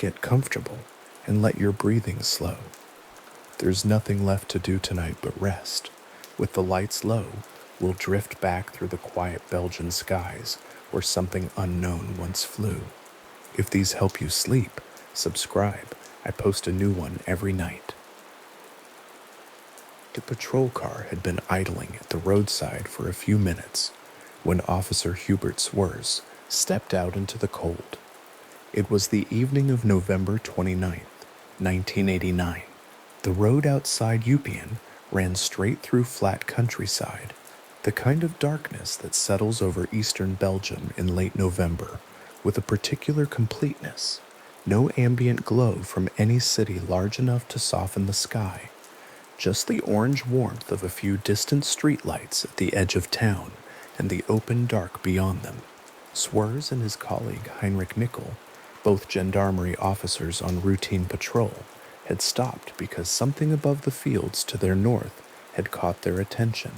get comfortable and let your breathing slow. There's nothing left to do tonight but rest. With the lights low, we'll drift back through the quiet Belgian skies where something unknown once flew. If these help you sleep, subscribe. I post a new one every night. The patrol car had been idling at the roadside for a few minutes when Officer Hubert Swers stepped out into the cold. It was the evening of November 29th, 1989. The road outside Upien ran straight through flat countryside, the kind of darkness that settles over eastern Belgium in late November with a particular completeness. No ambient glow from any city large enough to soften the sky, just the orange warmth of a few distant streetlights at the edge of town and the open dark beyond them. Swers and his colleague Heinrich Nickel, both gendarmerie officers on routine patrol, had stopped because something above the fields to their north had caught their attention.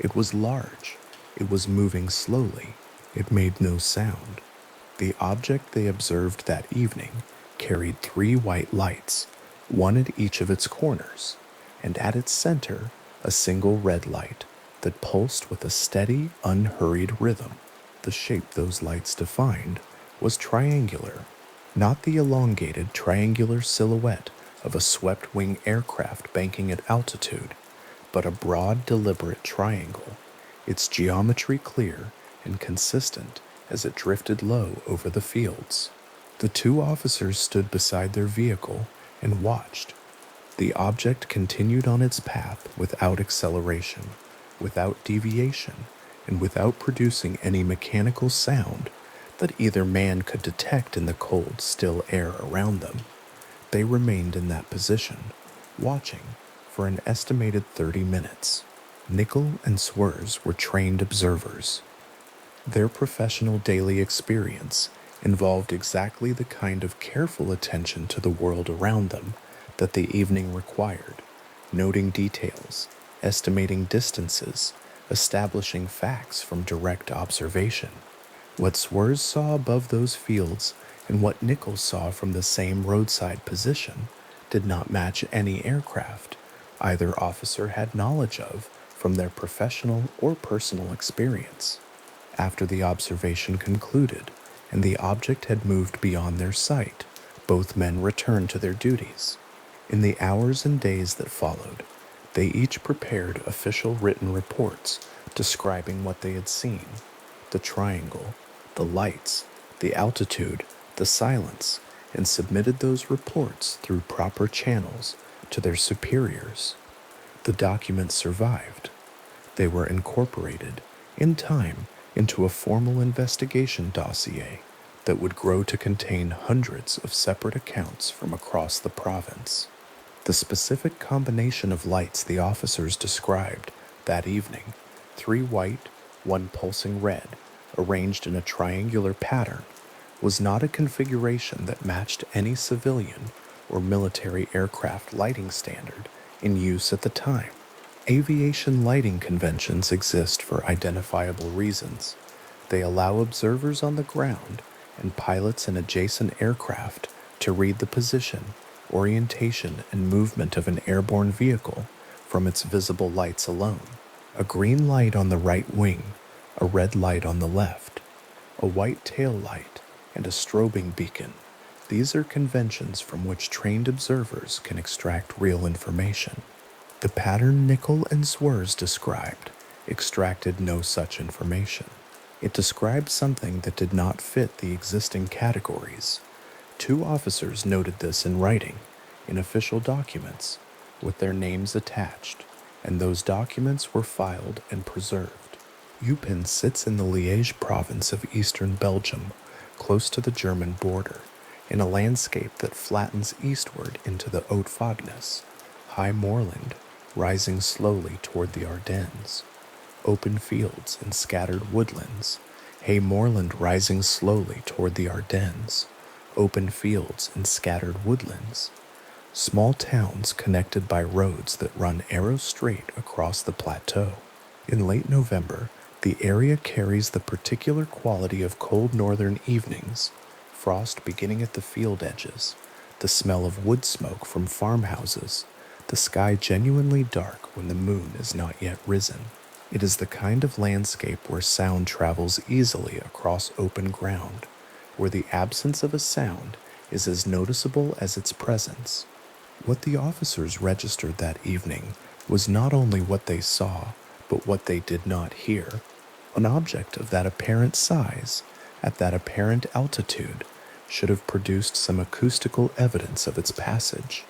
It was large. It was moving slowly. It made no sound. The object they observed that evening carried 3 white lights, one at each of its corners, and at its center a single red light that pulsed with a steady, unhurried rhythm. The shape those lights defined was triangular, not the elongated triangular silhouette of a swept-wing aircraft banking at altitude, but a broad, deliberate triangle, its geometry clear and consistent as it drifted low over the fields. The 2 officers stood beside their vehicle and watched. The object continued on its path without acceleration, without deviation, and without producing any mechanical sound that either man could detect in the cold, still air around them. They remained in that position, watching, for an estimated 30 minutes. Nickel and Swers were trained observers. Their professional daily experience involved exactly the kind of careful attention to the world around them that the evening required, noting details, estimating distances, establishing facts from direct observation. What Swers saw above those fields and what Nickel saw from the same roadside position did not match any aircraft either officer had knowledge of from their professional or personal experience. After the observation concluded and the object had moved beyond their sight, both men returned to their duties. In the hours and days that followed, they each prepared official written reports describing what they had seen, the triangle, the lights, the altitude, the silence, and submitted those reports through proper channels to their superiors. The documents survived. They were incorporated, in time, into a formal investigation dossier that would grow to contain hundreds of separate accounts from across the province. The specific combination of lights the officers described that evening, 3 white, 1 pulsing red, arranged in a triangular pattern, was not a configuration that matched any civilian or military aircraft lighting standard in use at the time. Aviation lighting conventions exist for identifiable reasons. They allow observers on the ground and pilots in adjacent aircraft to read the position, orientation, and movement of an airborne vehicle from its visible lights alone. A green light on the right wing, a red light on the left, a white tail light, and a strobing beacon. These are conventions from which trained observers can extract real information. The pattern Nickel and Swers described extracted no such information. It described something that did not fit the existing categories. 2 officers noted this in writing, in official documents, with their names attached, and those documents were filed and preserved. Eupen sits in the Liège province of eastern Belgium, close to the German border, in a landscape that flattens eastward into the Haute-Fagnes, high moorland rising slowly toward the Ardennes, open fields and scattered woodlands, hay moorland rising slowly toward the Ardennes, open fields and scattered woodlands, small towns connected by roads that run arrow straight across the plateau. In late November, the area carries the particular quality of cold northern evenings, frost beginning at the field edges, the smell of wood smoke from farmhouses, the sky genuinely dark when the moon is not yet risen. It is the kind of landscape where sound travels easily across open ground, where the absence of a sound is as noticeable as its presence. What the officers registered that evening was not only what they saw, but what they did not hear. An object of that apparent size, at that apparent altitude, should have produced some acoustical evidence of its passage.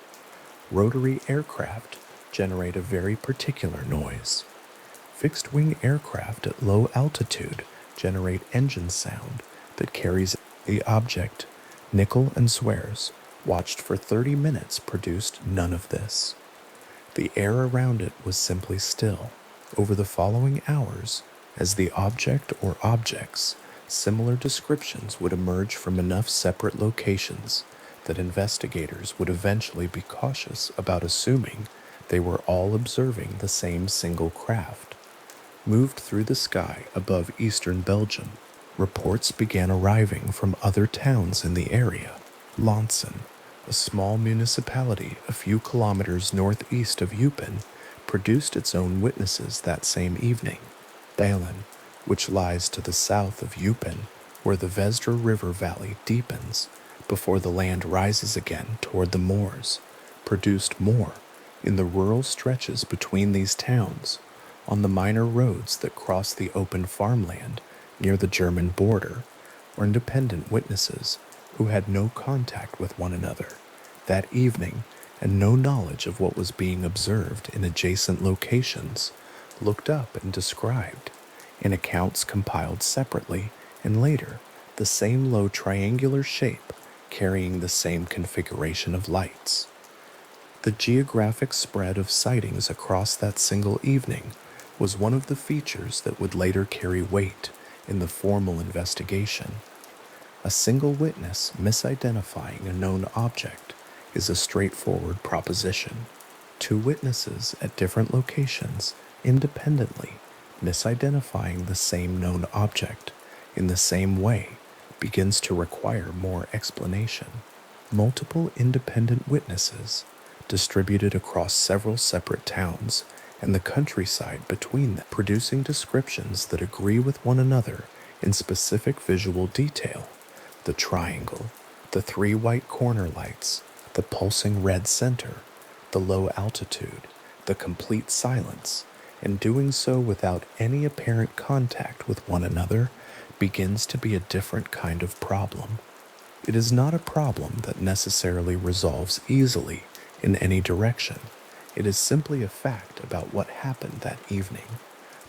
Rotary aircraft generate a very particular noise. Fixed-wing aircraft at low altitude generate engine sound that carries the object. Nickel and Swears, watched for 30 minutes, produced none of this. The air around it was simply still. Over the following hours, as the object or objects, similar descriptions would emerge from enough separate locations that investigators would eventually be cautious about assuming they were all observing the same single craft. Moved through the sky above eastern Belgium, reports began arriving from other towns in the area. Lonson, a small municipality a few kilometers northeast of Eupen, produced its own witnesses that same evening. Balen, which lies to the south of Eupen, where the Vesdre River valley deepens before the land rises again toward the moors, produced more in the rural stretches between these towns, on the minor roads that cross the open farmland near the German border, or independent witnesses who had no contact with one another that evening and no knowledge of what was being observed in adjacent locations, looked up and described, in accounts compiled separately and later, the same low triangular shape carrying the same configuration of lights. The geographic spread of sightings across that single evening was one of the features that would later carry weight in the formal investigation. A single witness misidentifying a known object is a straightforward proposition. Two witnesses at different locations, independently, misidentifying the same known object in the same way begins to require more explanation. Multiple independent witnesses, distributed across several separate towns and the countryside between them, producing descriptions that agree with one another in specific visual detail. The triangle, the three white corner lights, the pulsing red center, the low altitude, the complete silence, and doing so without any apparent contact with one another begins to be a different kind of problem. It is not a problem that necessarily resolves easily in any direction. It is simply a fact about what happened that evening.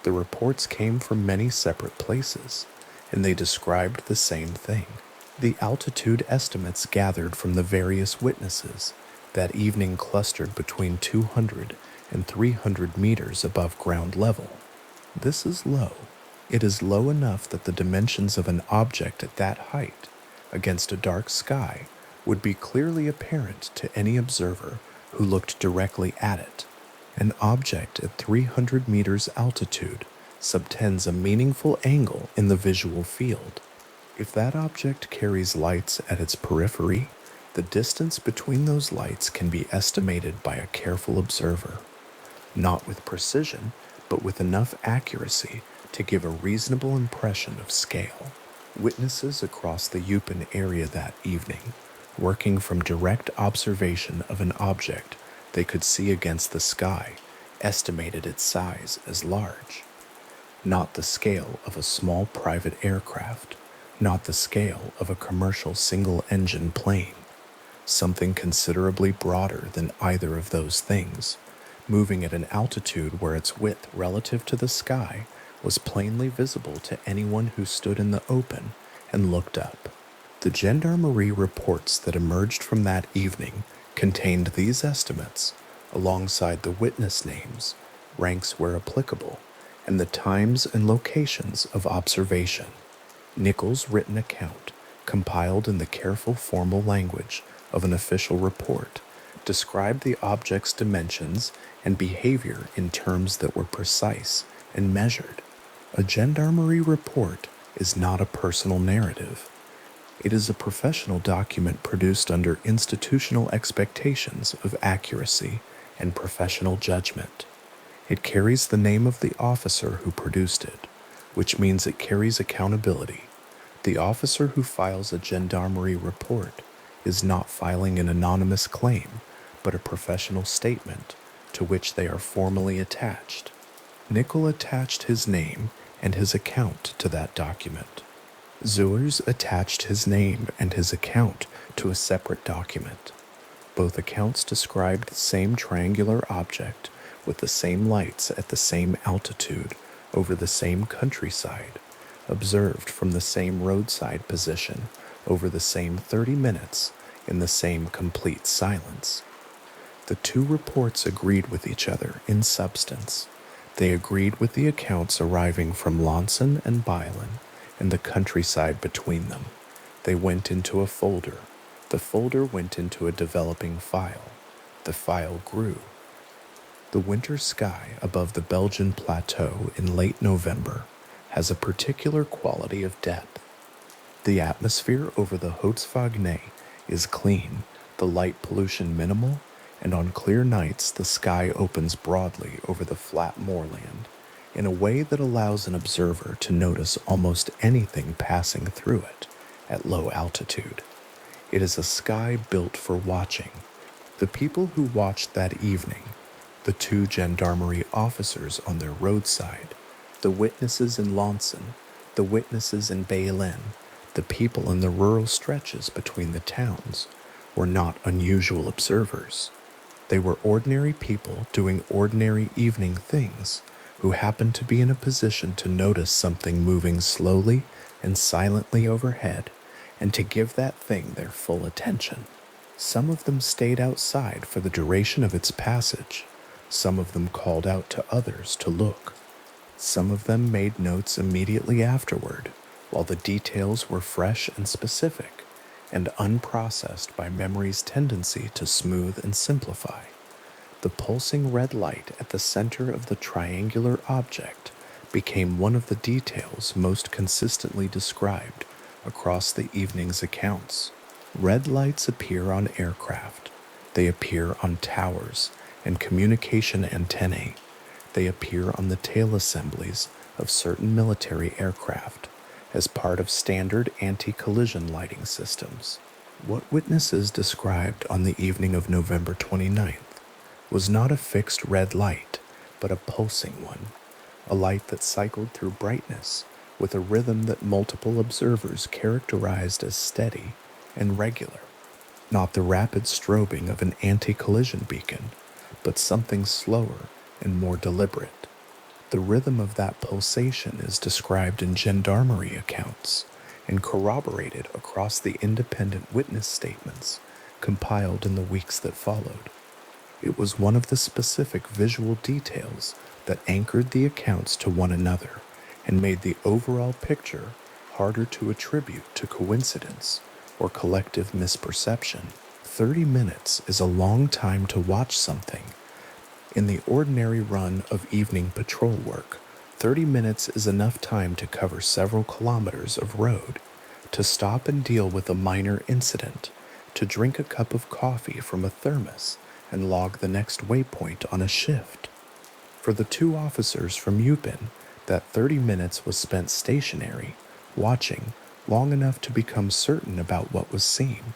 The reports came from many separate places, and they described the same thing. The altitude estimates gathered from the various witnesses that evening clustered between 200 and 300 meters above ground level. This is low. It is low enough that the dimensions of an object at that height, against a dark sky, would be clearly apparent to any observer who looked directly at it. An object at 300 meters altitude subtends a meaningful angle in the visual field. If that object carries lights at its periphery, the distance between those lights can be estimated by a careful observer, not with precision, but with enough accuracy to give a reasonable impression of scale. Witnesses across the Eupen area that evening, working from direct observation of an object they could see against the sky, estimated its size as large. Not the scale of a small private aircraft, not the scale of a commercial single-engine plane. Something considerably broader than either of those things, moving at an altitude where its width relative to the sky was plainly visible to anyone who stood in the open and looked up. The gendarmerie reports that emerged from that evening contained these estimates, alongside the witness names, ranks where applicable, and the times and locations of observation. Nichols' written account, compiled in the careful formal language of an official report, described the object's dimensions and behavior in terms that were precise and measured. A gendarmerie report is not a personal narrative. It is a professional document produced under institutional expectations of accuracy and professional judgment. It carries the name of the officer who produced it, which means it carries accountability. The officer who files a gendarmerie report is not filing an anonymous claim, but a professional statement to which they are formally attached. Nickel attached his name and his account to that document. Zuers attached his name and his account to a separate document. Both accounts described the same triangular object with the same lights at the same altitude over the same countryside, observed from the same roadside position over the same 30 minutes in the same complete silence. The two reports agreed with each other in substance. They agreed with the accounts arriving from Lonson and Bylan and the countryside between them. They went into a folder. The folder went into a developing file. The file grew. The winter sky above the Belgian plateau in late November has a particular quality of depth. The atmosphere over the Hauts-Fagnais is clean, the light pollution minimal, and on clear nights the sky opens broadly over the flat moorland in a way that allows an observer to notice almost anything passing through it at low altitude. It is a sky built for watching. The people who watched that evening, the two gendarmerie officers on their roadside, the witnesses in Lonson, the witnesses in Baylen, the people in the rural stretches between the towns, were not unusual observers. They were ordinary people doing ordinary evening things who happened to be in a position to notice something moving slowly and silently overhead and to give that thing their full attention. Some of them stayed outside for the duration of its passage. Some of them called out to others to look. Some of them made notes immediately afterward, while the details were fresh and specific, and unprocessed by memory's tendency to smooth and simplify. The pulsing red light at the center of the triangular object became one of the details most consistently described across the evening's accounts. Red lights appear on aircraft. They appear on towers and communication antennae. They appear on the tail assemblies of certain military aircraft as part of standard anti-collision lighting systems. What witnesses described on the evening of November 29th was not a fixed red light, but a pulsing one, a light that cycled through brightness with a rhythm that multiple observers characterized as steady and regular. Not the rapid strobing of an anti-collision beacon, but something slower and more deliberate. The rhythm of that pulsation is described in gendarmerie accounts and corroborated across the independent witness statements compiled in the weeks that followed. It was one of the specific visual details that anchored the accounts to one another and made the overall picture harder to attribute to coincidence or collective misperception. 30 minutes is a long time to watch something. In the ordinary run of evening patrol work, 30 minutes is enough time to cover several kilometers of road, to stop and deal with a minor incident, to drink a cup of coffee from a thermos and log the next waypoint on a shift. For the two officers from Eupen, that 30 minutes was spent stationary, watching, long enough to become certain about what was seen,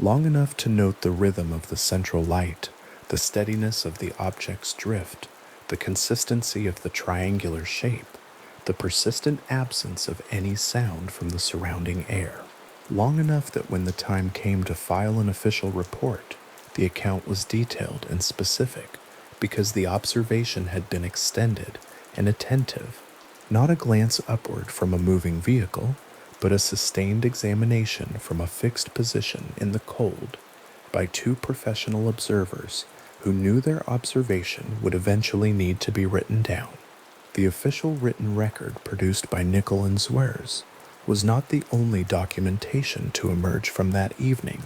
long enough to note the rhythm of the central light, the steadiness of the object's drift, the consistency of the triangular shape, the persistent absence of any sound from the surrounding air. Long enough that when the time came to file an official report, the account was detailed and specific because the observation had been extended and attentive, not a glance upward from a moving vehicle, but a sustained examination from a fixed position in the cold by two professional observers who knew their observation would eventually need to be written down. The official written record produced by Nickel and Zuers was not the only documentation to emerge from that evening.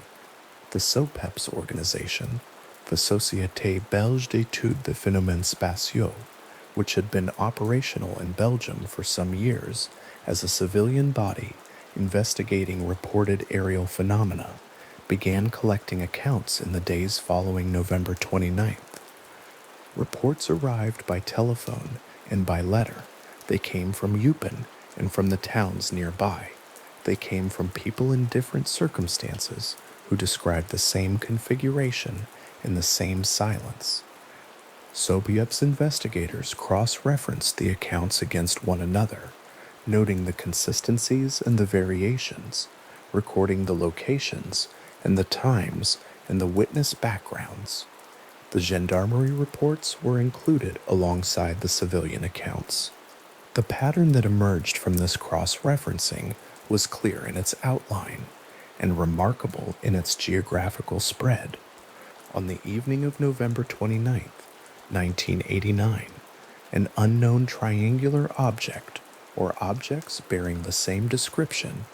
The SOPEPS organization, the Société Belge d'études des phénomènes spatiaux, which had been operational in Belgium for some years as a civilian body investigating reported aerial phenomena, began collecting accounts in the days following November 29th. Reports arrived by telephone and by letter. They came from Eupen and from the towns nearby. They came from people in different circumstances who described the same configuration and the same silence. Sobiep's investigators cross-referenced the accounts against one another, noting the consistencies and the variations, recording the locations and the times and the witness backgrounds. The gendarmerie reports were included alongside the civilian accounts. The pattern that emerged from this cross-referencing was clear in its outline and remarkable in its geographical spread. On the evening of November 29th, 1989, an unknown triangular object, or objects bearing the same description,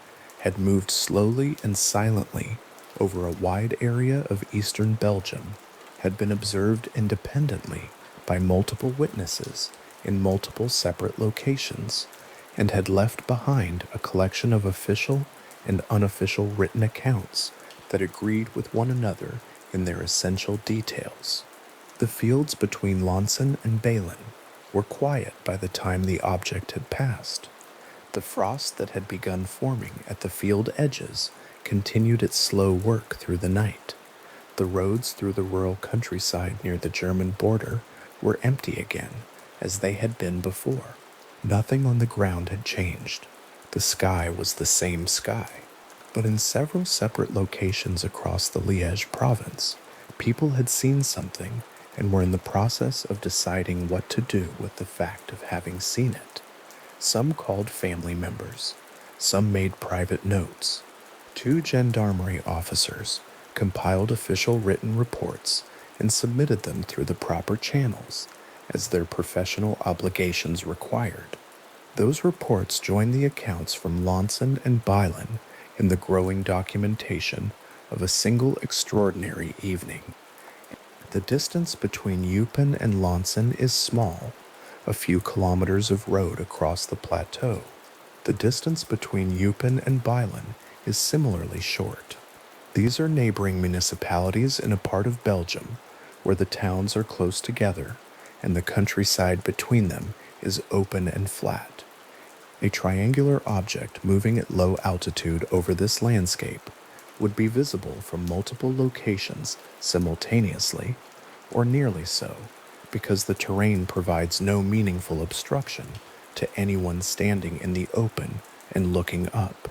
had moved slowly and silently over a wide area of eastern Belgium, had been observed independently by multiple witnesses in multiple separate locations, and had left behind a collection of official and unofficial written accounts that agreed with one another in their essential details. The fields between Lonson and Balen were quiet by the time the object had passed. The frost that had begun forming at the field edges continued its slow work through the night. The roads through the rural countryside near the German border were empty again, as they had been before. Nothing on the ground had changed. The sky was the same sky. But in several separate locations across the Liège province, people had seen something and were in the process of deciding what to do with the fact of having seen it. Some called family members. Some made private notes. 2 gendarmerie officers compiled official written reports and submitted them through the proper channels, as their professional obligations required. Those reports joined the accounts from Lonson and Balen in the growing documentation of a single extraordinary evening. The distance between Eupen and Lonson is small, a few kilometers of road across the plateau. The distance between Eupen and Balen is similarly short. These are neighboring municipalities in a part of Belgium where the towns are close together and the countryside between them is open and flat. A triangular object moving at low altitude over this landscape would be visible from multiple locations simultaneously, or nearly so, because the terrain provides no meaningful obstruction to anyone standing in the open and looking up.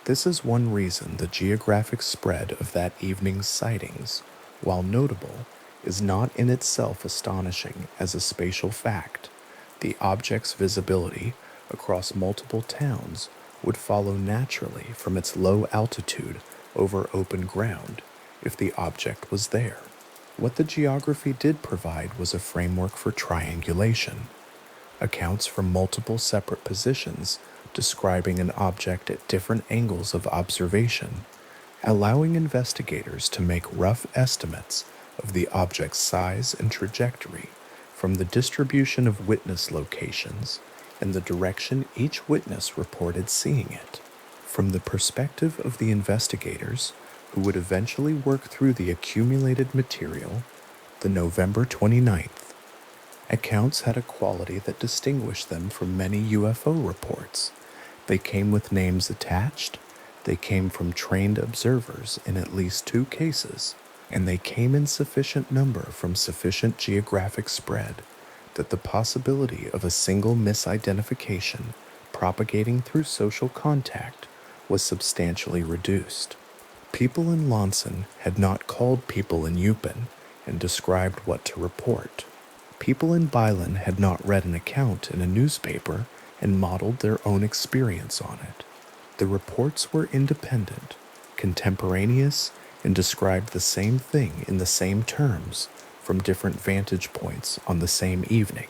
This is one reason the geographic spread of that evening's sightings, while notable, is not in itself astonishing as a spatial fact. The object's visibility across multiple towns would follow naturally from its low altitude over open ground if the object was there. What the geography did provide was a framework for triangulation. Accounts from multiple separate positions describing an object at different angles of observation, allowing investigators to make rough estimates of the object's size and trajectory from the distribution of witness locations and the direction each witness reported seeing it. From the perspective of the investigators, who would eventually work through the accumulated material, the November 29th accounts had a quality that distinguished them from many UFO reports. They came with names attached, they came from trained observers in at least 2 cases, and they came in sufficient number from sufficient geographic spread that the possibility of a single misidentification propagating through social contact was substantially reduced. People in Lonson had not called people in Eupen and described what to report. People in Balen had not read an account in a newspaper and modeled their own experience on it. The reports were independent, contemporaneous, and described the same thing in the same terms from different vantage points on the same evening.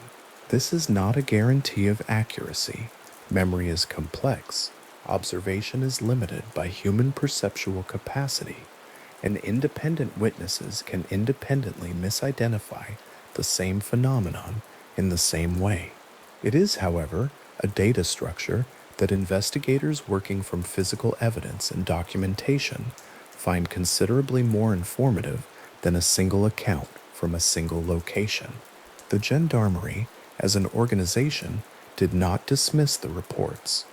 This is not a guarantee of accuracy. Memory is complex, observation is limited by human perceptual capacity, and independent witnesses can independently misidentify the same phenomenon in the same way. It is, however, a data structure that investigators working from physical evidence and documentation find considerably more informative than a single account from a single location. The gendarmerie, as an organization, did not dismiss the reports.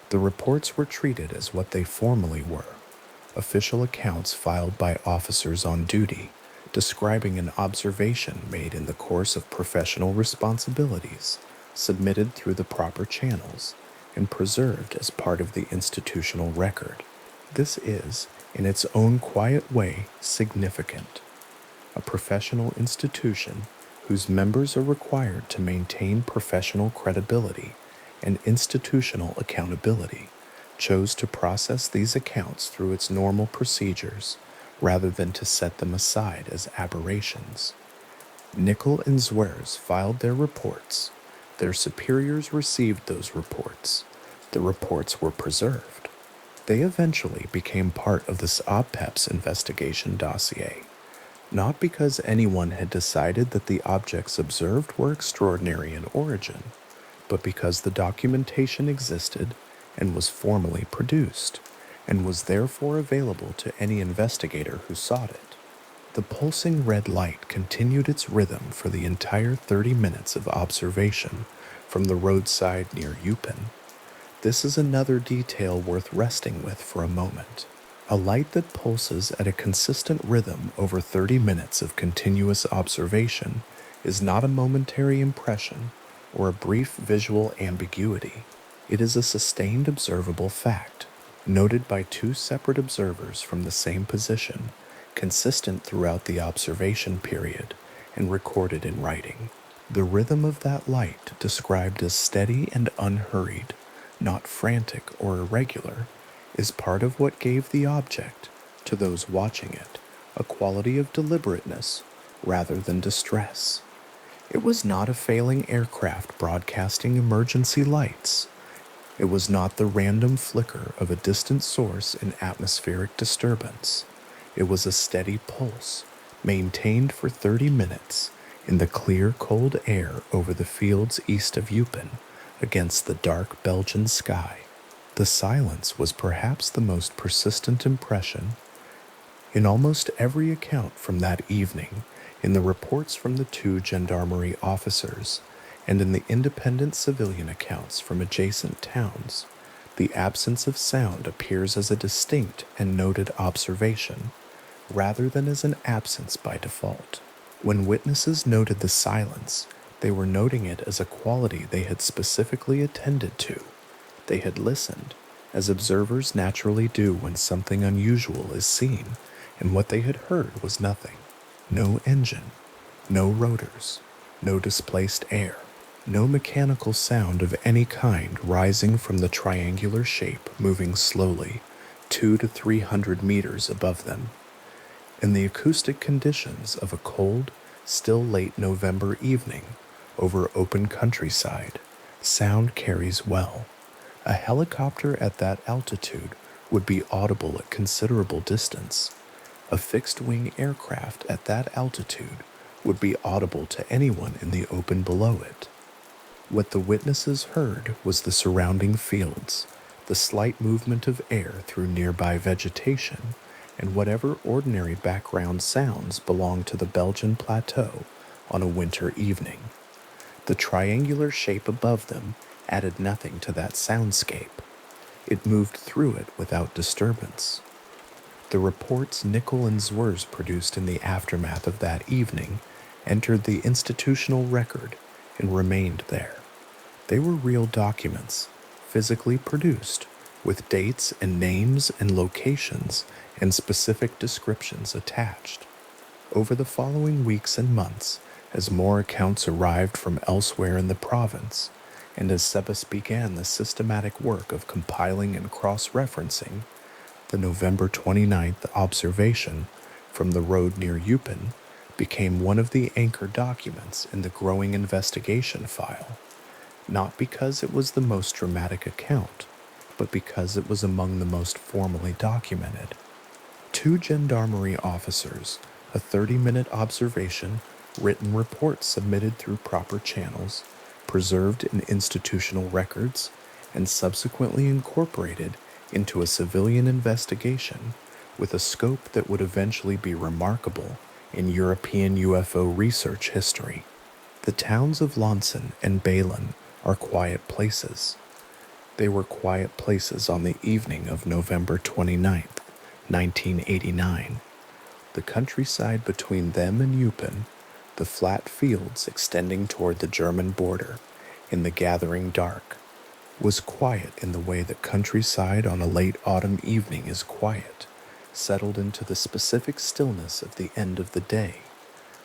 The reports were treated as what they formerly were: official accounts filed by officers on duty, describing an observation made in the course of professional responsibilities, submitted through the proper channels, and preserved as part of the institutional record. This is, in its own quiet way, significant. A professional institution whose members are required to maintain professional credibility and institutional accountability chose to process these accounts through its normal procedures rather than to set them aside as aberrations. Nickel and Zwers filed their reports. Their superiors received those reports. The reports were preserved. They eventually became part of this OPEP's investigation dossier, not because anyone had decided that the objects observed were extraordinary in origin, but because the documentation existed and was formally produced, and was therefore available to any investigator who sought it. The pulsing red light continued its rhythm for the entire 30 minutes of observation from the roadside near Eupen. This is another detail worth resting with for a moment. A light that pulses at a consistent rhythm over 30 minutes of continuous observation is not a momentary impression or a brief visual ambiguity. It is a sustained observable fact, noted by two separate observers from the same position, consistent throughout the observation period, and recorded in writing. The rhythm of that light, described as steady and unhurried, not frantic or irregular, is part of what gave the object, to those watching it, a quality of deliberateness rather than distress. It was not a failing aircraft broadcasting emergency lights. It was not the random flicker of a distant source in atmospheric disturbance. It was a steady pulse, maintained for 30 minutes in the clear, cold air over the fields east of Eupen against the dark Belgian sky. The silence was perhaps the most persistent impression. In almost every account from that evening, in the reports from the two gendarmerie officers, and in the independent civilian accounts from adjacent towns, the absence of sound appears as a distinct and noted observation, rather than as an absence by default. When witnesses noted the silence, they were noting it as a quality they had specifically attended to. They had listened, as observers naturally do when something unusual is seen, and what they had heard was nothing. No engine, no rotors, no displaced air, no mechanical sound of any kind rising from the triangular shape moving slowly 200 to 300 meters above them. In the acoustic conditions of a cold, still late November evening over open countryside, sound carries well. A helicopter at that altitude would be audible at considerable distance. A fixed-wing aircraft at that altitude would be audible to anyone in the open below it. What the witnesses heard was the surrounding fields, the slight movement of air through nearby vegetation, and whatever ordinary background sounds belong to the Belgian plateau on a winter evening. The triangular shape above them added nothing to that soundscape. It moved through it without disturbance. The reports Nickel and Zwers produced in the aftermath of that evening entered the institutional record and remained there. They were real documents, physically produced, with dates and names and locations and specific descriptions attached. Over the following weeks and months, as more accounts arrived from elsewhere in the province, and as Sebas began the systematic work of compiling and cross-referencing, the November 29th observation from the road near Eupen became one of the anchor documents in the growing investigation file, not because it was the most dramatic account, but because it was among the most formally documented. Two gendarmerie officers, a 30-minute observation, written reports submitted through proper channels, preserved in institutional records, and subsequently incorporated into a civilian investigation with a scope that would eventually be remarkable in European UFO research history. The towns of Lonson and Balin are quiet places. They were quiet places on the evening of November 29th, 1989. The countryside between them and Eupen, the flat fields extending toward the German border in the gathering dark, was quiet in the way that countryside on a late autumn evening is quiet, settled into the specific stillness of the end of the day,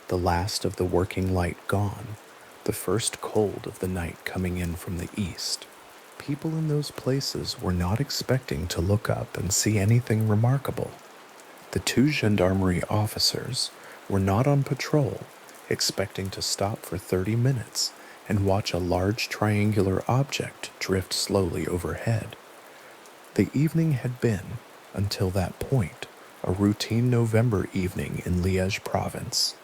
the last of the working light gone, the first cold of the night coming in from the east. People in those places were not expecting to look up and see anything remarkable. The two gendarmerie officers were not on patrol, expecting to stop for 30 minutes and watch a large triangular object drift slowly overhead. The evening had been, until that point, a routine November evening in Liège province.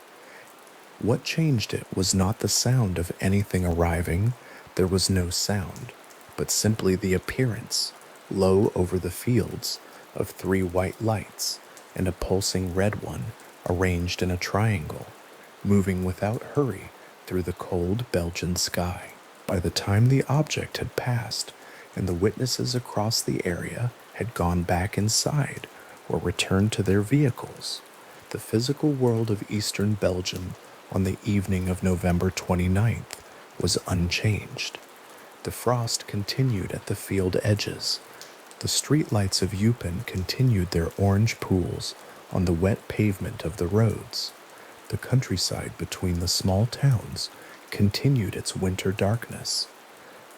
What changed it was not the sound of anything arriving. There was no sound, but simply the appearance, low over the fields, of 3 white lights and a pulsing red one arranged in a triangle, moving without hurry through the cold Belgian sky. By the time the object had passed and the witnesses across the area had gone back inside or returned to their vehicles, the physical world of eastern Belgium on the evening of November 29th was unchanged. The frost continued at the field edges. The streetlights of Eupen continued their orange pools on the wet pavement of the roads. The countryside between the small towns continued its winter darkness.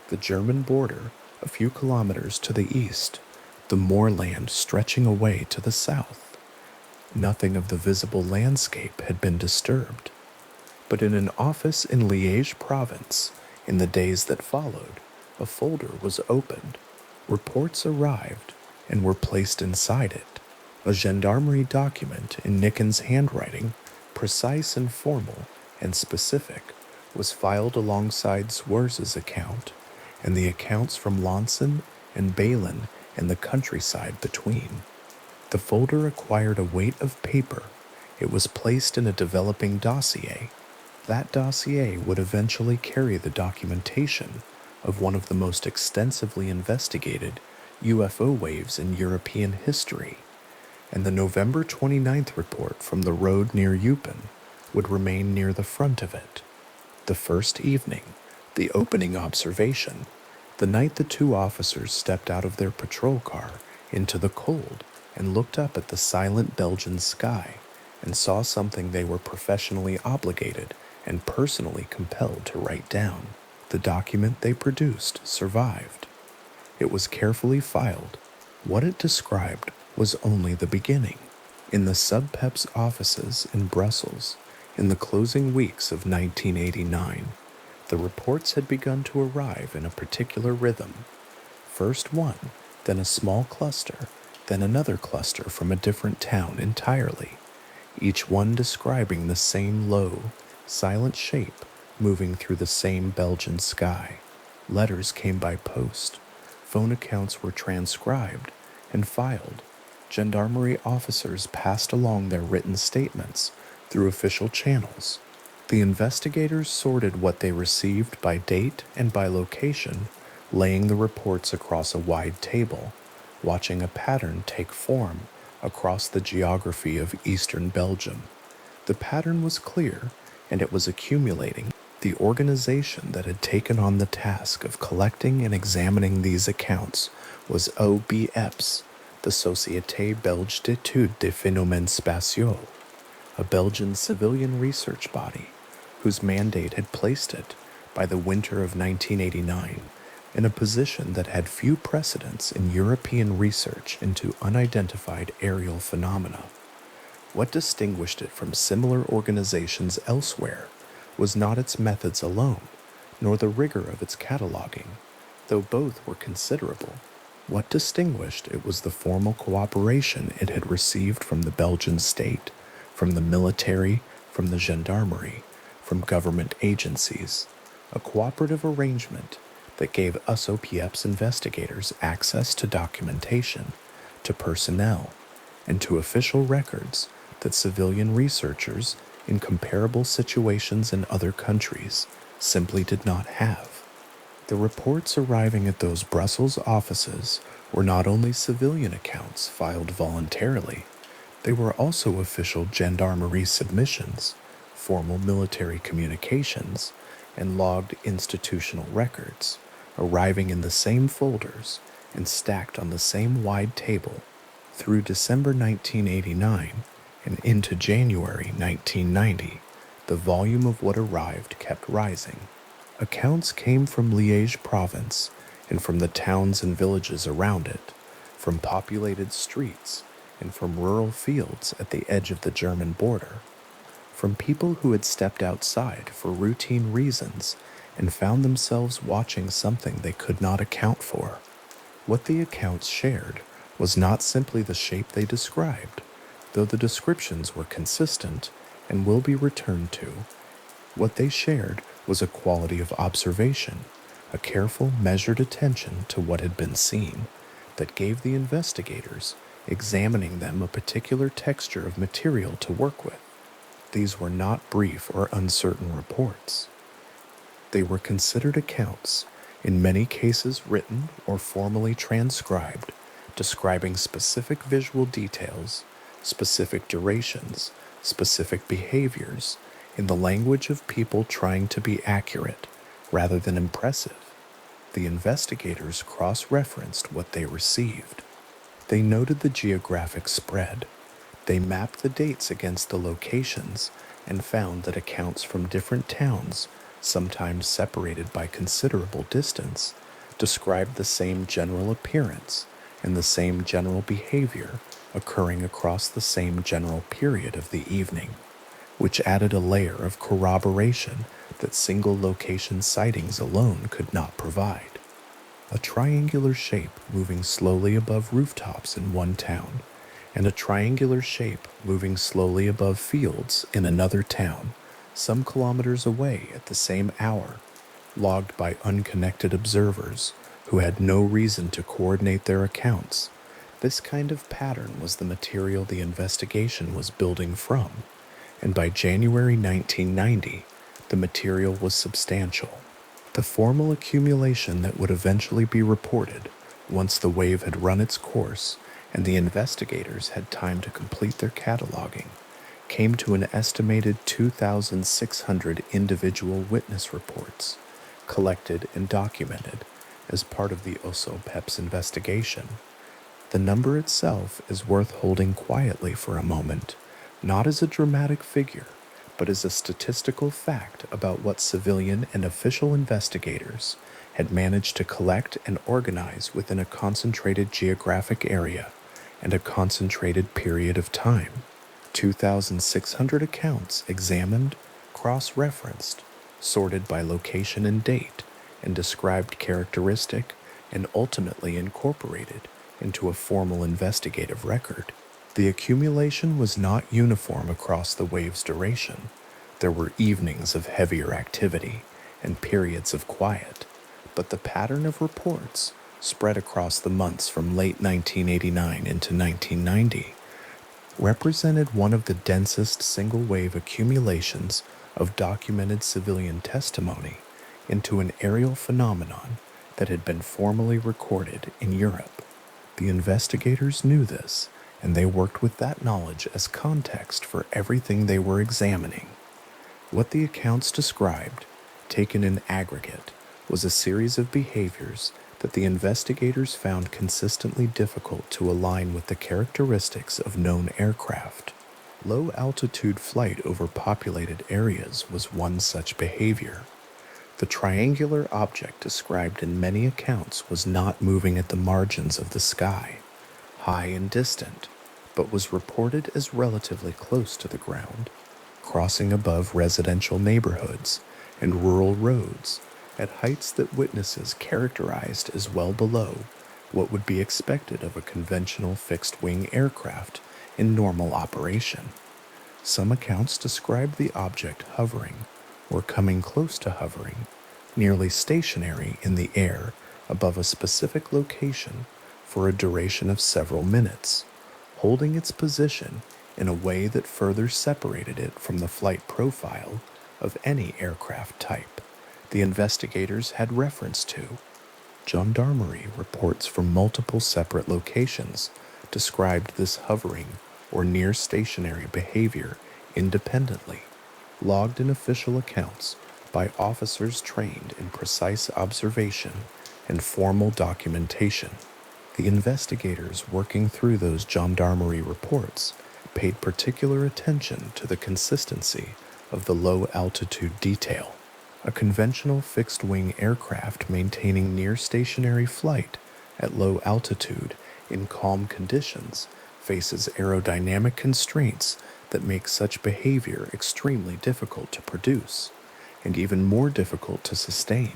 The German border, a few kilometers to the east, the moorland stretching away to the south. Nothing of the visible landscape had been disturbed. But in an office in Liège province, in the days that followed, a folder was opened. Reports arrived and were placed inside it. A gendarmerie document in Nicken's handwriting, precise and formal and specific, was filed alongside Swers's account and the accounts from Lonson and Balin and the countryside between. The folder acquired a weight of paper. It was placed in a developing dossier. That dossier would eventually carry the documentation of one of the most extensively investigated UFO waves in European history, and the November 29th report from the road near Eupen would remain near the front of it. The first evening, the opening observation, the night the two officers stepped out of their patrol car into the cold and looked up at the silent Belgian sky and saw something they were professionally obligated and personally compelled to write down. The document they produced survived. It was carefully filed. What it described was only the beginning. In the Subpep's offices in Brussels, in the closing weeks of 1989, the reports had begun to arrive in a particular rhythm. First one, then a small cluster, then another cluster from a different town entirely, each one describing the same low, silent shape moving through the same Belgian sky. Letters came by post. Phone accounts were transcribed and filed. Gendarmerie officers passed along their written statements through official channels. The investigators sorted what they received by date and by location, laying the reports across a wide table, watching a pattern take form across the geography of eastern Belgium. The pattern was clear, and it was accumulating. The organization that had taken on the task of collecting and examining these accounts was OBEPS, the Société Belge d'études des phénomènes spatiaux, a Belgian civilian research body whose mandate had placed it, by the winter of 1989, in a position that had few precedents in European research into unidentified aerial phenomena. What distinguished it from similar organizations elsewhere was not its methods alone, nor the rigor of its cataloging, though both were considerable. What distinguished it was the formal cooperation it had received from the Belgian state, from the military, from the gendarmerie, from government agencies, a cooperative arrangement that gave USOPF's investigators access to documentation, to personnel, and to official records that civilian researchers in comparable situations in other countries simply did not have. The reports arriving at those Brussels offices were not only civilian accounts filed voluntarily, they were also official gendarmerie submissions, formal military communications, and logged institutional records, arriving in the same folders and stacked on the same wide table. Through December 1989 and into January 1990, the volume of what arrived kept rising. Accounts came from Liège province and from the towns and villages around it, from populated streets and from rural fields at the edge of the German border, from people who had stepped outside for routine reasons and found themselves watching something they could not account for. What the accounts shared was not simply the shape they described, though the descriptions were consistent and will be returned to. What they shared was a quality of observation, a careful, measured attention to what had been seen, that gave the investigators examining them a particular texture of material to work with. These were not brief or uncertain reports. They were considered accounts, in many cases written or formally transcribed, describing specific visual details, specific durations, specific behaviors, in the language of people trying to be accurate rather than impressive. The investigators cross-referenced what they received. They noted the geographic spread. They mapped the dates against the locations and found that accounts from different towns, sometimes separated by considerable distance, described the same general appearance and the same general behavior occurring across the same general period of the evening, which added a layer of corroboration that single location sightings alone could not provide. A triangular shape moving slowly above rooftops in one town, and a triangular shape moving slowly above fields in another town, some kilometers away at the same hour, logged by unconnected observers who had no reason to coordinate their accounts. This kind of pattern was the material the investigation was building from, and by January 1990, the material was substantial. The formal accumulation that would eventually be reported once the wave had run its course and the investigators had time to complete their cataloging came to an estimated 2,600 individual witness reports collected and documented as part of the OSOPEP's investigation. The number itself is worth holding quietly for a moment, not as a dramatic figure, but as a statistical fact about what civilian and official investigators had managed to collect and organize within a concentrated geographic area and a concentrated period of time. 2,600 accounts examined, cross-referenced, sorted by location and date, and described characteristic, and ultimately incorporated into a formal investigative record. The accumulation was not uniform across the wave's duration. There were evenings of heavier activity and periods of quiet, but the pattern of reports, spread across the months from late 1989 into 1990, represented one of the densest single-wave accumulations of documented civilian testimony into an aerial phenomenon that had been formally recorded in Europe. The investigators knew this, and they worked with that knowledge as context for everything they were examining. What the accounts described, taken in aggregate, was a series of behaviors that the investigators found consistently difficult to align with the characteristics of known aircraft. Low-altitude flight over populated areas was one such behavior. The triangular object described in many accounts was not moving at the margins of the sky, high and distant, but was reported as relatively close to the ground, crossing above residential neighborhoods and rural roads at heights that witnesses characterized as well below what would be expected of a conventional fixed-wing aircraft in normal operation. Some accounts described the object hovering or coming close to hovering, nearly stationary in the air above a specific location for a duration of several minutes, holding its position in a way that further separated it from the flight profile of any aircraft type the investigators had reference to. Gendarmerie reports from multiple separate locations described this hovering or near stationary behavior independently, logged in official accounts by officers trained in precise observation and formal documentation. The investigators working through those gendarmerie reports paid particular attention to the consistency of the low-altitude detail. A conventional fixed-wing aircraft maintaining near-stationary flight at low altitude in calm conditions faces aerodynamic constraints that make such behavior extremely difficult to produce, and even more difficult to sustain.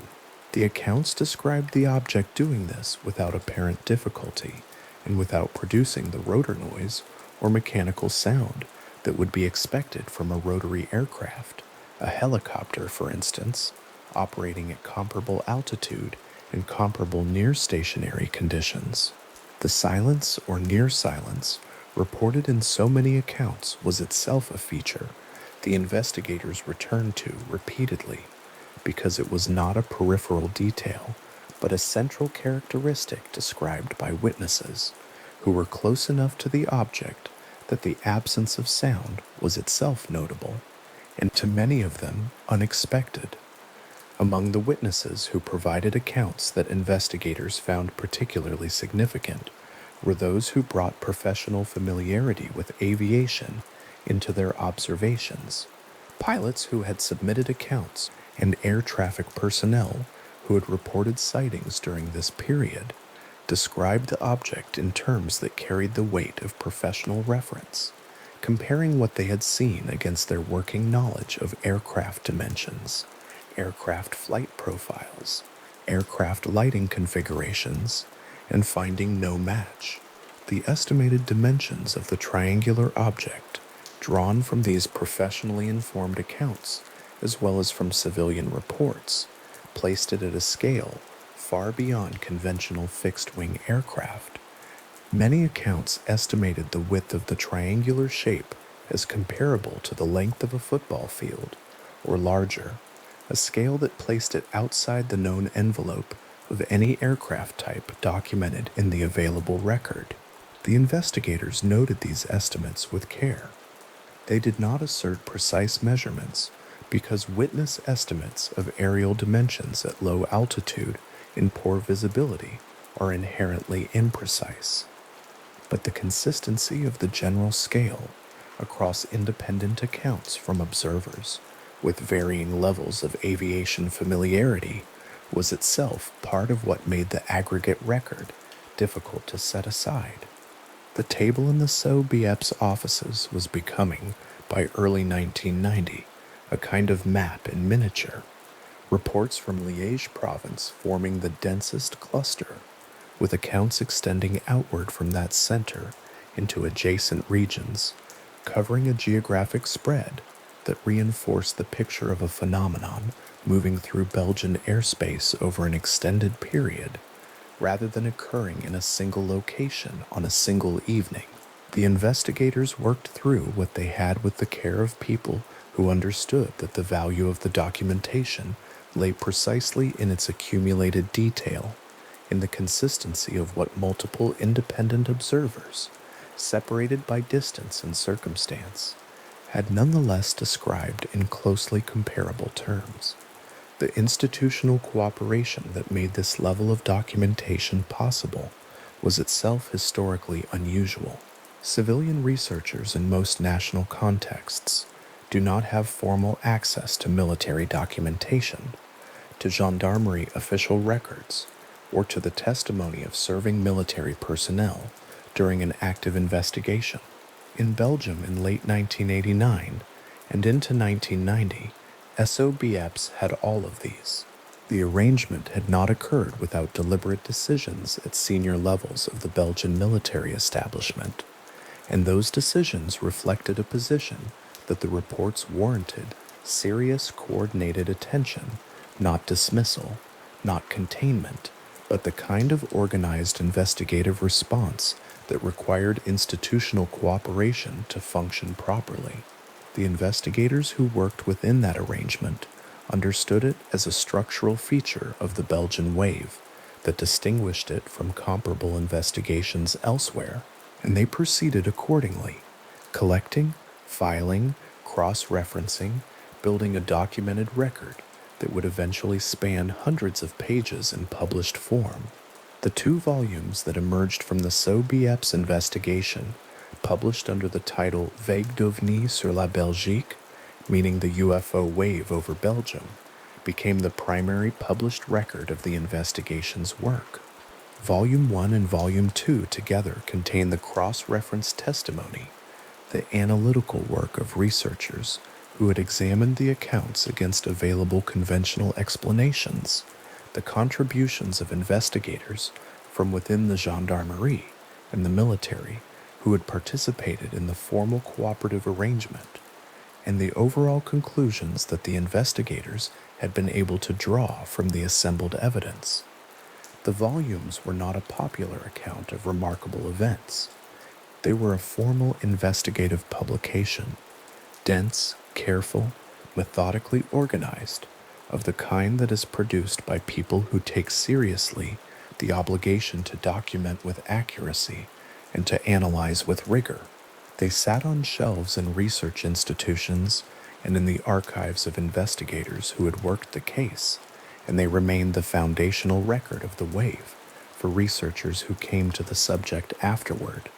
The accounts described the object doing this without apparent difficulty and without producing the rotor noise or mechanical sound that would be expected from a rotary aircraft, a helicopter, for instance, operating at comparable altitude and comparable near-stationary conditions. The silence or near silence reported in so many accounts was itself a feature the investigators returned to repeatedly, because it was not a peripheral detail, but a central characteristic described by witnesses who were close enough to the object that the absence of sound was itself notable, and to many of them unexpected. Among the witnesses who provided accounts that investigators found particularly significant were those who brought professional familiarity with aviation into their observations, pilots who had submitted accounts, and air traffic personnel who had reported sightings during this period, described the object in terms that carried the weight of professional reference, comparing what they had seen against their working knowledge of aircraft dimensions, aircraft flight profiles, aircraft lighting configurations, and finding no match. The estimated dimensions of the triangular object, drawn from these professionally informed accounts, as well as from civilian reports, placed it at a scale far beyond conventional fixed-wing aircraft. Many accounts estimated the width of the triangular shape as comparable to the length of a football field, or larger, a scale that placed it outside the known envelope of any aircraft type documented in the available record. The investigators noted these estimates with care. They did not assert precise measurements because witness estimates of aerial dimensions at low altitude in poor visibility are inherently imprecise. But the consistency of the general scale across independent accounts from observers with varying levels of aviation familiarity was itself part of what made the aggregate record difficult to set aside. The table in the SOBEP's offices was becoming, by early 1990, a kind of map in miniature, reports from Liège province forming the densest cluster, with accounts extending outward from that center into adjacent regions, covering a geographic spread that reinforced the picture of a phenomenon moving through Belgian airspace over an extended period, rather than occurring in a single location on a single evening. The investigators worked through what they had with the care of people who understood that the value of the documentation lay precisely in its accumulated detail, in the consistency of what multiple independent observers, separated by distance and circumstance, had nonetheless described in closely comparable terms. The institutional cooperation that made this level of documentation possible was itself historically unusual. Civilian researchers in most national contexts do not have formal access to military documentation, to gendarmerie official records, or to the testimony of serving military personnel during an active investigation. In Belgium in late 1989 and into 1990, SOBEPs had all of these. The arrangement had not occurred without deliberate decisions at senior levels of the Belgian military establishment, and those decisions reflected a position that the reports warranted serious coordinated attention not dismissal, not containment, but the kind of organized investigative response that required institutional cooperation to function properly. The investigators who worked within that arrangement understood it as a structural feature of the Belgian wave that distinguished it from comparable investigations elsewhere, and they proceeded accordingly, collecting, filing, cross-referencing, building a documented record that would eventually span hundreds of pages in published form. The 2 volumes that emerged from the SOBIEP's investigation, published under the title Vague d'OVNI sur la Belgique, meaning the UFO wave over Belgium, became the primary published record of the investigation's work. Volume 1 and Volume 2 together contain the cross-reference testimony, the analytical work of researchers who had examined the accounts against available conventional explanations, the contributions of investigators from within the gendarmerie and the military who had participated in the formal cooperative arrangement, and the overall conclusions that the investigators had been able to draw from the assembled evidence. The volumes were not a popular account of remarkable events. They were a formal investigative publication, dense, careful, methodically organized, of the kind that is produced by people who take seriously the obligation to document with accuracy and to analyze with rigor. They sat on shelves in research institutions and in the archives of investigators who had worked the case, and they remained the foundational record of the wave for researchers who came to the subject afterward.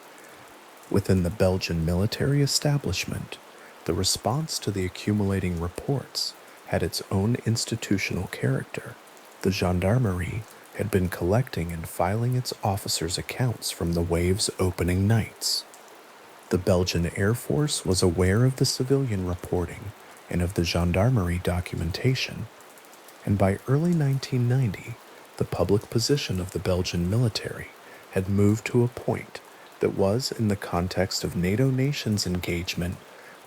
Within the Belgian military establishment, the response to the accumulating reports had its own institutional character. The gendarmerie had been collecting and filing its officers' accounts from the wave's opening nights. The Belgian Air Force was aware of the civilian reporting and of the gendarmerie documentation, and by early 1990, the public position of the Belgian military had moved to a point that was in the context of NATO nations' engagement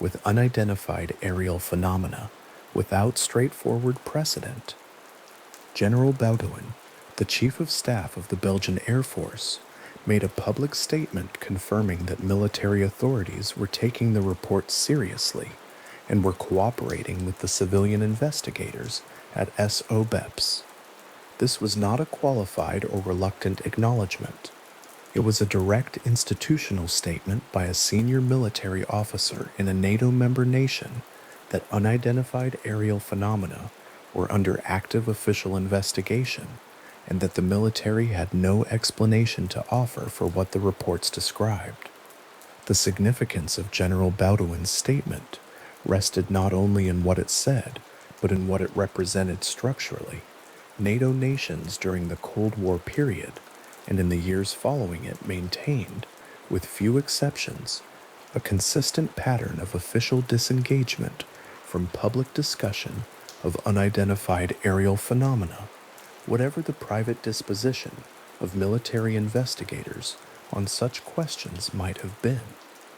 with unidentified aerial phenomena without straightforward precedent. General Baudouin, the Chief of Staff of the Belgian Air Force, made a public statement confirming that military authorities were taking the reports seriously and were cooperating with the civilian investigators at SOBEPS. This was not a qualified or reluctant acknowledgement. It was a direct institutional statement by a senior military officer in a NATO member nation that unidentified aerial phenomena were under active official investigation, and that the military had no explanation to offer for what the reports described. The significance of General Baudouin's statement rested not only in what it said, but in what it represented structurally. NATO nations during the Cold War period and in the years following it maintained, with few exceptions, a consistent pattern of official disengagement from public discussion of unidentified aerial phenomena, whatever the private disposition of military investigators on such questions might have been.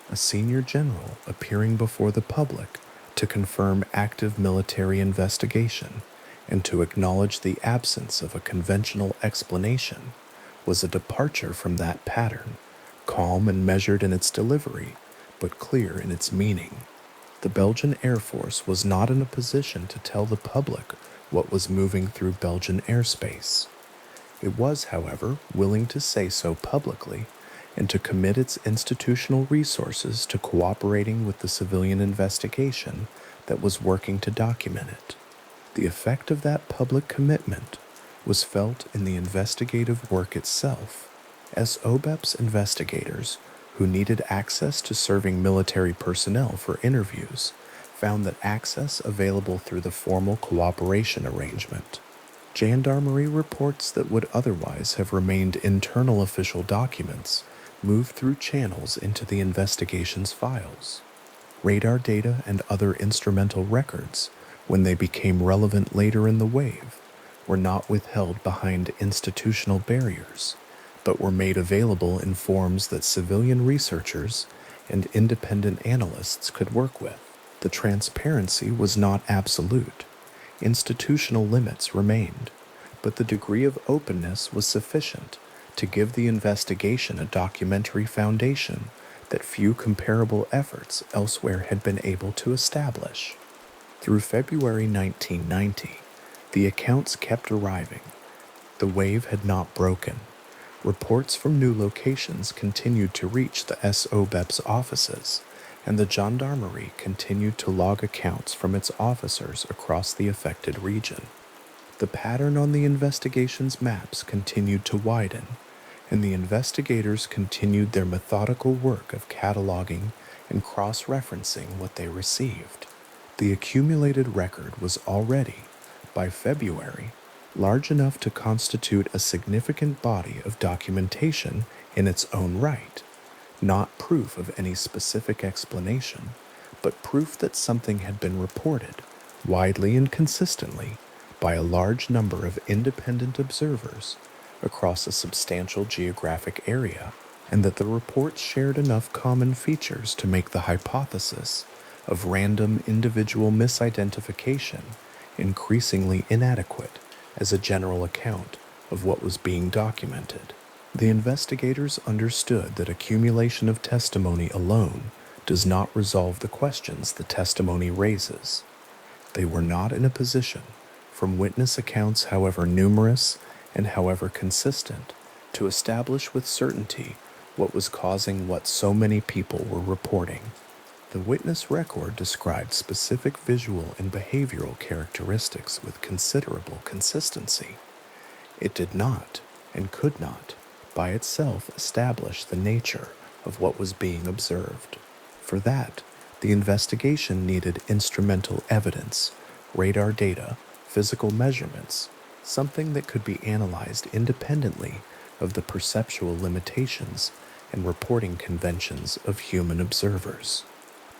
A senior general appearing before the public to confirm active military investigation and to acknowledge the absence of a conventional explanation was a departure from that pattern, calm and measured in its delivery, but clear in its meaning. The Belgian Air Force was not in a position to tell the public what was moving through Belgian airspace. It was, however, willing to say so publicly and to commit its institutional resources to cooperating with the civilian investigation that was working to document it. The effect of that public commitment was felt in the investigative work itself, as OBEP's investigators, who needed access to serving military personnel for interviews, found that access available through the formal cooperation arrangement. Gendarmerie reports that would otherwise have remained internal official documents moved through channels into the investigation's files. Radar data and other instrumental records, when they became relevant later in the wave, were not withheld behind institutional barriers, but were made available in forms that civilian researchers and independent analysts could work with. The transparency was not absolute. Institutional limits remained, but the degree of openness was sufficient to give the investigation a documentary foundation that few comparable efforts elsewhere had been able to establish. Through February 1990, the accounts kept arriving. The wave had not broken. Reports from new locations continued to reach the SOBEP's offices, and the gendarmerie continued to log accounts from its officers across the affected region. The pattern on the investigation's maps continued to widen, and the investigators continued their methodical work of cataloging and cross-referencing what they received. The accumulated record was already, by February, large enough to constitute a significant body of documentation in its own right, not proof of any specific explanation, but proof that something had been reported, widely and consistently, by a large number of independent observers across a substantial geographic area, and that the reports shared enough common features to make the hypothesis of random individual misidentification increasingly inadequate as a general account of what was being documented. The investigators understood that accumulation of testimony alone does not resolve the questions the testimony raises. They were not in a position, from witness accounts however numerous and however consistent, to establish with certainty what was causing what so many people were reporting. The witness record described specific visual and behavioral characteristics with considerable consistency. It did not, and could not, by itself establish the nature of what was being observed. For that, the investigation needed instrumental evidence, radar data, physical measurements, something that could be analyzed independently of the perceptual limitations and reporting conventions of human observers.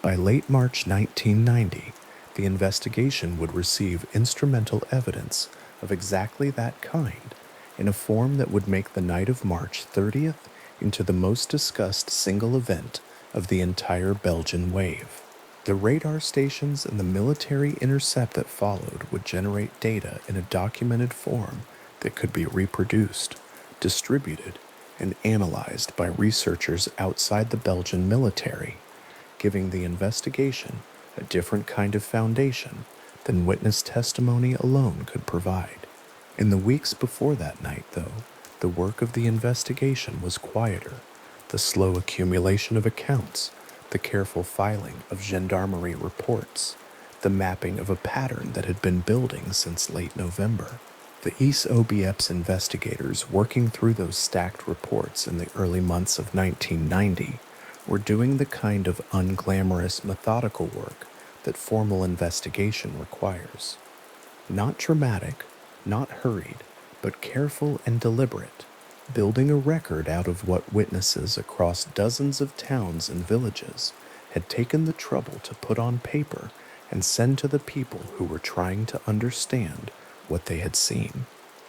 By late March 1990, the investigation would receive instrumental evidence of exactly that kind in a form that would make the night of March 30th into the most discussed single event of the entire Belgian wave. The radar stations and the military intercept that followed would generate data in a documented form that could be reproduced, distributed, and analyzed by researchers outside the Belgian military, giving the investigation a different kind of foundation than witness testimony alone could provide. In the weeks before that night, though, the work of the investigation was quieter. The slow accumulation of accounts, the careful filing of gendarmerie reports, the mapping of a pattern that had been building since late November. The SOBEP's investigators working through those stacked reports in the early months of 1990 were doing the kind of unglamorous methodical work that formal investigation requires. Not dramatic, not hurried, but careful and deliberate, building a record out of what witnesses across dozens of towns and villages had taken the trouble to put on paper and send to the people who were trying to understand what they had seen.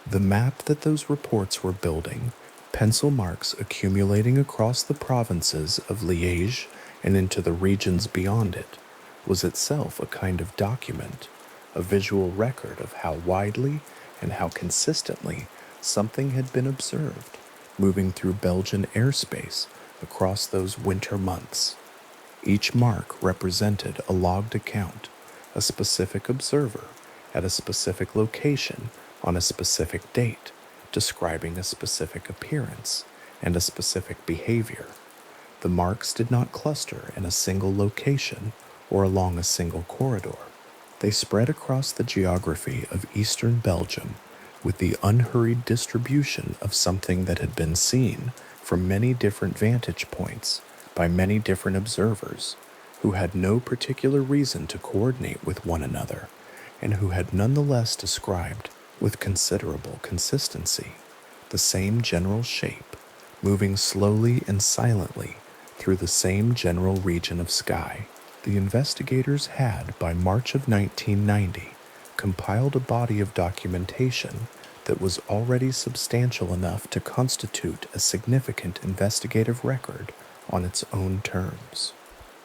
The map that those reports were building, pencil marks accumulating across the provinces of Liège and into the regions beyond it, was itself a kind of document, a visual record of how widely and how consistently something had been observed moving through Belgian airspace across those winter months. Each mark represented a logged account, a specific observer at a specific location on a specific date, describing a specific appearance and a specific behavior. The marks did not cluster in a single location or along a single corridor. They spread across the geography of eastern Belgium with the unhurried distribution of something that had been seen from many different vantage points by many different observers who had no particular reason to coordinate with one another and who had nonetheless described with considerable consistency the same general shape, moving slowly and silently through the same general region of sky. The investigators had, by March of 1990, compiled a body of documentation that was already substantial enough to constitute a significant investigative record on its own terms.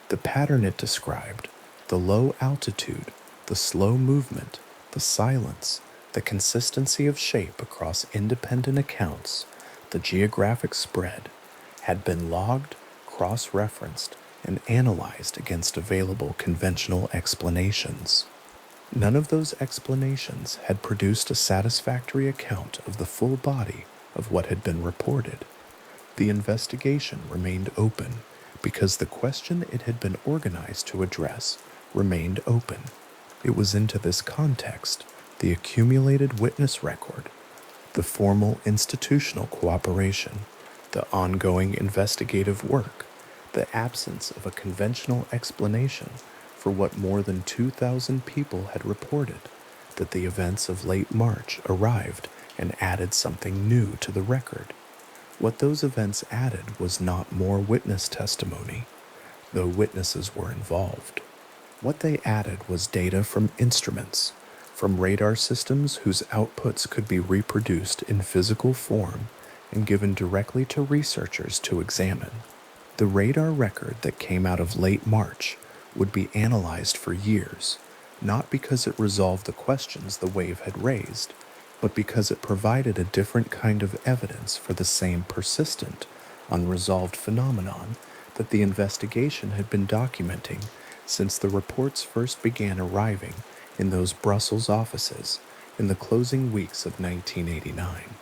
The pattern it described, the low altitude, the slow movement, The silence, the consistency of shape across independent accounts, the geographic spread, had been logged, cross-referenced, and analyzed against available conventional explanations. None of those explanations had produced a satisfactory account of the full body of what had been reported. The investigation remained open because the question it had been organized to address remained open. It was into this context, the accumulated witness record, the formal institutional cooperation, the ongoing investigative work, the absence of a conventional explanation for what more than 2,000 people had reported, that the events of late March arrived and added something new to the record. What those events added was not more witness testimony, though witnesses were involved. What they added was data from instruments, from radar systems whose outputs could be reproduced in physical form and given directly to researchers to examine. The radar record that came out of late March would be analyzed for years, not because it resolved the questions the wave had raised, but because it provided a different kind of evidence for the same persistent, unresolved phenomenon that the investigation had been documenting since the reports first began arriving in those Brussels offices in the closing weeks of 1989.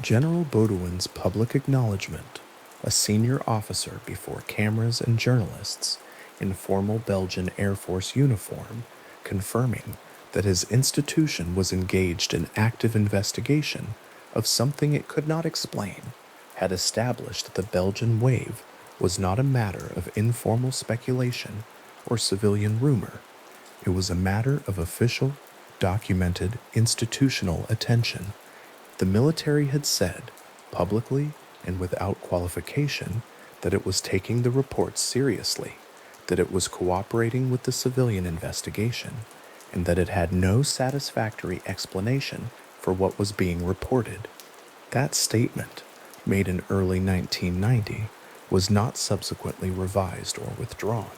General Baudouin's public acknowledgement, a senior officer before cameras and journalists in formal Belgian Air Force uniform, confirming that his institution was engaged in active investigation of something it could not explain, had established that the Belgian wave was not a matter of informal speculation or civilian rumor. It was a matter of official, documented, institutional attention. The military had said, publicly and without qualification, that it was taking the reports seriously, that it was cooperating with the civilian investigation, and that it had no satisfactory explanation for what was being reported. That statement, made in early 1990, was not subsequently revised or withdrawn.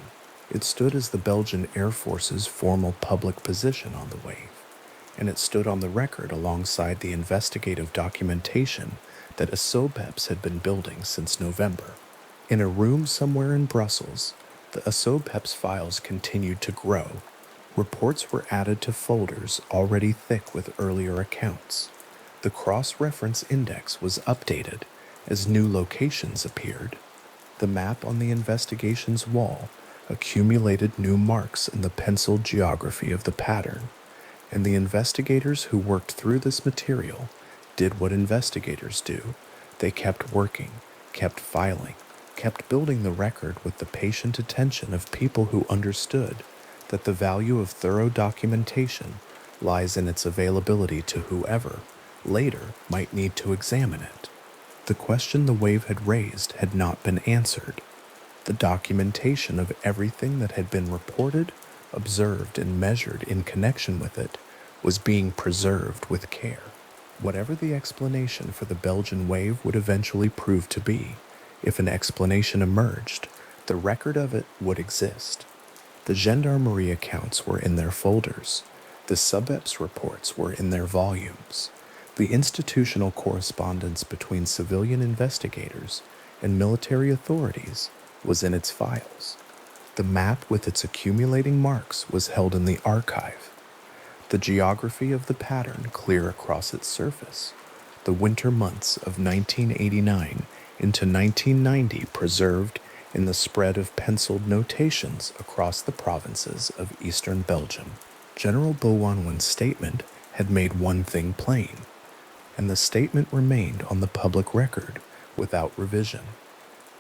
It stood as the Belgian Air Force's formal public position on the wave, and it stood on the record alongside the investigative documentation that ASOBEPS had been building since November. In a room somewhere in Brussels, the ASOBEPS files continued to grow. Reports were added to folders already thick with earlier accounts. The cross-reference index was updated as new locations appeared. The map on the investigation's wall accumulated new marks in the penciled geography of the pattern, and the investigators who worked through this material did what investigators do. They kept working, kept filing, kept building the record with the patient attention of people who understood that the value of thorough documentation lies in its availability to whoever later might need to examine it. The question the wave had raised had not been answered. The documentation of everything that had been reported, observed, and measured in connection with it was being preserved with care. Whatever the explanation for the Belgian wave would eventually prove to be, if an explanation emerged, the record of it would exist. The gendarmerie accounts were in their folders. The SUBEPS reports were in their volumes. The institutional correspondence between civilian investigators and military authorities was in its files. The map with its accumulating marks was held in the archive. The geography of the pattern clear across its surface. The winter months of 1989 into 1990 preserved in the spread of penciled notations across the provinces of eastern Belgium. General Baudouin's statement had made one thing plain, and the statement remained on the public record without revision.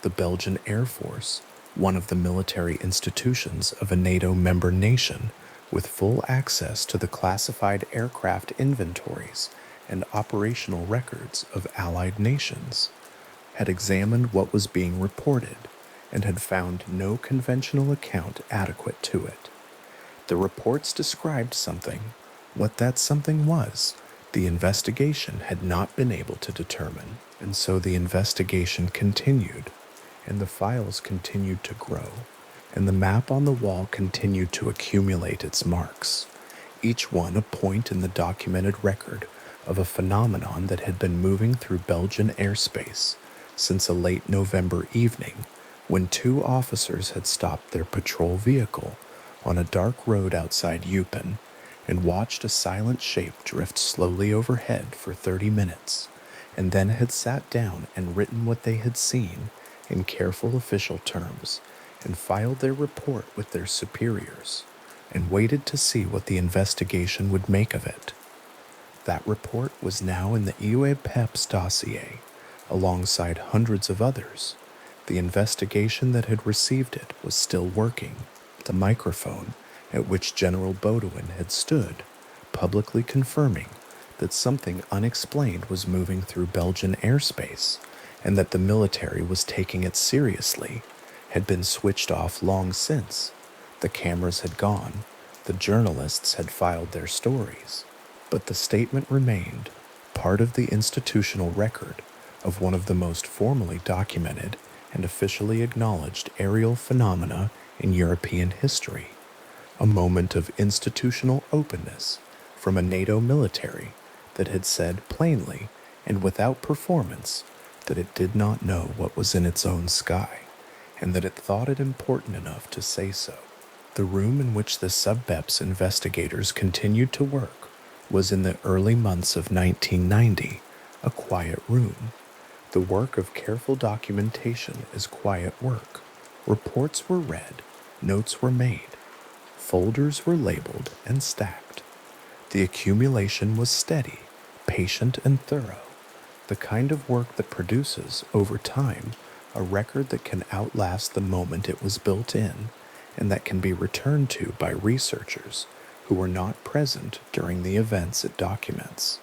The Belgian Air Force, one of the military institutions of a NATO member nation with full access to the classified aircraft inventories and operational records of allied nations, had examined what was being reported and had found no conventional account adequate to it. The reports described something. What that something was, the investigation had not been able to determine, and so the investigation continued, and the files continued to grow, and the map on the wall continued to accumulate its marks. each one a point in the documented record of a phenomenon that had been moving through Belgian airspace since a late November evening when two officers had stopped their patrol vehicle on a dark road outside Eupen and watched a silent shape drift slowly overhead for 30 minutes, and then had sat down and written what they had seen in careful official terms and filed their report with their superiors and waited to see what the investigation would make of it. That report was now in the EUEPEP's dossier, alongside hundreds of others. The investigation that had received it was still working. The microphone at which General Baudouin had stood, publicly confirming that something unexplained was moving through Belgian airspace and that the military was taking it seriously, had been switched off long since. The cameras had gone, the journalists had filed their stories, but the statement remained part of the institutional record of one of the most formally documented and officially acknowledged aerial phenomena in European history, a moment of institutional openness from a NATO military that had said plainly and without performance that it did not know what was in its own sky, and that it thought it important enough to say so. The room in which the SubBeps investigators continued to work was in the early months of 1990, a quiet room. The work of careful documentation is quiet work. Reports were read, notes were made, folders were labeled and stacked. The accumulation was steady, patient, and thorough, the kind of work that produces, over time, a record that can outlast the moment it was built in, and that can be returned to by researchers who were not present during the events it documents.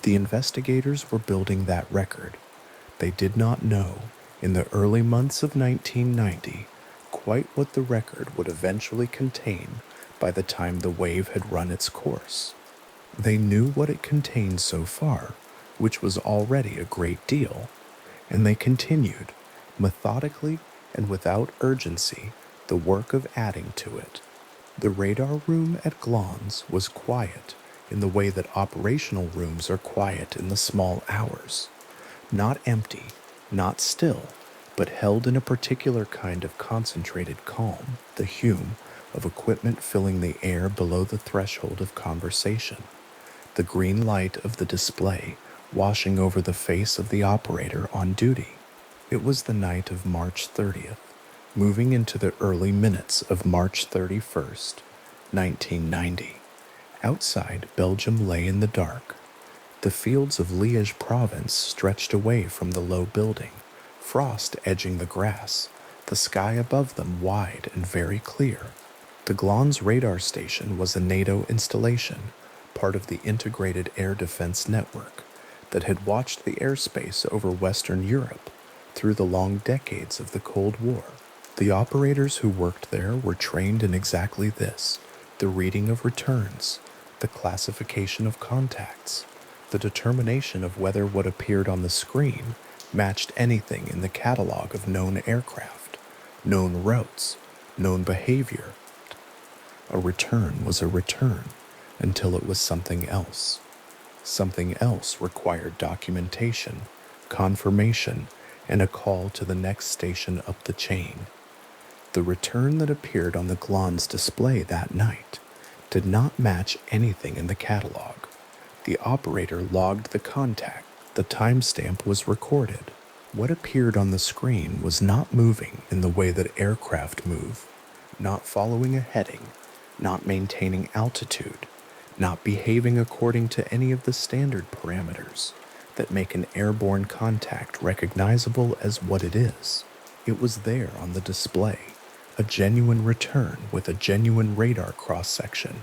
The investigators were building that record. They did not know, in the early months of 1990, quite what the record would eventually contain by the time the wave had run its course. They knew what it contained so far, which was already a great deal, and they continued, methodically and without urgency, the work of adding to it. The radar room at Glans was quiet in the way that operational rooms are quiet in the small hours. Not empty, not still, but held in a particular kind of concentrated calm, the hum of equipment filling the air below the threshold of conversation, the green light of the display washing over the face of the operator on duty. It was the night of March 30th, moving into the early minutes of March 31st, 1990. Outside, Belgium lay in the dark. The fields of Liège province stretched away from the low building, frost edging the grass, the sky above them wide and very clear. The Glans radar station was a NATO installation, part of the integrated air defense network that had watched the airspace over Western Europe through the long decades of the Cold War. The operators who worked there were trained in exactly this: the reading of returns, the classification of contacts, the determination of whether what appeared on the screen matched anything in the catalog of known aircraft, known routes, known behavior. A return was a return until it was something else. Something else required documentation, confirmation, and a call to the next station up the chain. The return that appeared on the Glans display that night did not match anything in the catalog. The operator logged the contact. The timestamp was recorded. What appeared on the screen was not moving in the way that aircraft move, not following a heading, not maintaining altitude, not behaving according to any of the standard parameters that make an airborne contact recognizable as what it is. It was there on the display, a genuine return with a genuine radar cross-section,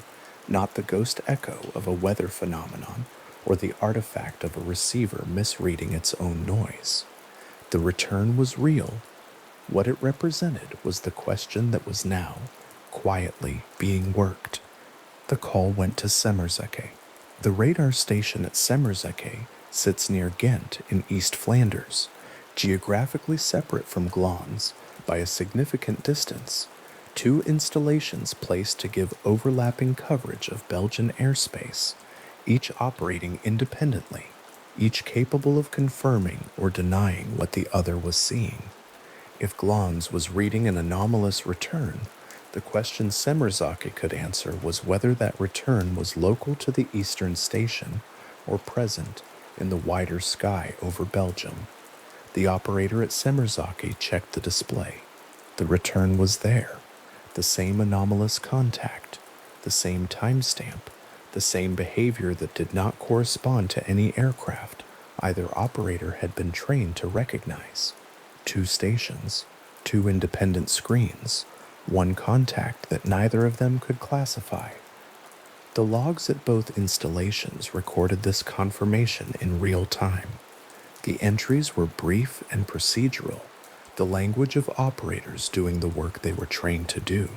not the ghost echo of a weather phenomenon or the artifact of a receiver misreading its own noise. The return was real. What it represented was the question that was now, quietly, being worked. The call went to Semmerzecke. The radar station at Semmerzecke sits near Ghent in East Flanders, geographically separate from Glans by a significant distance. Two installations placed to give overlapping coverage of Belgian airspace, each operating independently, each capable of confirming or denying what the other was seeing. If Glans was reading an anomalous return, the question Semmerzake could answer was whether that return was local to the eastern station or present in the wider sky over Belgium. The operator at Semmerzake checked the display. The return was there. The same anomalous contact, the same timestamp, the same behavior that did not correspond to any aircraft either operator had been trained to recognize. Two stations, two independent screens, one contact that neither of them could classify. The logs at both installations recorded this confirmation in real time. The entries were brief and procedural, the language of operators doing the work they were trained to do,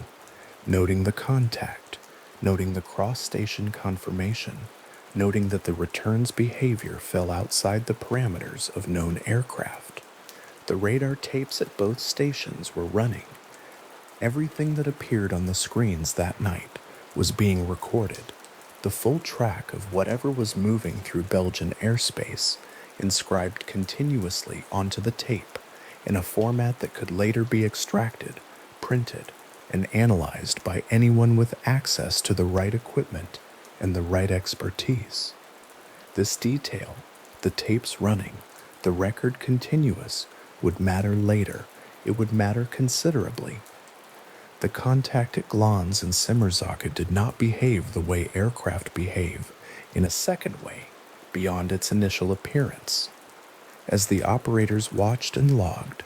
noting the contact, noting the cross-station confirmation, noting that the return's behavior fell outside the parameters of known aircraft. The radar tapes at both stations were running. Everything that appeared on the screens that night was being recorded. The full track of whatever was moving through Belgian airspace inscribed continuously onto the tape in a format that could later be extracted, printed, and analyzed by anyone with access to the right equipment and the right expertise. This detail, the tapes running, the record continuous, would matter later. It would matter considerably. The contact at Glans and Semmerzake did not behave the way aircraft behave in a second way beyond its initial appearance. As the operators watched and logged,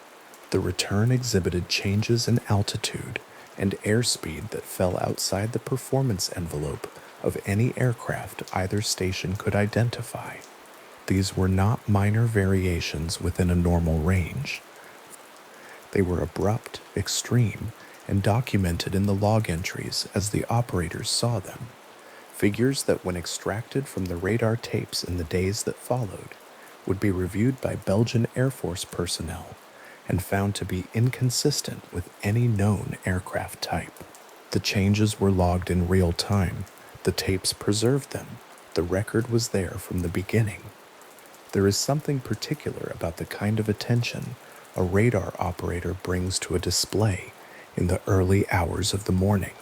the return exhibited changes in altitude and airspeed that fell outside the performance envelope of any aircraft either station could identify. These were not minor variations within a normal range. They were abrupt, extreme, and documented in the log entries as the operators saw them. Figures that, when extracted from the radar tapes in the days that followed, would be reviewed by Belgian Air Force personnel and found to be inconsistent with any known aircraft type. The changes were logged in real time. The tapes preserved them. The record was there from the beginning. There is something particular about the kind of attention a radar operator brings to a display in the early hours of the morning.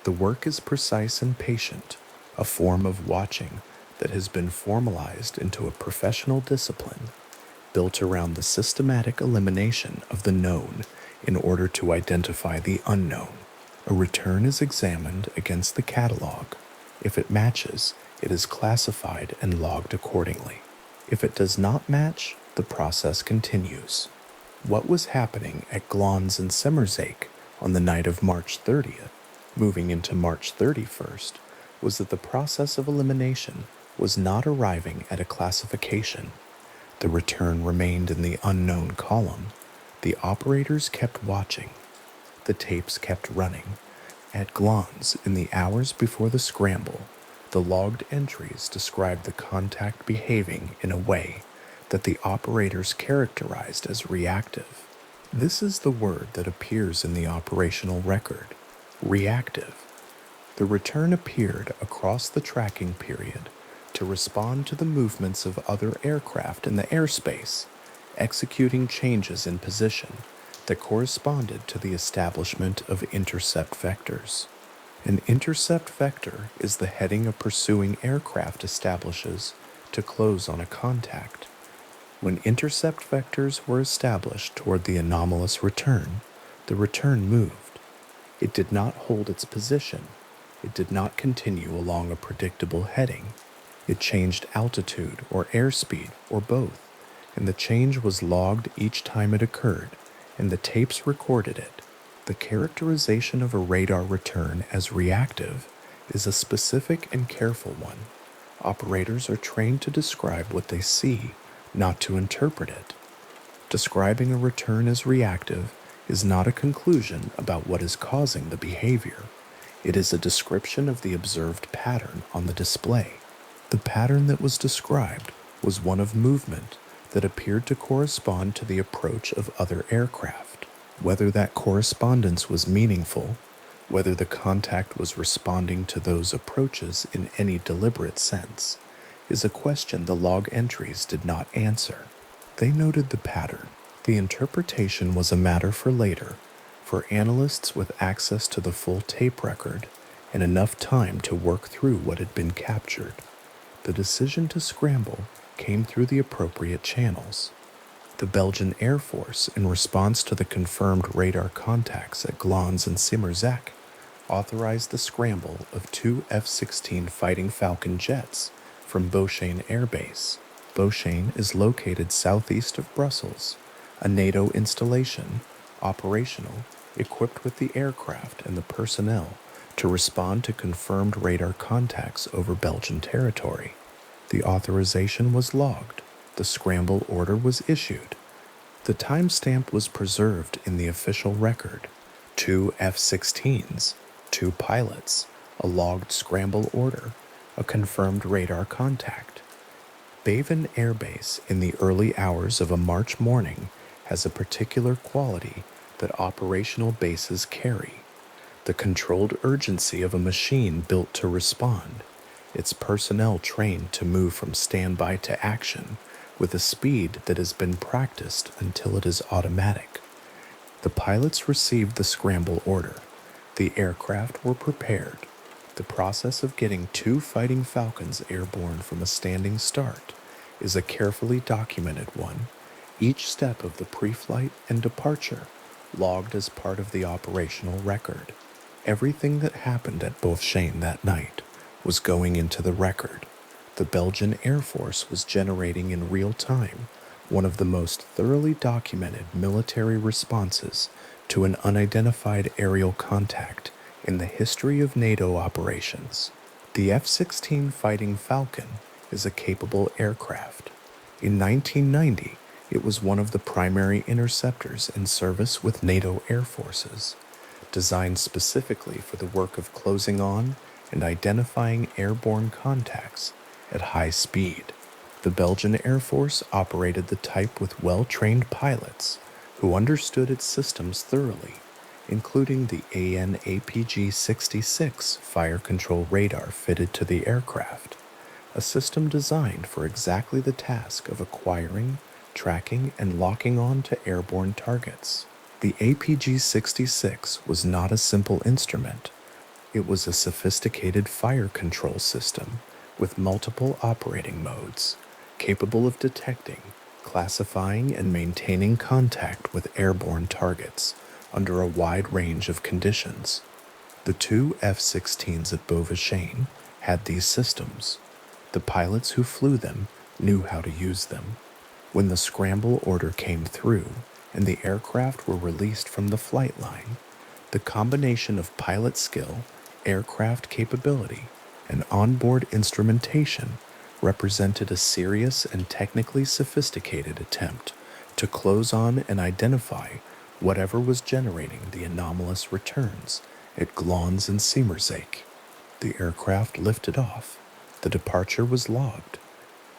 The work is precise and patient, a form of watching that has been formalized into a professional discipline built around the systematic elimination of the known in order to identify the unknown. A return is examined against the catalog. If it matches, it is classified and logged accordingly. If it does not match, the process continues. What was happening at Glans and Semmerzake on the night of March 30th, moving into March 31st, was that the process of elimination was not arriving at a classification. The return remained in the unknown column. The operators kept watching. The tapes kept running. At Glans, in the hours before the scramble, the logged entries described the contact behaving in a way that the operators characterized as reactive. This is the word that appears in the operational record, reactive. The return appeared across the tracking period to respond to the movements of other aircraft in the airspace, executing changes in position that corresponded to the establishment of intercept vectors. An intercept vector is the heading a pursuing aircraft establishes to close on a contact. When intercept vectors were established toward the anomalous return, the return moved. It did not hold its position. It did not continue along a predictable heading. It changed altitude or airspeed or both, and the change was logged each time it occurred, and the tapes recorded it. The characterization of a radar return as reactive is a specific and careful one. Operators are trained to describe what they see, not to interpret it. Describing a return as reactive is not a conclusion about what is causing the behavior. It is a description of the observed pattern on the display. The pattern that was described was one of movement that appeared to correspond to the approach of other aircraft. Whether that correspondence was meaningful Whether the contact was responding to those approaches in any deliberate sense is a question the log entries did not answer. They noted the pattern. The interpretation was a matter for later, for analysts with access to the full tape record and enough time to work through what had been captured. The decision to scramble came through the appropriate channels. The Belgian Air Force, in response to the confirmed radar contacts at Glans and Simmerzak, authorized the scramble of two F-16 Fighting Falcon jets from Beauchesne Air Base. Beauchesne is located southeast of Brussels, a NATO installation, operational, equipped with the aircraft and the personnel to respond to confirmed radar contacts over Belgian territory. The authorization was logged. The scramble order was issued. The timestamp was preserved in the official record. Two F-16s, two pilots, a logged scramble order, a confirmed radar contact. Bavin Air Base in the early hours of a March morning has a particular quality that operational bases carry: the controlled urgency of a machine built to respond, its personnel trained to move from standby to action with a speed that has been practiced until it is automatic. The pilots received the scramble order. The aircraft were prepared. The process of getting two Fighting Falcons airborne from a standing start is a carefully documented one, each step of the pre-flight and departure logged as part of the operational record. Everything that happened at Beauchesne that night was going into the record. The Belgian Air Force was generating in real time one of the most thoroughly documented military responses to an unidentified aerial contact in the history of NATO operations. The F-16 Fighting Falcon is a capable aircraft. In 1990, it was one of the primary interceptors in service with NATO air forces, designed specifically for the work of closing on and identifying airborne contacts at high speed. The Belgian Air Force operated the type with well-trained pilots who understood its systems thoroughly, including the AN/APG-66 fire control radar fitted to the aircraft, a system designed for exactly the task of acquiring, tracking, and locking on to airborne targets. The APG-66 was not a simple instrument. It was a sophisticated fire control system with multiple operating modes, capable of detecting, classifying, and maintaining contact with airborne targets under a wide range of conditions. The two F-16s at Beauchesne had these systems. The pilots who flew them knew how to use them. When the scramble order came through and the aircraft were released from the flight line, the combination of pilot skill, aircraft capability, and onboard instrumentation represented a serious and technically sophisticated attempt to close on and identify whatever was generating the anomalous returns at Glans and Simmerzak. The aircraft lifted off. The departure was logged.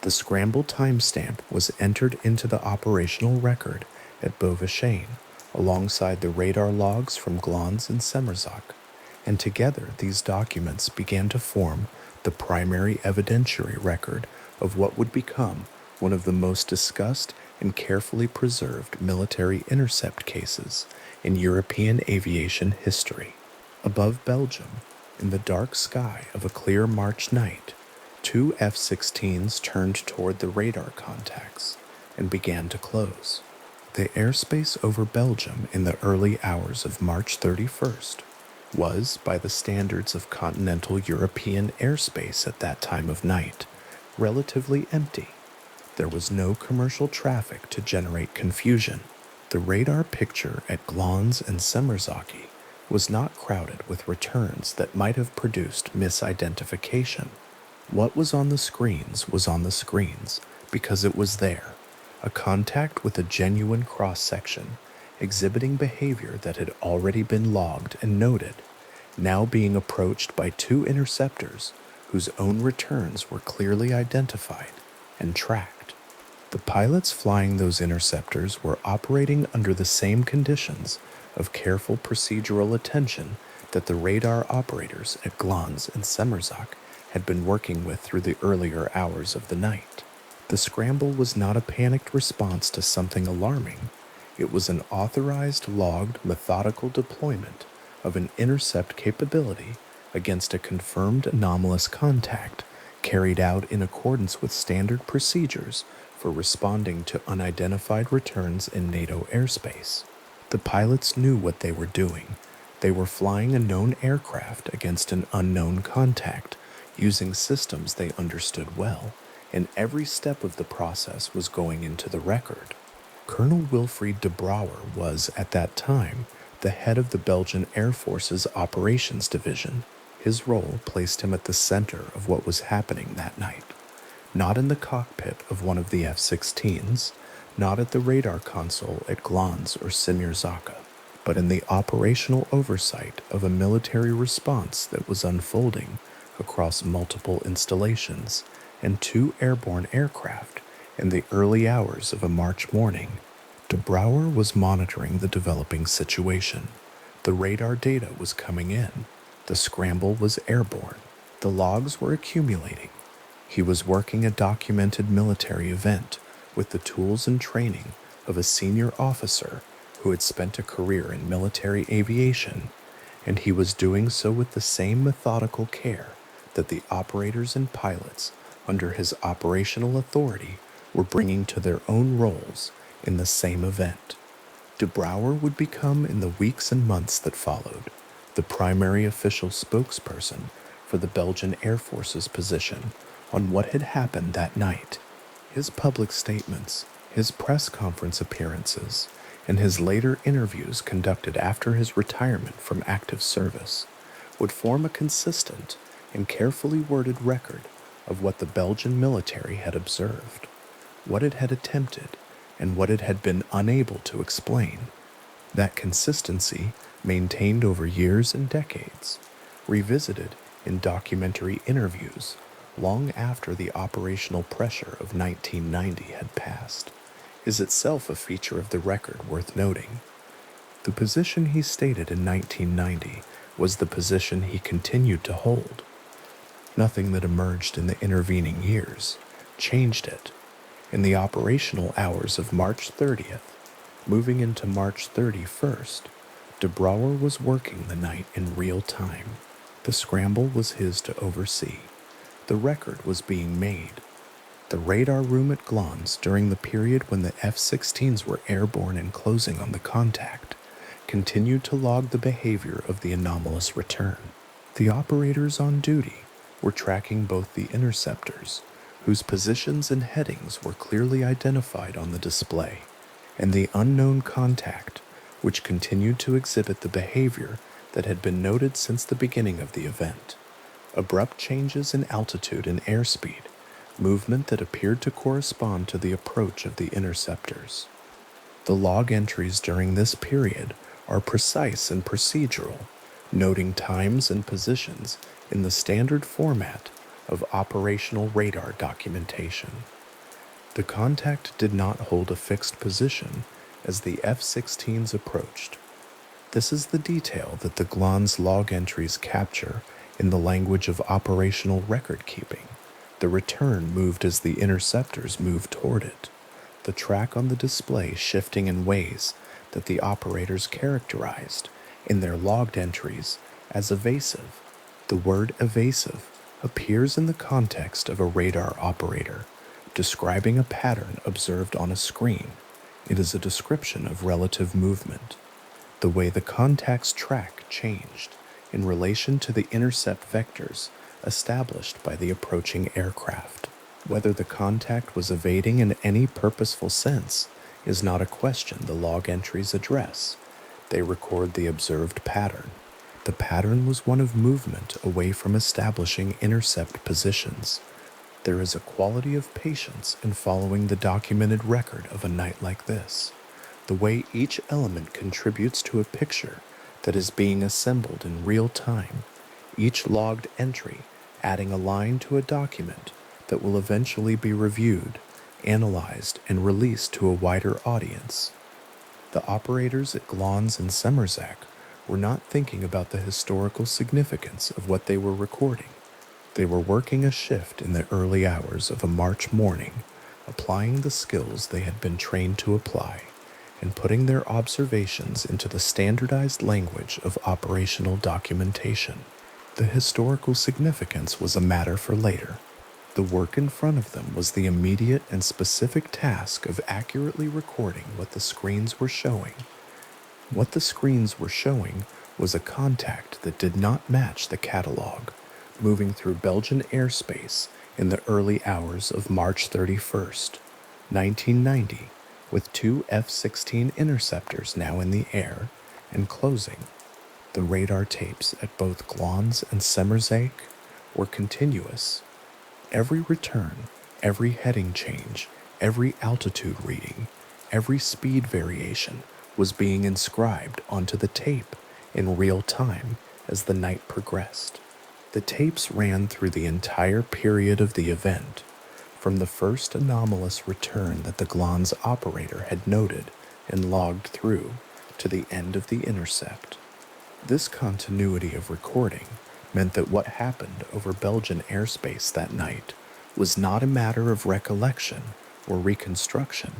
The scramble timestamp was entered into the operational record at Beauchesne alongside the radar logs from Glans and Simmerzak, and together these documents began to form the primary evidentiary record of what would become one of the most discussed and carefully preserved military intercept cases in European aviation history. Above Belgium, in the dark sky of a clear March night, two F-16s turned toward the radar contacts and began to close. The airspace over Belgium in the early hours of March 31st was, by the standards of continental European airspace at that time of night, relatively empty. There was no commercial traffic to generate confusion. The radar picture at Glans and Simmerzak was not crowded with returns that might have produced misidentification. What was on the screens because it was there, a contact with a genuine cross-section, exhibiting behavior that had already been logged and noted, now being approached by two interceptors whose own returns were clearly identified and tracked. The pilots flying those interceptors were operating under the same conditions of careful procedural attention that the radar operators at Glans and Semmerzak had been working with through the earlier hours of the night. The scramble was not a panicked response to something alarming. It was an authorized, logged, methodical deployment of an intercept capability against a confirmed anomalous contact carried out in accordance with standard procedures for responding to unidentified returns in NATO airspace. The pilots knew what they were doing. They were flying a known aircraft against an unknown contact, using systems they understood well, and every step of the process was going into the record. Colonel Wilfried de Brouwer was, at that time, the head of the Belgian Air Force's Operations Division. His role placed him at the center of what was happening that night. Not in the cockpit of one of the F-16s, not at the radar console at Glans or Semierzaka, but in the operational oversight of a military response that was unfolding across multiple installations and 2 airborne aircraft in the early hours of a March morning. De Brouwer was monitoring the developing situation. The radar data was coming in. The scramble was airborne. The logs were accumulating. He was working a documented military event with the tools and training of a senior officer who had spent a career in military aviation, and he was doing so with the same methodical care that the operators and pilots under his operational authority were bringing to their own roles in the same event. De Brouwer would become, in the weeks and months that followed, the primary official spokesperson for the Belgian Air Force's position on what had happened that night. His public statements, his press conference appearances, and his later interviews conducted after his retirement from active service would form a consistent and carefully worded record of what the Belgian military had observed, what it had attempted, and what it had been unable to explain. That consistency, maintained over years and decades, revisited in documentary interviews long after the operational pressure of 1990 had passed, is itself a feature of the record worth noting. The position he stated in 1990 was the position he continued to hold. Nothing that emerged in the intervening years changed it. In the operational hours of March 30th, moving into March 31st, de Brouwer was working the night in real time. The scramble was his to oversee. The record was being made. The radar room at Glans during the period when the F-16s were airborne and closing on the contact continued to log the behavior of the anomalous return. The operators on duty were tracking both the interceptors, whose positions and headings were clearly identified on the display, and the unknown contact, which continued to exhibit the behavior that had been noted since the beginning of the event. Abrupt changes in altitude and airspeed, movement that appeared to correspond to the approach of the interceptors. The log entries during this period are precise and procedural, noting times and positions in the standard format of operational radar documentation. The contact did not hold a fixed position as the F-16s approached. This is the detail that the Glans log entries capture in the language of operational record keeping. The return moved as the interceptors moved toward it, the track on the display shifting in ways that the operators characterized in their logged entries as evasive. The word evasive appears in the context of a radar operator, describing a pattern observed on a screen. It is a description of relative movement. The way the contact's track changed in relation to the intercept vectors established by the approaching aircraft. Whether the contact was evading in any purposeful sense is not a question the log entries address. They record the observed pattern. The pattern was one of movement away from establishing intercept positions. There is a quality of patience in following the documented record of a night like this, the way each element contributes to a picture that is being assembled in real time, each logged entry adding a line to a document that will eventually be reviewed, analyzed, and released to a wider audience. The operators at Glans and Semmerzak were not thinking about the historical significance of what they were recording. They were working a shift in the early hours of a March morning, applying the skills they had been trained to apply, and putting their observations into the standardized language of operational documentation. The historical significance was a matter for later. The work in front of them was the immediate and specific task of accurately recording what the screens were showing. What the screens were showing was a contact that did not match the catalog, moving through Belgian airspace in the early hours of March 31st, 1990, with two F-16 interceptors now in the air and closing. The radar tapes at both Glans and Semmerzake were continuous. Every return, every heading change, every altitude reading, every speed variation was being inscribed onto the tape in real time as the night progressed. The tapes ran through the entire period of the event, from the first anomalous return that the Glans operator had noted and logged through to the end of the intercept. This continuity of recording meant that what happened over Belgian airspace that night was not a matter of recollection or reconstruction.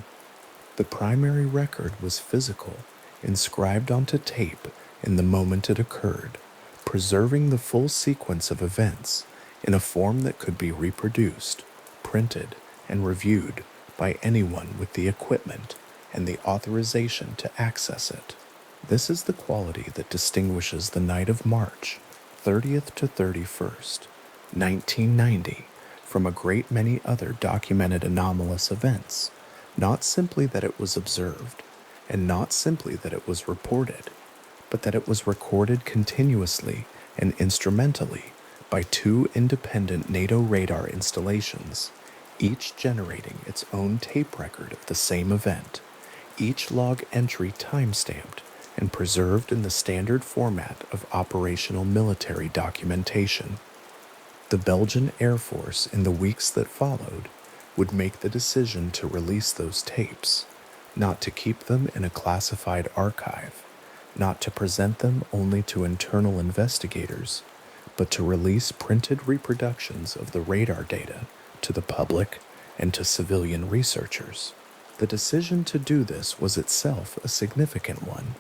The primary record was physical, inscribed onto tape in the moment it occurred, preserving the full sequence of events in a form that could be reproduced, printed, and reviewed by anyone with the equipment and the authorization to access it. This is the quality that distinguishes the night of March 30th to 31st, 1990, from a great many other documented anomalous events. Not simply that it was observed, and not simply that it was reported, but that it was recorded continuously and instrumentally by two independent NATO radar installations, each generating its own tape record of the same event, each log entry time-stamped and preserved in the standard format of operational military documentation. The Belgian Air Force, in the weeks that followed, would make the decision to release those tapes, not to keep them in a classified archive, not to present them only to internal investigators, but to release printed reproductions of the radar data to the public and to civilian researchers. The decision to do this was itself a significant one,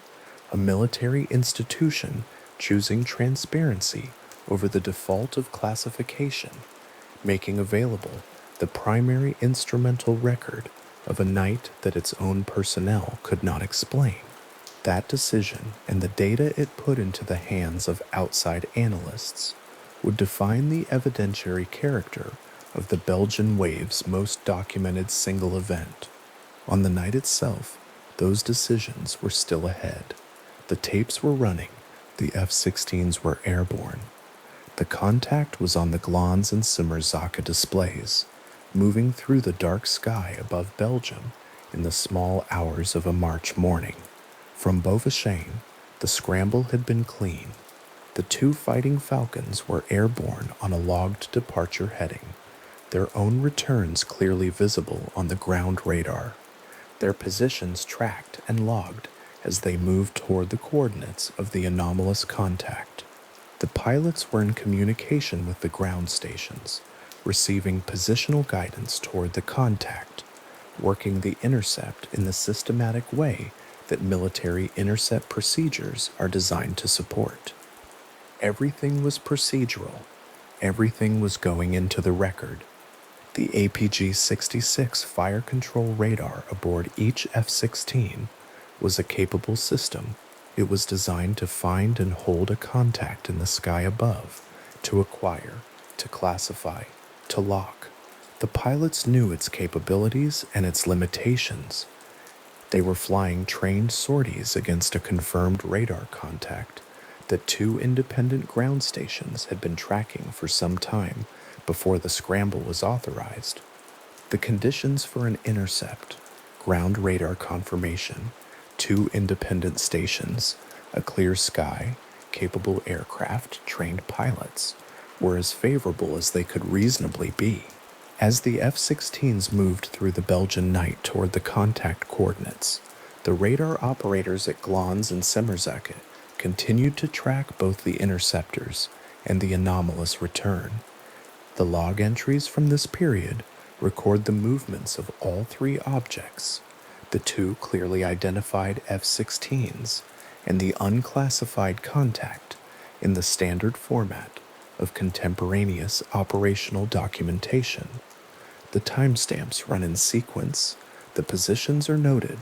a military institution choosing transparency over the default of classification, making available the primary instrumental record of a night that its own personnel could not explain. That decision and the data it put into the hands of outside analysts would define the evidentiary character of the Belgian wave's most documented single event. On the night itself, those decisions were still ahead. The tapes were running, the F-16s were airborne. The contact was on the Glans and Simmerzaka displays, moving through the dark sky above Belgium in the small hours of a March morning. From Beaufachane, the scramble had been clean. The two fighting Falcons were airborne on a logged departure heading, their own returns clearly visible on the ground radar, their positions tracked and logged as they moved toward the coordinates of the anomalous contact. The pilots were in communication with the ground stations, receiving positional guidance toward the contact, working the intercept in the systematic way that military intercept procedures are designed to support. Everything was procedural. Everything was going into the record. The APG-66 fire control radar aboard each F-16 was a capable system. It was designed to find and hold a contact in the sky above, to acquire, to classify, to lock. The pilots knew its capabilities and its limitations. They were flying trained sorties against a confirmed radar contact that two independent ground stations had been tracking for some time before the scramble was authorized. The conditions for an intercept, ground radar confirmation, two independent stations, a clear sky, capable aircraft, trained pilots, were as favorable as they could reasonably be. As the F-16s moved through the Belgian night toward the contact coordinates, the radar operators at Glans and Semmerzake continued to track both the interceptors and the anomalous return. The log entries from this period record the movements of all three objects, the two clearly identified F-16s and the unclassified contact, in the standard format of contemporaneous operational documentation. The timestamps run in sequence, the positions are noted,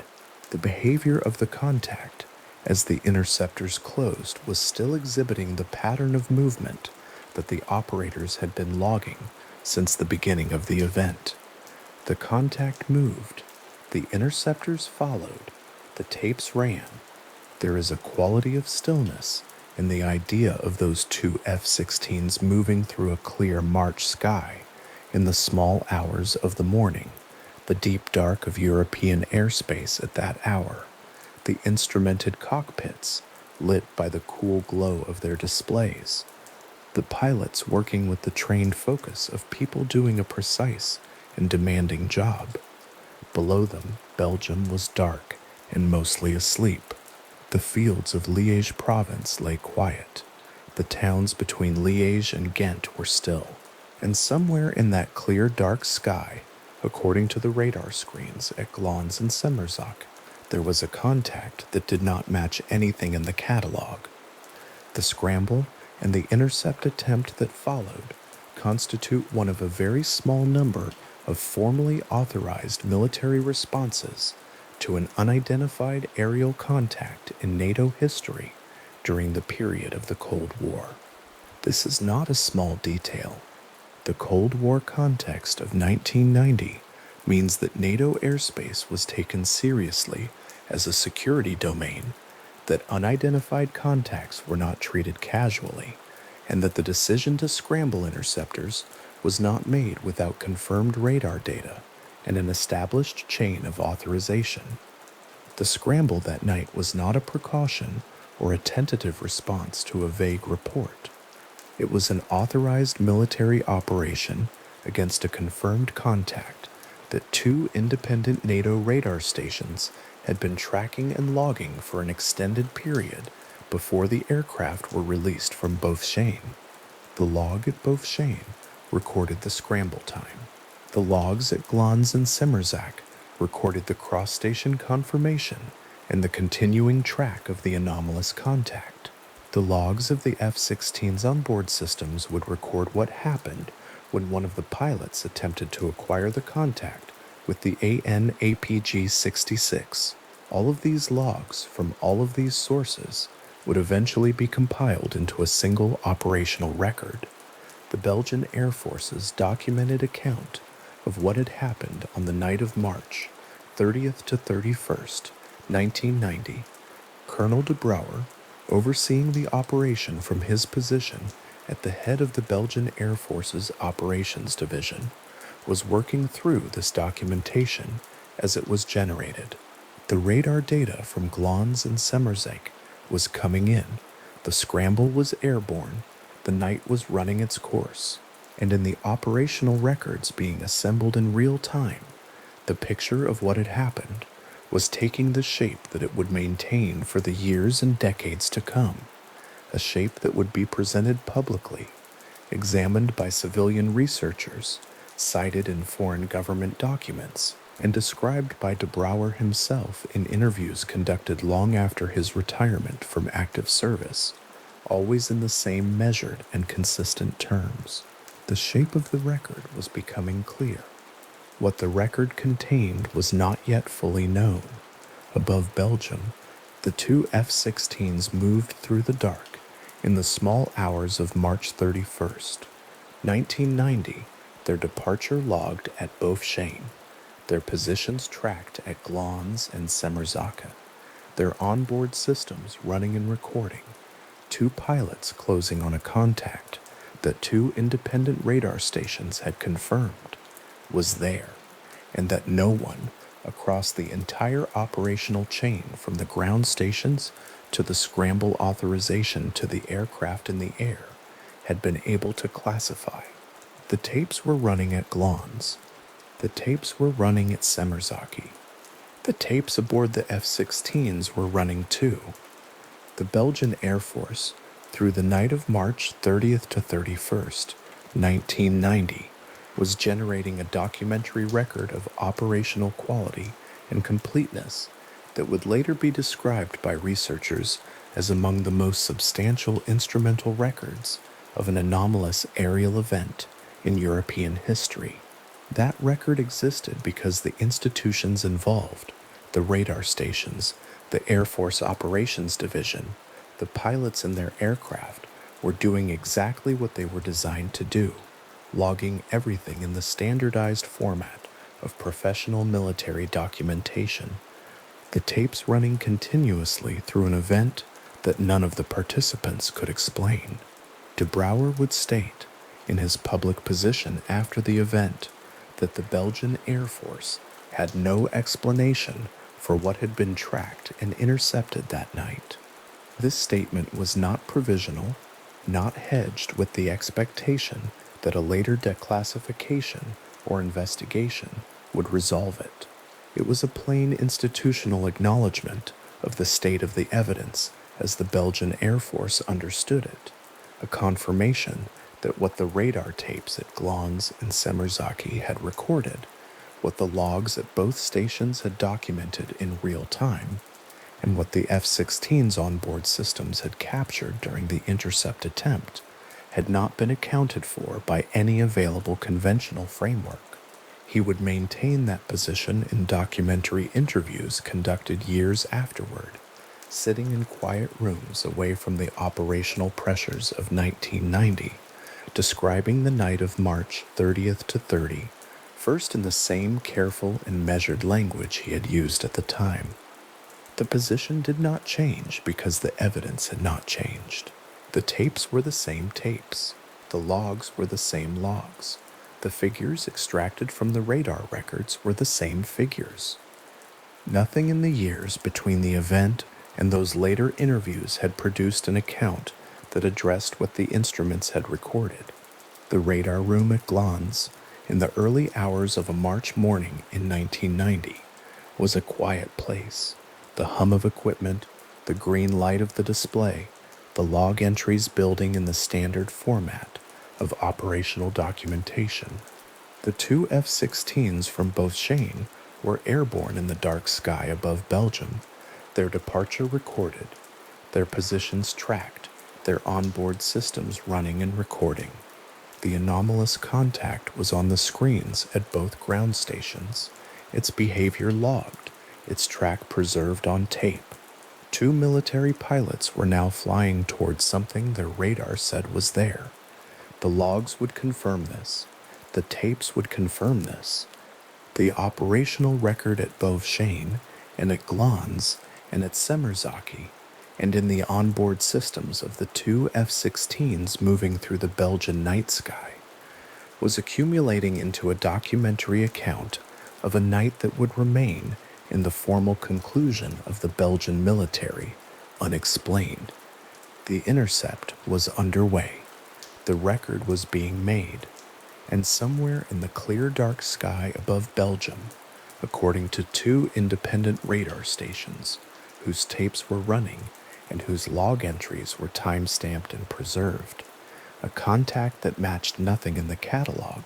the behavior of the contact as the interceptors closed was still exhibiting the pattern of movement that the operators had been logging since the beginning of the event. The contact moved, the interceptors followed, the tapes ran. There is a quality of stillness in the idea of those two F-16s moving through a clear March sky in the small hours of the morning, the deep dark of European airspace at that hour, the instrumented cockpits lit by the cool glow of their displays, the pilots working with the trained focus of people doing a precise and demanding job. Below them, Belgium was dark and mostly asleep. The fields of Liège province lay quiet. The towns between Liège and Ghent were still. And somewhere in that clear dark sky, according to the radar screens at Glans and Semmerzak, there was a contact that did not match anything in the catalog. The scramble and the intercept attempt that followed constitute one of a very small number of formally authorized military responses to an unidentified aerial contact in NATO history during the period of the Cold War. This is not a small detail. The Cold War context of 1990 means that NATO airspace was taken seriously as a security domain, that unidentified contacts were not treated casually, and that the decision to scramble interceptors was not made without confirmed radar data and an established chain of authorization. The scramble that night was not a precaution or a tentative response to a vague report. It was an authorized military operation against a confirmed contact that two independent NATO radar stations had been tracking and logging for an extended period before the aircraft were released from Beaufchene. The log at Beaufchene recorded the scramble time. The logs at Glans and Semmerzak recorded the cross-station confirmation and the continuing track of the anomalous contact. The logs of the F-16's onboard systems would record what happened when one of the pilots attempted to acquire the contact with the AN/APG-66. All of these logs from all of these sources would eventually be compiled into a single operational record. The Belgian Air Force's documented account of what had happened on the night of March 30th to 31st, 1990, Colonel de Brouwer, overseeing the operation from his position at the head of the Belgian Air Force's Operations Division, was working through this documentation as it was generated. The radar data from Glans and Semmerzak was coming in, the scramble was airborne, the night was running its course, and in the operational records being assembled in real time, the picture of what had happened was taking the shape that it would maintain for the years and decades to come, a shape that would be presented publicly, examined by civilian researchers, cited in foreign government documents, and described by de Brouwer himself in interviews conducted long after his retirement from active service, always in the same measured and consistent terms. The shape of the record was becoming clear. What the record contained was not yet fully known. Above Belgium, the two F-16s moved through the dark in the small hours of March 31st, 1990, their departure logged at Beaufchene, their positions tracked at Glans and Semmerzaka, their onboard systems running and recording, two pilots closing on a contact that two independent radar stations had confirmed was there, and that no one across the entire operational chain from the ground stations to the scramble authorization to the aircraft in the air had been able to classify. The tapes were running at Glans. The tapes were running at Semmerzaki. The tapes aboard the F-16s were running too. The Belgian Air Force, through the night of March 30th to 31st, 1990, was generating a documentary record of operational quality and completeness that would later be described by researchers as among the most substantial instrumental records of an anomalous aerial event in European history. That record existed because the institutions involved, the radar stations, the Air Force Operations Division, the pilots in their aircraft, were doing exactly what they were designed to do, logging everything in the standardized format of professional military documentation, the tapes running continuously through an event that none of the participants could explain. De Brouwer would state, in his public position after the event, that the Belgian Air Force had no explanation for what had been tracked and intercepted that night. This statement was not provisional, not hedged with the expectation that a later declassification or investigation would resolve it. It was a plain institutional acknowledgement of the state of the evidence as the Belgian Air Force understood it, a confirmation that what the radar tapes at Glans and Semerzaki had recorded, what the logs at both stations had documented in real time, and what the F-16's onboard systems had captured during the intercept attempt, had not been accounted for by any available conventional framework. He would maintain that position in documentary interviews conducted years afterward, sitting in quiet rooms away from the operational pressures of 1990, describing the night of March 30th to 30, first in the same careful and measured language he had used at the time. The position did not change because the evidence had not changed. The tapes were the same tapes. The logs were the same logs. The figures extracted from the radar records were the same figures. Nothing in the years between the event and those later interviews had produced an account that addressed what the instruments had recorded. The radar room at Glans, in the early hours of a March morning in 1990, was a quiet place. The hum of equipment, the green light of the display, the log entries building in the standard format of operational documentation. The two F-16s from Beauchesne were airborne in the dark sky above Belgium, their departure recorded, their positions tracked, their onboard systems running and recording. The anomalous contact was on the screens at both ground stations, its behavior logged, its track preserved on tape. Two military pilots were now flying towards something their radar said was there. The logs would confirm this. The tapes would confirm this. The operational record at Beauchesne and at Glans and at Semerzaki and in the onboard systems of the two F-16s moving through the Belgian night sky was accumulating into a documentary account of a night that would remain in the formal conclusion of the Belgian military, unexplained. The intercept was underway. The record was being made. And somewhere in the clear dark sky above Belgium, according to two independent radar stations, whose tapes were running and whose log entries were time-stamped and preserved, a contact that matched nothing in the catalog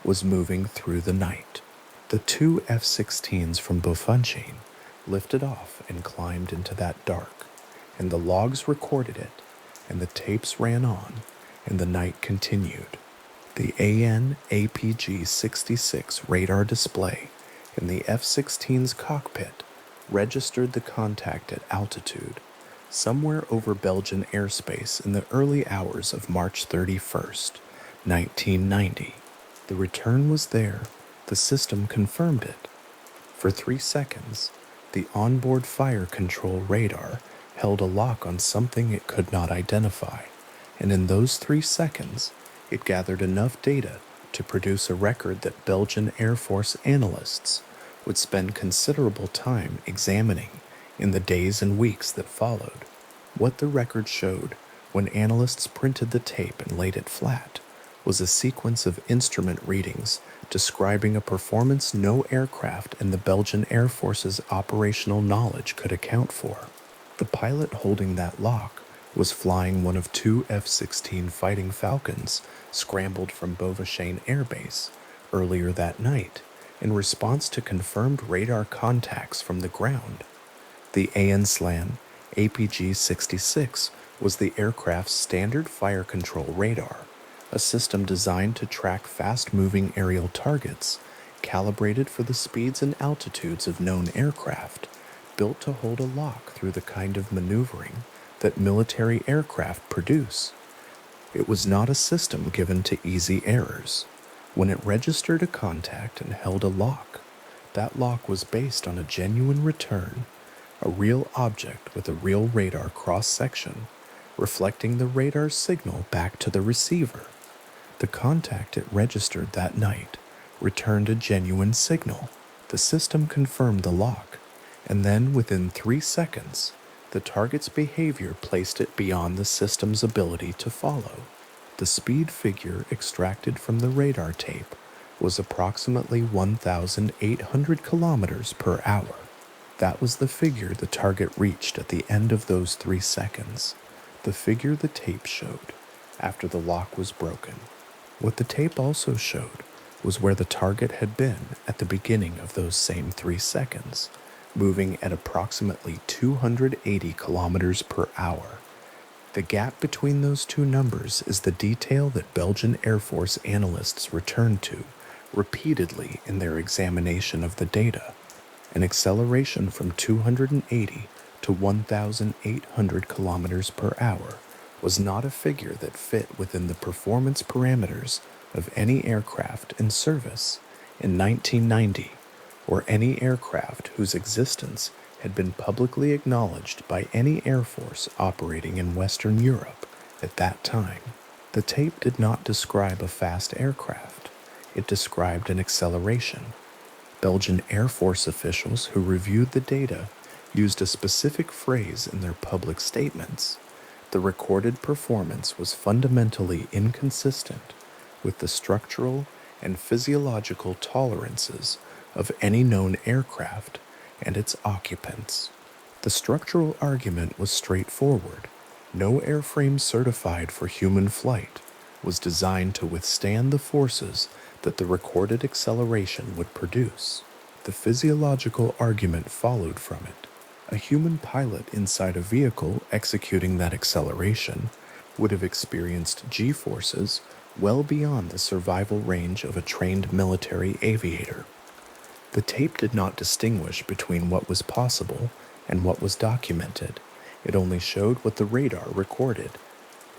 was moving through the night. The two F-16s from Beauchesne lifted off and climbed into that dark, and the logs recorded it, and the tapes ran on, and the night continued. The AN/APG-66 radar display in the F-16's cockpit registered the contact at altitude, somewhere over Belgian airspace in the early hours of March 31st, 1990. The return was there. The system confirmed it. For 3 seconds, the onboard fire control radar held a lock on something it could not identify, and in those 3 seconds, it gathered enough data to produce a record that Belgian Air Force analysts would spend considerable time examining in the days and weeks that followed. What the record showed when analysts printed the tape and laid it flat was a sequence of instrument readings describing a performance no aircraft and the Belgian Air Force's operational knowledge could account for. The pilot holding that lock was flying one of two F-16 Fighting Falcons scrambled from Beauvais Air Base earlier that night in response to confirmed radar contacts from the ground. The AN/SLAN APG-66 was the aircraft's standard fire control radar, a system designed to track fast-moving aerial targets, calibrated for the speeds and altitudes of known aircraft, built to hold a lock through the kind of maneuvering that military aircraft produce. It was not a system given to easy errors. When it registered a contact and held a lock, that lock was based on a genuine return, a real object with a real radar cross-section, reflecting the radar's signal back to the receiver. The contact it registered that night returned a genuine signal. The system confirmed the lock, and then within 3 seconds, the target's behavior placed it beyond the system's ability to follow. The speed figure extracted from the radar tape was approximately 1,800 kilometers per hour. That was the figure the target reached at the end of those 3 seconds, the figure the tape showed after the lock was broken. What the tape also showed was where the target had been at the beginning of those same 3 seconds, moving at approximately 280 kilometers per hour. The gap between those two numbers is the detail that Belgian Air Force analysts returned to repeatedly in their examination of the data. An acceleration from 280 to 1,800 kilometers per hour was not a figure that fit within the performance parameters of any aircraft in service in 1990 or any aircraft whose existence had been publicly acknowledged by any Air Force operating in Western Europe at that time. The tape did not describe a fast aircraft. It described an acceleration. Belgian Air Force officials who reviewed the data used a specific phrase in their public statements. The recorded performance was fundamentally inconsistent with the structural and physiological tolerances of any known aircraft and its occupants. The structural argument was straightforward. No airframe certified for human flight was designed to withstand the forces that the recorded acceleration would produce. The physiological argument followed from it. A human pilot inside a vehicle executing that acceleration would have experienced G-forces well beyond the survival range of a trained military aviator. The tape did not distinguish between what was possible and what was documented. It only showed what the radar recorded.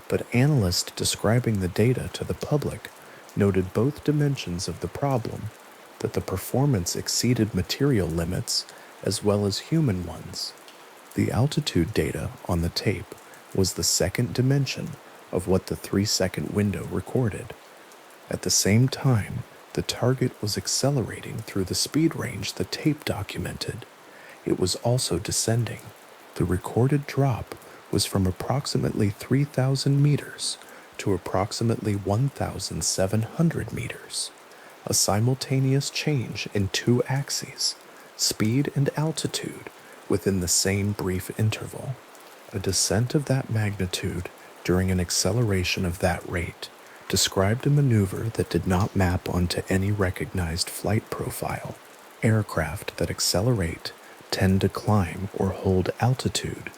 But analysts describing the data to the public noted both dimensions of the problem, that the performance exceeded material limits as well as human ones. The altitude data on the tape was the second dimension of what the 3-second window recorded. At the same time, the target was accelerating through the speed range the tape documented. It was also descending. The recorded drop was from approximately 3,000 meters to approximately 1,700 meters, a simultaneous change in 2 axes, speed and altitude, within the same brief interval. A descent of that magnitude during an acceleration of that rate described a maneuver that did not map onto any recognized flight profile. Aircraft that accelerate tend to climb or hold altitude.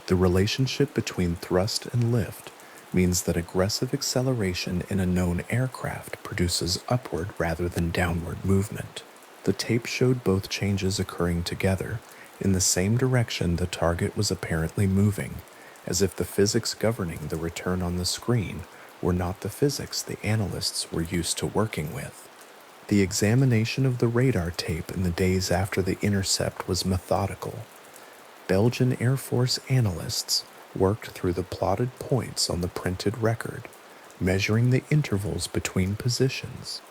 The relationship between thrust and lift means that aggressive acceleration in a known aircraft produces upward rather than downward movement. The tape showed both changes occurring together in the same direction the target was apparently moving, as if the physics governing the return on the screen were not the physics the analysts were used to working with. The examination of the radar tape in the days after the intercept was methodical. Belgian Air Force analysts worked through the plotted points on the printed record, measuring the intervals between positions,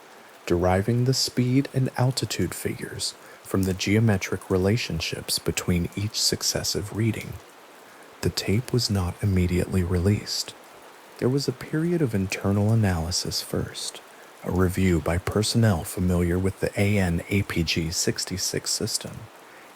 deriving the speed and altitude figures from the geometric relationships between each successive reading. The tape was not immediately released. There was a period of internal analysis first, a review by personnel familiar with the AN APG-66 system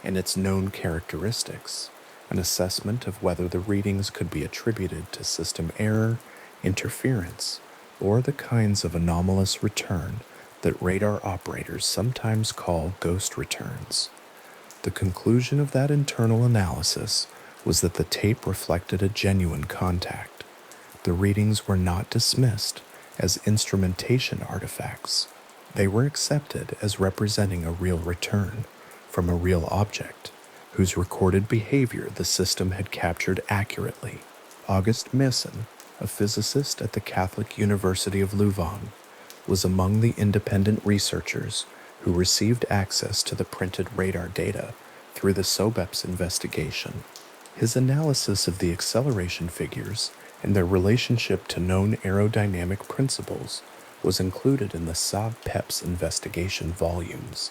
and its known characteristics, an assessment of whether the readings could be attributed to system error, interference, or the kinds of anomalous return that radar operators sometimes call ghost returns. The conclusion of that internal analysis was that the tape reflected a genuine contact. The readings were not dismissed as instrumentation artifacts. They were accepted as representing a real return from a real object whose recorded behavior the system had captured accurately. Auguste Masson, a physicist at the Catholic University of Louvain, was among the independent researchers who received access to the printed radar data through the SOBEPS investigation. His analysis of the acceleration figures and their relationship to known aerodynamic principles was included in the SOBEPS investigation volumes.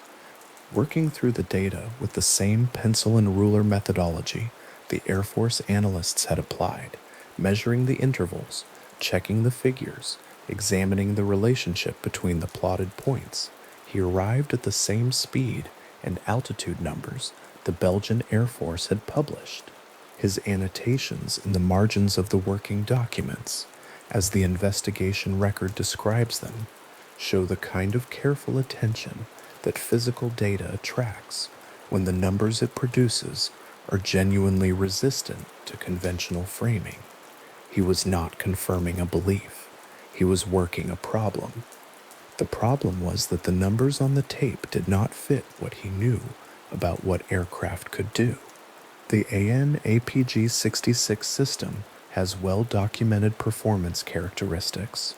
Working through the data with the same pencil and ruler methodology the Air Force analysts had applied, measuring the intervals, checking the figures, examining the relationship between the plotted points, he arrived at the same speed and altitude numbers the Belgian Air Force had published. His annotations in the margins of the working documents, as the investigation record describes them, show the kind of careful attention that physical data attracts when the numbers it produces are genuinely resistant to conventional framing. He was not confirming a belief. He was working a problem. The problem was that the numbers on the tape did not fit what he knew about what aircraft could do. The AN/APG-66 system has well-documented performance characteristics.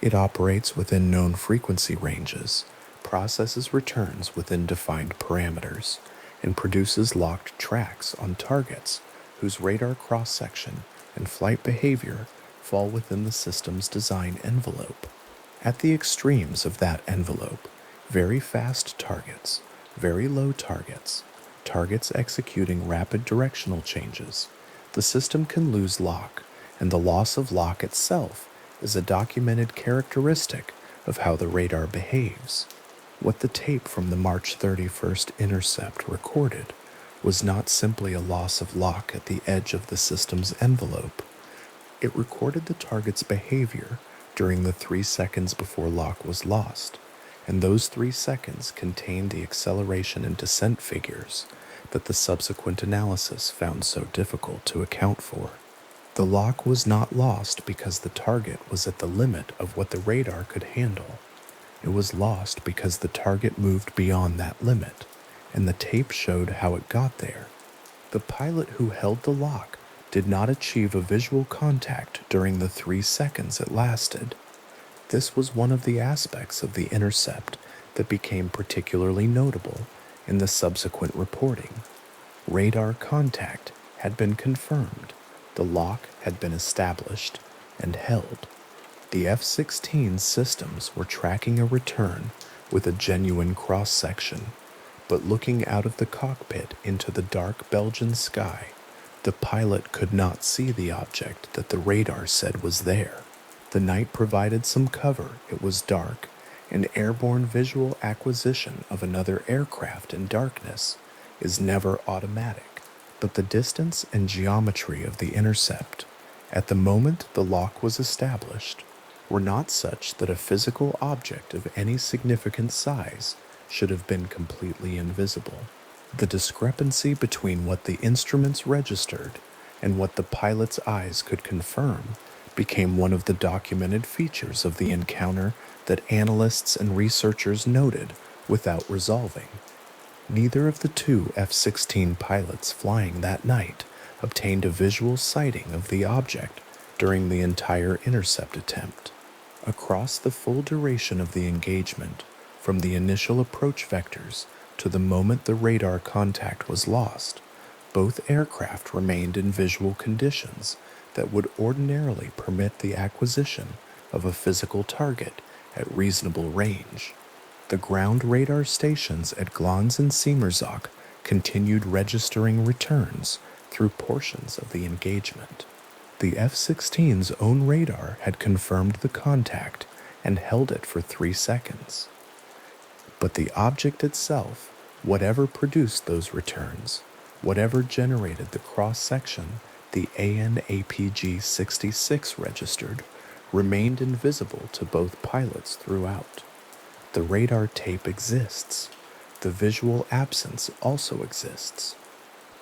It operates within known frequency ranges, processes returns within defined parameters, and produces locked tracks on targets whose radar cross-section and flight behavior fall within the system's design envelope. At the extremes of that envelope, very fast targets, very low targets, targets executing rapid directional changes, the system can lose lock, and the loss of lock itself is a documented characteristic of how the radar behaves. What the tape from the March 31st intercept recorded was not simply a loss of lock at the edge of the system's envelope. It recorded the target's behavior during the 3 seconds before lock was lost, and those 3 seconds contained the acceleration and descent figures that the subsequent analysis found so difficult to account for. The lock was not lost because the target was at the limit of what the radar could handle. It was lost because the target moved beyond that limit, and the tape showed how it got there. The pilot who held the lock did not achieve a visual contact during the 3 seconds it lasted. This was one of the aspects of the intercept that became particularly notable in the subsequent reporting. Radar contact had been confirmed, the lock had been established and held. The F-16 systems were tracking a return with a genuine cross-section, but looking out of the cockpit into the dark Belgian sky, the pilot could not see the object that the radar said was there. The night provided some cover, it was dark, and airborne visual acquisition of another aircraft in darkness is never automatic, but the distance and geometry of the intercept, at the moment the lock was established, were not such that a physical object of any significant size should have been completely invisible. The discrepancy between what the instruments registered and what the pilot's eyes could confirm became one of the documented features of the encounter that analysts and researchers noted without resolving. Neither of the 2 F-16 pilots flying that night obtained a visual sighting of the object during the entire intercept attempt. Across the full duration of the engagement, from the initial approach vectors to the moment the radar contact was lost, both aircraft remained in visual conditions that would ordinarily permit the acquisition of a physical target at reasonable range. The ground radar stations at Glans and Siemerzak continued registering returns through portions of the engagement. The F-16's own radar had confirmed the contact and held it for 3 seconds. But the object itself, whatever produced those returns, Whatever generated the cross-section the ANAPG-66 registered remained invisible to both pilots throughout. The radar tape exists. The visual absence also exists.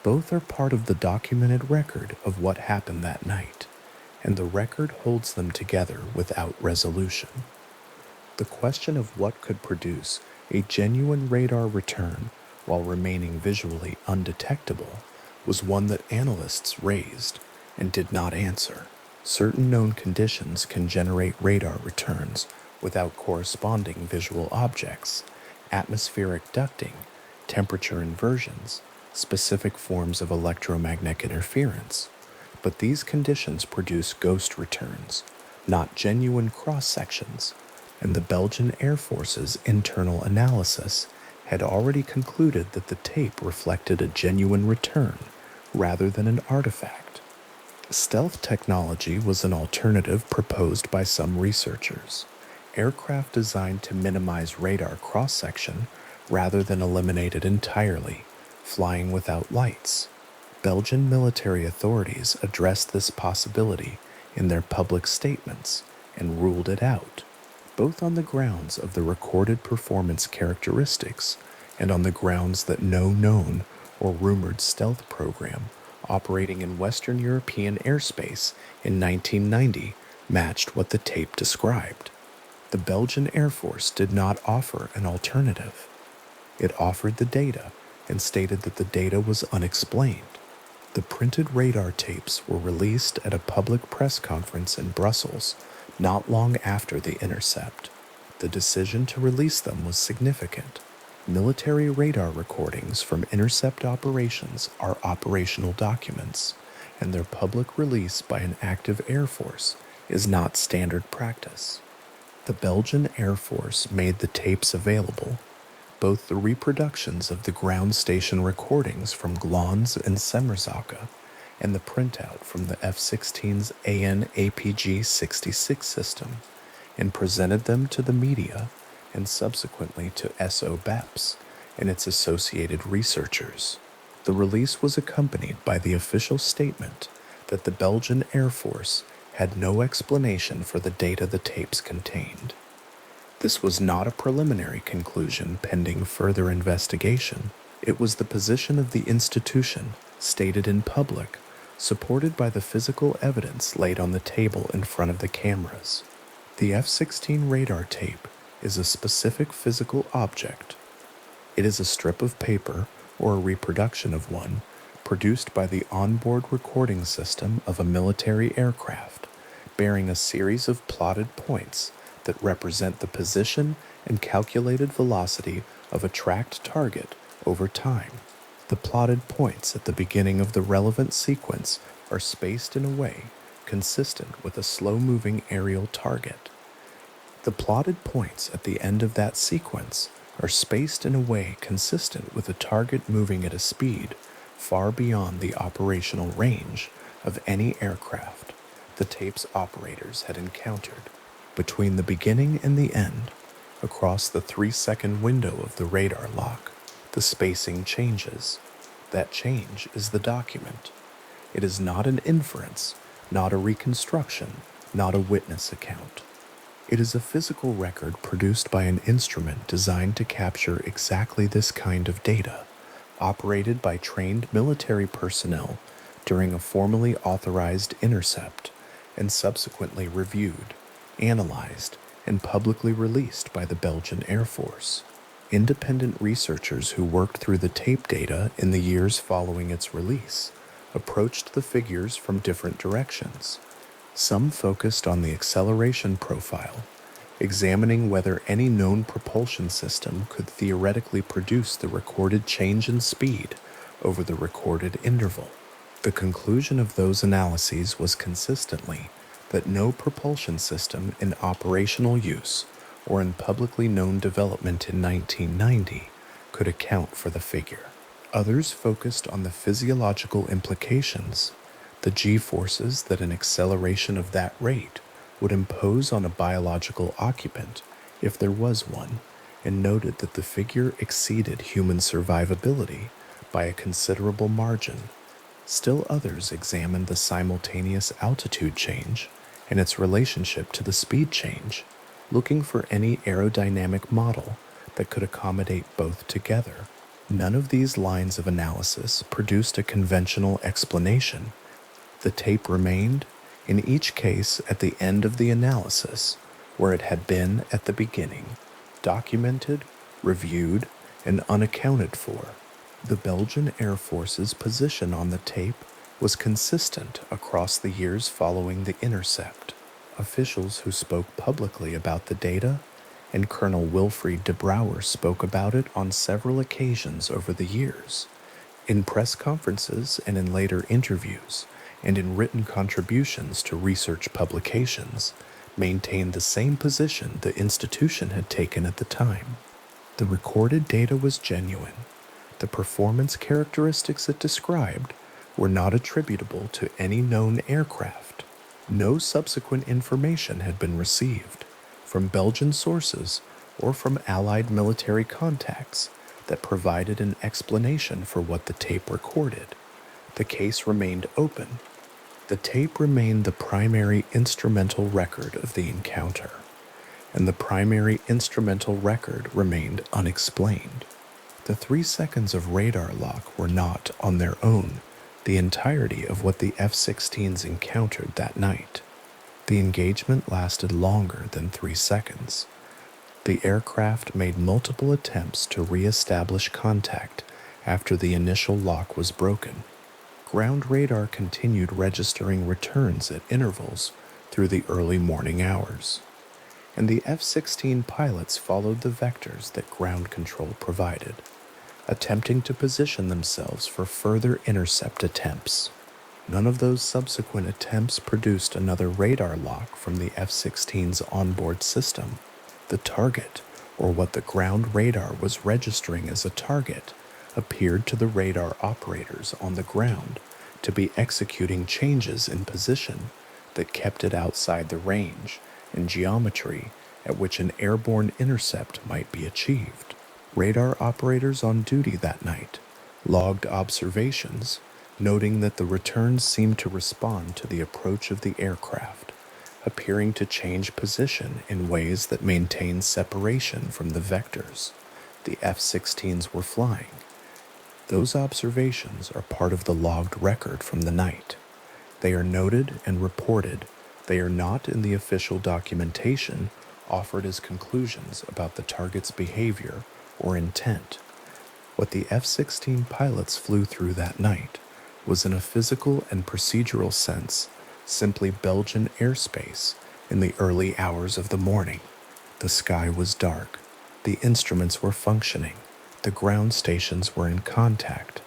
Both are part of the documented record of what happened that night, and the record holds them together without resolution. The question of what could produce a genuine radar return while remaining visually undetectable was one that analysts raised and did not answer. Certain known conditions can generate radar returns without corresponding visual objects: atmospheric ducting, temperature inversions, specific forms of electromagnetic interference. But these conditions produce ghost returns, not genuine cross-sections, and the Belgian Air Force's internal analysis had already concluded that the tape reflected a genuine return rather than an artifact. Stealth technology was an alternative proposed by some researchers. Aircraft designed to minimize radar cross-section rather than eliminate it entirely, flying without lights. Belgian military authorities addressed this possibility in their public statements and ruled it out, both on the grounds of the recorded performance characteristics and on the grounds that no known or rumored stealth program operating in Western European airspace in 1990 matched what the tape described. The Belgian Air Force did not offer an alternative. It offered the data and stated that the data was unexplained. The printed radar tapes were released at a public press conference in Brussels not long after the intercept. The decision to release them was significant. Military radar recordings from intercept operations are operational documents, and their public release by an active Air Force is not standard practice. The Belgian Air Force made the tapes available, both the reproductions of the ground station recordings from Glans and Semmerzaka and the printout from the F-16's AN/APG-66 system, and presented them to the media and subsequently to SO-BEPS and its associated researchers. The release was accompanied by the official statement that the Belgian Air Force had no explanation for the data the tapes contained. This was not a preliminary conclusion pending further investigation. It was the position of the institution, stated in public, supported by the physical evidence laid on the table in front of the cameras. The F-16 radar tape is a specific physical object. It is a strip of paper, or a reproduction of one, produced by the onboard recording system of a military aircraft, bearing a series of plotted points that represent the position and calculated velocity of a tracked target over time. The plotted points at the beginning of the relevant sequence are spaced in a way consistent with a slow-moving aerial target. The plotted points at the end of that sequence are spaced in a way consistent with a target moving at a speed far beyond the operational range of any aircraft the tape's operators had encountered. Between the beginning and the end, across the 3-second window of the radar lock, the spacing changes. That change is the document. It is not an inference, not a reconstruction, not a witness account. It is a physical record produced by an instrument designed to capture exactly this kind of data, operated by trained military personnel during a formally authorized intercept, and subsequently reviewed, analyzed, and publicly released by the Belgian Air Force. Independent researchers who worked through the tape data in the years following its release approached the figures from different directions. Some focused on the acceleration profile, examining whether any known propulsion system could theoretically produce the recorded change in speed over the recorded interval. The conclusion of those analyses was consistently that no propulsion system in operational use or in publicly known development in 1990 could account for the figure. Others focused on the physiological implications, the g-forces that an acceleration of that rate would impose on a biological occupant if there was one, and noted that the figure exceeded human survivability by a considerable margin. Still others examined the simultaneous altitude change and its relationship to the speed change, looking for any aerodynamic model that could accommodate both together. None of these lines of analysis produced a conventional explanation. The tape remained, in each case at the end of the analysis, where it had been at the beginning, documented, reviewed, and unaccounted for. The Belgian Air Force's position on the tape was consistent across the years following the intercept. Officials who spoke publicly about the data, and Colonel Wilfried de Brouwer spoke about it on several occasions over the years, in press conferences and in later interviews, and in written contributions to research publications, maintained the same position the institution had taken at the time. The recorded data was genuine. The performance characteristics it described were not attributable to any known aircraft. No subsequent information had been received from Belgian sources or from Allied military contacts that provided an explanation for what the tape recorded. The case remained open. The tape remained the primary instrumental record of the encounter, and the primary instrumental record remained unexplained. The 3 seconds of radar lock were not, on their own, the entirety of what the F-16s encountered that night. The engagement lasted longer than 3 seconds. The aircraft made multiple attempts to re-establish contact after the initial lock was broken. Ground radar continued registering returns at intervals through the early morning hours, and the F-16 pilots followed the vectors that ground control provided, attempting to position themselves for further intercept attempts. None of those subsequent attempts produced another radar lock from the F-16's onboard system. The target, or what the ground radar was registering as a target, appeared to the radar operators on the ground to be executing changes in position that kept it outside the range and geometry at which an airborne intercept might be achieved. Radar operators on duty that night logged observations, noting that the returns seemed to respond to the approach of the aircraft, appearing to change position in ways that maintained separation from the vectors the F-16s were flying. Those observations are part of the logged record from the night. They are noted and reported. They are not in the official documentation offered as conclusions about the target's behavior or intent. What the F-16 pilots flew through that night was, in a physical and procedural sense, simply Belgian airspace in the early hours of the morning. The sky was dark. The instruments were functioning. The ground stations were in contact.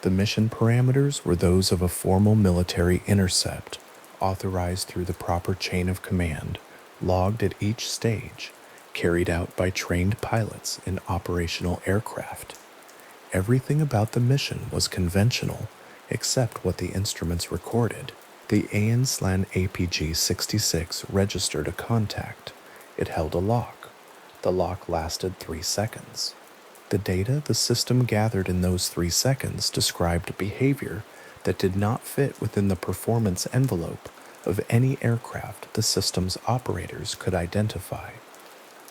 The mission parameters were those of a formal military intercept, authorized through the proper chain of command, logged at each stage, carried out by trained pilots in operational aircraft. Everything about the mission was conventional, except what the instruments recorded. The AN/SLAN APG-66 registered a contact. It held a lock. The lock lasted 3 seconds. The data the system gathered in those 3 seconds described behavior that did not fit within the performance envelope of any aircraft the system's operators could identify.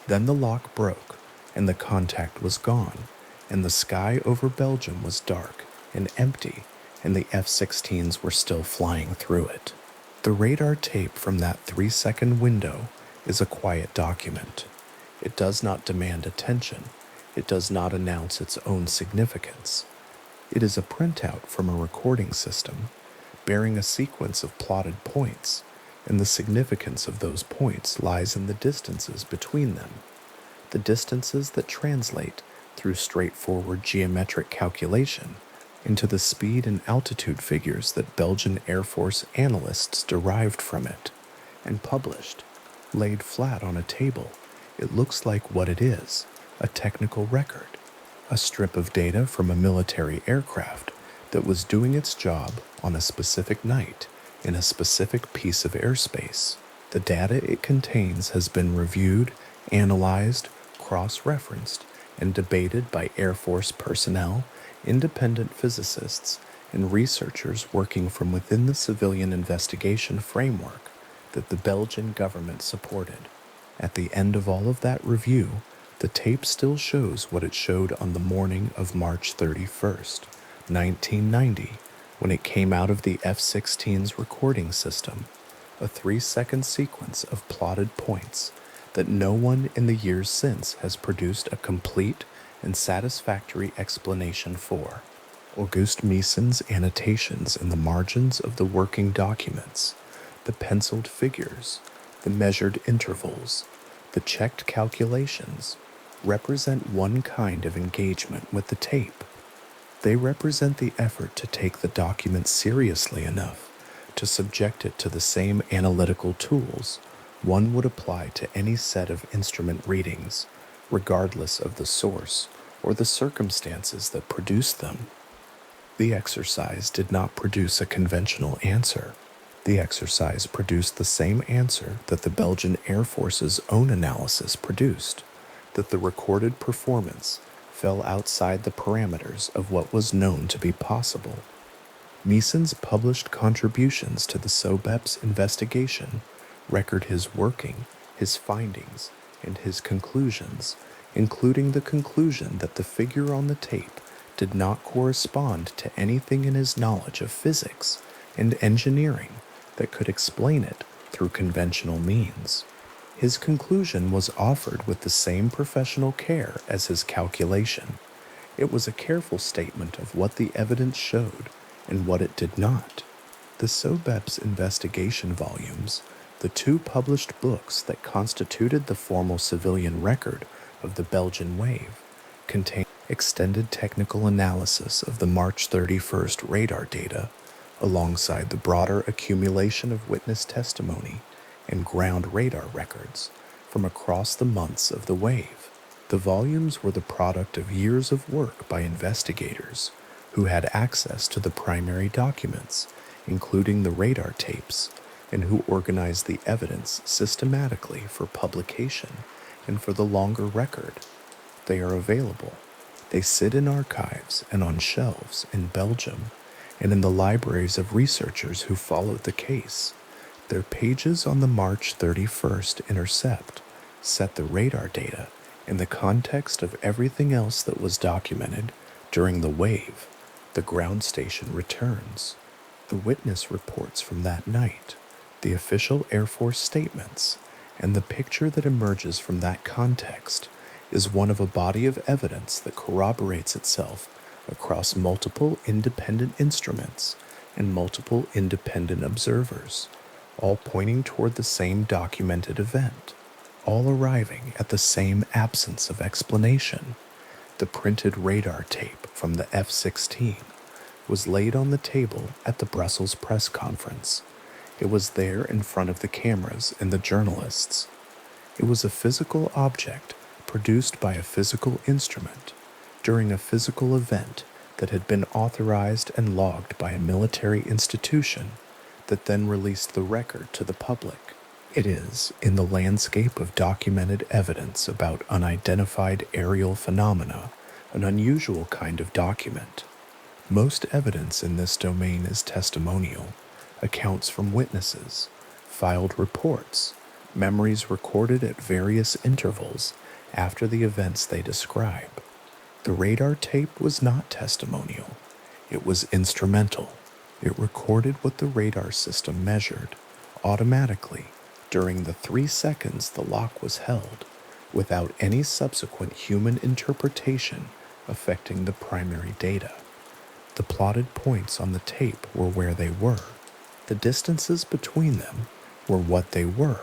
Then the lock broke, and the contact was gone, and the sky over Belgium was dark and empty, and the F-16s were still flying through it. The radar tape from that 3-second window is a quiet document. It does not demand attention. It does not announce its own significance. It is a printout from a recording system, bearing a sequence of plotted points, and the significance of those points lies in the distances between them, the distances that translate through straightforward geometric calculation into the speed and altitude figures that Belgian Air Force analysts derived from it and published. Laid flat on a table, it looks like what it is: a technical record, a strip of data from a military aircraft that was doing its job on a specific night in a specific piece of airspace. The data it contains has been reviewed, analyzed, cross-referenced, and debated by Air Force personnel independent physicists, and researchers working from within the civilian investigation framework that the Belgian government supported. At the end of all of that review, the tape still shows what it showed on the morning of March 31st, 1990, when it came out of the F-16's recording system, a 3-second sequence of plotted points that no one in the years since has produced a complete and satisfactory explanation for. Auguste Meisson's annotations in the margins of the working documents, the penciled figures, the measured intervals, the checked calculations, represent one kind of engagement with the tape. They represent the effort to take the document seriously enough to subject it to the same analytical tools one would apply to any set of instrument readings, regardless of the source or the circumstances that produced them. The exercise did not produce a conventional answer. The exercise produced the same answer that the Belgian Air Force's own analysis produced, that the recorded performance fell outside the parameters of what was known to be possible. Meisson's published contributions to the SOBEP's investigation record his working, his findings, and his conclusions, including the conclusion that the figure on the tape did not correspond to anything in his knowledge of physics and engineering that could explain it through conventional means. His conclusion was offered with the same professional care as his calculation. It was a careful statement of what the evidence showed and what it did not. The SOBEP's investigation volumes, the 2 published books that constituted the formal civilian record of the Belgian wave, contain extended technical analysis of the March 31st radar data, alongside the broader accumulation of witness testimony and ground radar records from across the months of the wave. The volumes were the product of years of work by investigators who had access to the primary documents, including the radar tapes, and who organized the evidence systematically for publication and for the longer record. They are available. They sit in archives and on shelves in Belgium and in the libraries of researchers who followed the case. Their pages on the March 31st intercept set the radar data in the context of everything else that was documented during the wave, the ground station returns, the witness reports from that night, the official Air Force statements, and the picture that emerges from that context is one of a body of evidence that corroborates itself across multiple independent instruments and multiple independent observers, all pointing toward the same documented event, all arriving at the same absence of explanation. The printed radar tape from the F-16 was laid on the table at the Brussels press conference. It was there in front of the cameras and the journalists. It was a physical object produced by a physical instrument during a physical event that had been authorized and logged by a military institution that then released the record to the public. It is, in the landscape of documented evidence about unidentified aerial phenomena, an unusual kind of document. Most evidence in this domain is testimonial, accounts from witnesses, filed reports, memories recorded at various intervals after the events they describe. The radar tape was not testimonial. It was instrumental. It recorded what the radar system measured, automatically, during the 3 seconds the lock was held, without any subsequent human interpretation affecting the primary data. The plotted points on the tape were where they were. The distances between them were what they were.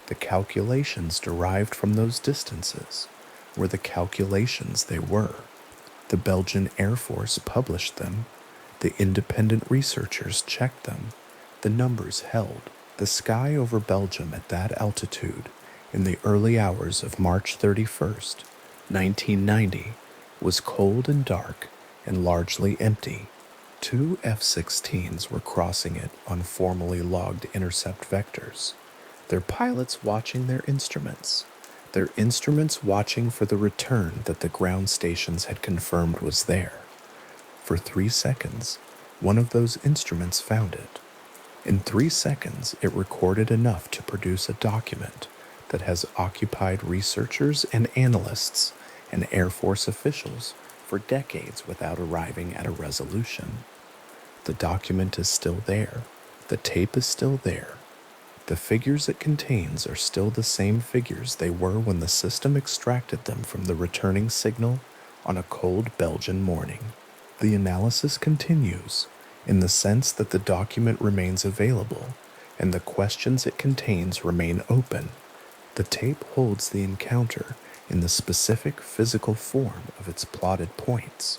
The calculations derived from those distances were the calculations they were. The Belgian Air Force published them. The independent researchers checked them. The numbers held. The sky over Belgium at that altitude in the early hours of March 31st, 1990, was cold and dark and largely empty. 2 F-16s were crossing it on formally logged intercept vectors, their pilots watching their instruments watching for the return that the ground stations had confirmed was there. For 3 seconds, one of those instruments found it. In 3 seconds, it recorded enough to produce a document that has occupied researchers and analysts and Air Force officials for decades without arriving at a resolution. The document is still there. The tape is still there. The figures it contains are still the same figures they were when the system extracted them from the returning signal on a cold Belgian morning. The analysis continues in the sense that the document remains available and the questions it contains remain open. The tape holds the encounter in the specific physical form of its plotted points,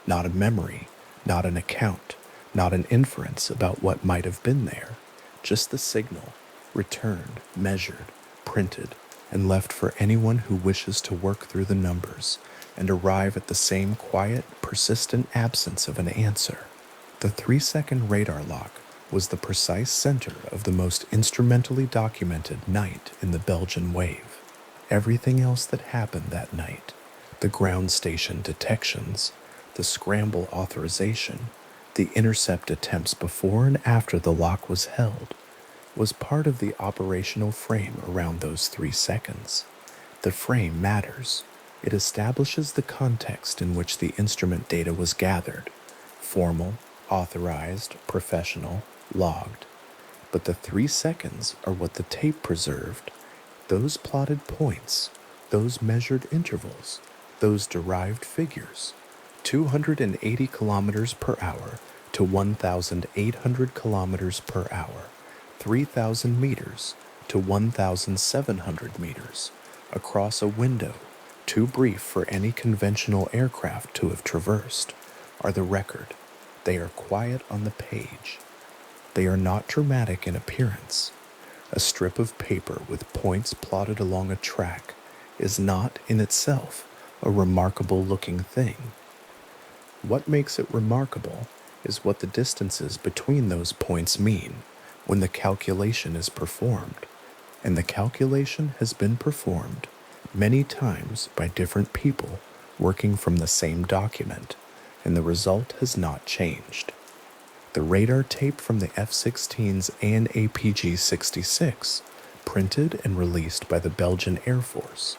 not a memory, not an account, not an inference about what might have been there, just the signal, returned, measured, printed, and left for anyone who wishes to work through the numbers and arrive at the same quiet, persistent absence of an answer. The 3-second radar lock was the precise center of the most instrumentally documented night in the Belgian wave. Everything else that happened that night, the ground station detections, the scramble authorization, the intercept attempts before and after the lock was held, was part of the operational frame around those 3 seconds. The frame matters. It establishes the context in which the instrument data was gathered: formal, authorized, professional, logged. But the 3 seconds are what the tape preserved. Those plotted points, those measured intervals, those derived figures, 280 kilometers per hour to 1,800 kilometers per hour, 3,000 meters to 1,700 meters, across a window too brief for any conventional aircraft to have traversed, are the record. They are quiet on the page. They are not dramatic in appearance. A strip of paper with points plotted along a track is not, in itself, a remarkable-looking thing. What makes it remarkable is what the distances between those points mean when the calculation is performed, and the calculation has been performed many times by different people working from the same document, and the result has not changed. The radar tape from the F-16's AN/APG-66, printed and released by the Belgian Air Force,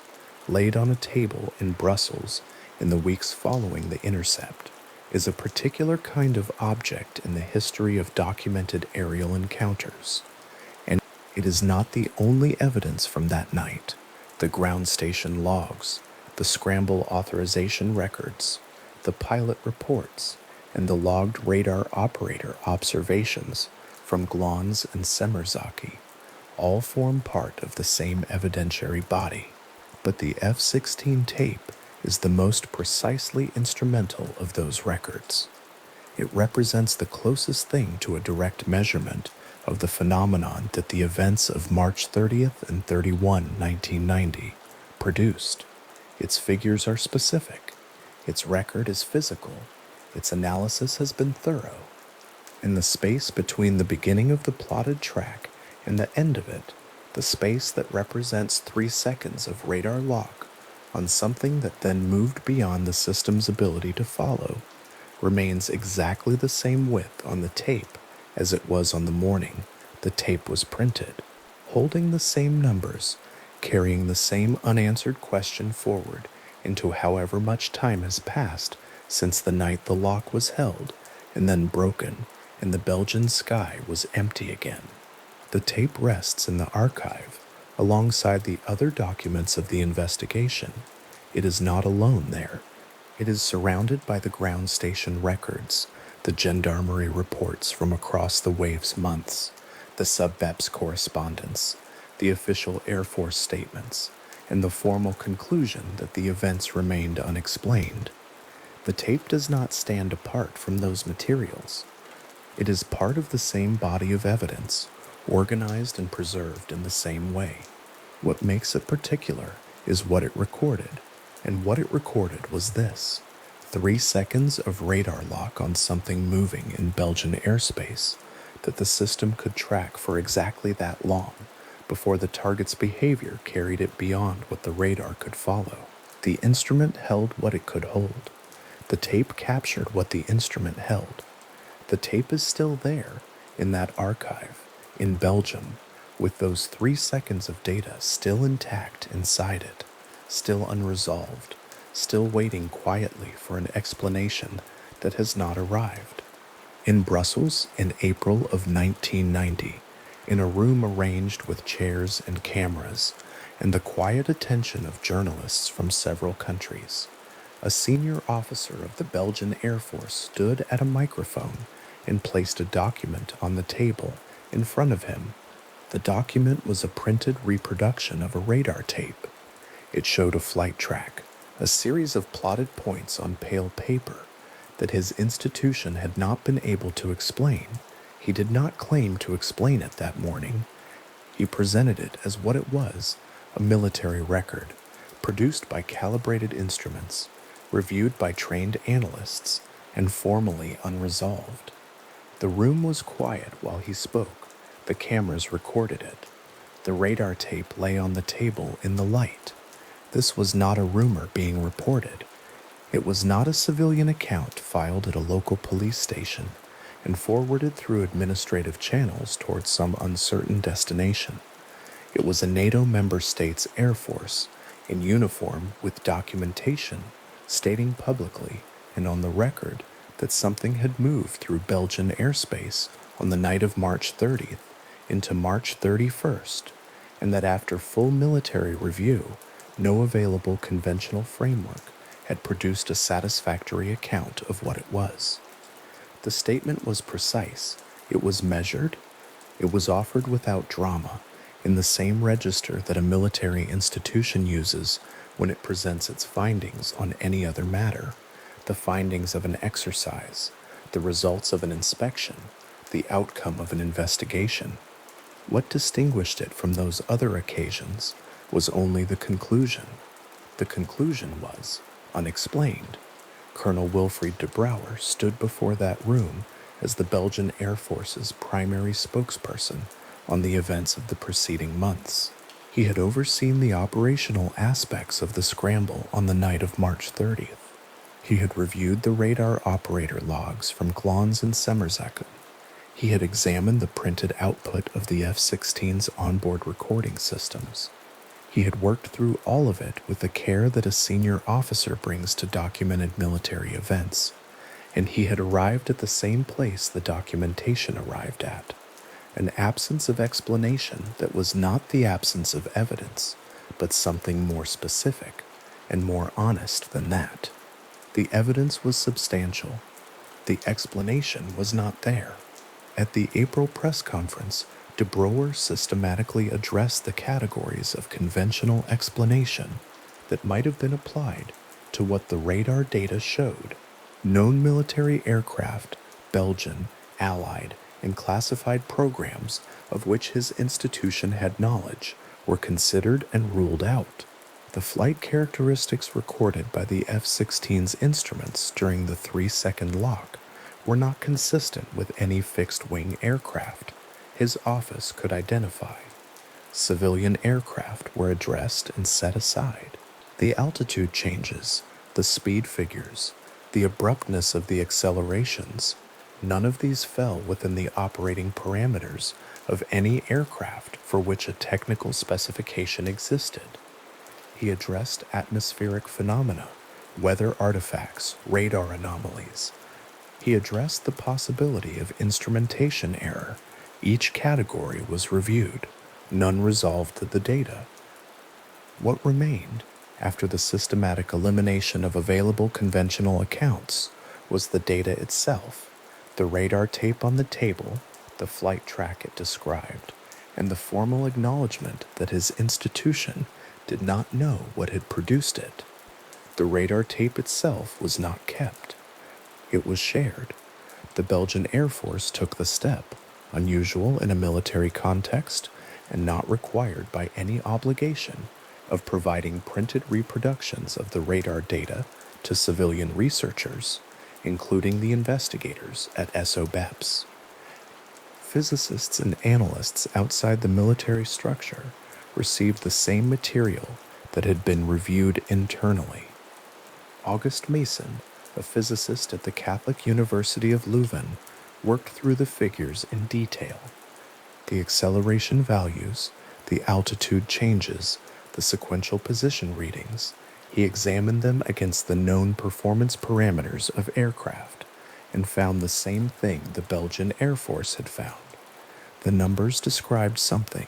laid on a table in Brussels in the weeks following the intercept, is a particular kind of object in the history of documented aerial encounters, and it is not the only evidence from that night. The ground station logs, the scramble authorization records, the pilot reports, and the logged radar operator observations from Glons and Semerzaki all form part of the same evidentiary body. But the F-16 tape is the most precisely instrumental of those records. It represents the closest thing to a direct measurement of the phenomenon that the events of March 30th and 31, 1990, produced. Its figures are specific. Its record is physical. Its analysis has been thorough. In the space between the beginning of the plotted track and the end of it, the space that represents 3 seconds of radar lock on something that then moved beyond the system's ability to follow, remains exactly the same width on the tape as it was on the morning the tape was printed, holding the same numbers, carrying the same unanswered question forward into however much time has passed since the night the lock was held and then broken and the Belgian sky was empty again. The tape rests in the archive alongside the other documents of the investigation. It is not alone there. It is surrounded by the ground station records, the gendarmerie reports from across the wave's months, the sub-BEPS correspondence, the official Air Force statements, and the formal conclusion that the events remained unexplained. The tape does not stand apart from those materials. It is part of the same body of evidence, organized and preserved in the same way. What makes it particular is what it recorded, and what it recorded was this: 3 seconds of radar lock on something moving in Belgian airspace that the system could track for exactly that long before the target's behavior carried it beyond what the radar could follow. The instrument held what it could hold. The tape captured what the instrument held. The tape is still there, in that archive, in Belgium, with those 3 seconds of data still intact inside it, still unresolved, still waiting quietly for an explanation that has not arrived. In Brussels in April of 1990, in a room arranged with chairs and cameras, and the quiet attention of journalists from several countries, a senior officer of the Belgian Air Force stood at a microphone and placed a document on the table in front of him. The document was a printed reproduction of a radar tape. It showed a flight track, a series of plotted points on pale paper that his institution had not been able to explain. He did not claim to explain it that morning. He presented it as what it was, a military record, produced by calibrated instruments, reviewed by trained analysts, and formally unresolved. The room was quiet while he spoke. The cameras recorded it. The radar tape lay on the table in the light. This was not a rumor being reported. It was not a civilian account filed at a local police station and forwarded through administrative channels towards some uncertain destination. It was a NATO member state's Air Force, in uniform with documentation, stating publicly and on the record that something had moved through Belgian airspace on the night of March 30th into March 31st, and that after full military review, no available conventional framework had produced a satisfactory account of what it was. The statement was precise, it was measured, it was offered without drama, in the same register that a military institution uses when it presents its findings on any other matter, the findings of an exercise, the results of an inspection, the outcome of an investigation. What distinguished it from those other occasions was only the conclusion. The conclusion was unexplained. Colonel Wilfried de Brouwer stood before that room as the Belgian Air Force's primary spokesperson on the events of the preceding months. He had overseen the operational aspects of the scramble on the night of March 30th. He had reviewed the radar operator logs from Glans and Semmersacken. He had examined the printed output of the F-16's onboard recording systems. He had worked through all of it with the care that a senior officer brings to documented military events, and he had arrived at the same place the documentation arrived at, an absence of explanation that was not the absence of evidence, but something more specific and more honest than that. The evidence was substantial. The explanation was not there. At the April press conference, de Brouwer systematically addressed the categories of conventional explanation that might have been applied to what the radar data showed. Known military aircraft, Belgian, Allied, and classified programs of which his institution had knowledge were considered and ruled out. The flight characteristics recorded by the F-16's instruments during the 3-second lock were not consistent with any fixed-wing aircraft his office could identify. Civilian aircraft were addressed and set aside. The altitude changes, the speed figures, the abruptness of the accelerations, none of these fell within the operating parameters of any aircraft for which a technical specification existed. He addressed atmospheric phenomena, weather artifacts, radar anomalies. He addressed the possibility of instrumentation error. Each category was reviewed. None resolved the data. What remained, after the systematic elimination of available conventional accounts, was the data itself, the radar tape on the table, the flight track it described, and the formal acknowledgement that his institution did not know what had produced it. The radar tape itself was not kept. It was shared. The Belgian Air Force took the step, unusual in a military context and not required by any obligation, of providing printed reproductions of the radar data to civilian researchers, including the investigators at SOBEPS. Physicists and analysts outside the military structure received the same material that had been reviewed internally. August Mason, a physicist at the Catholic University of Leuven, worked through the figures in detail. The acceleration values, the altitude changes, the sequential position readings. He examined them against the known performance parameters of aircraft and found the same thing the Belgian Air Force had found. The numbers described something.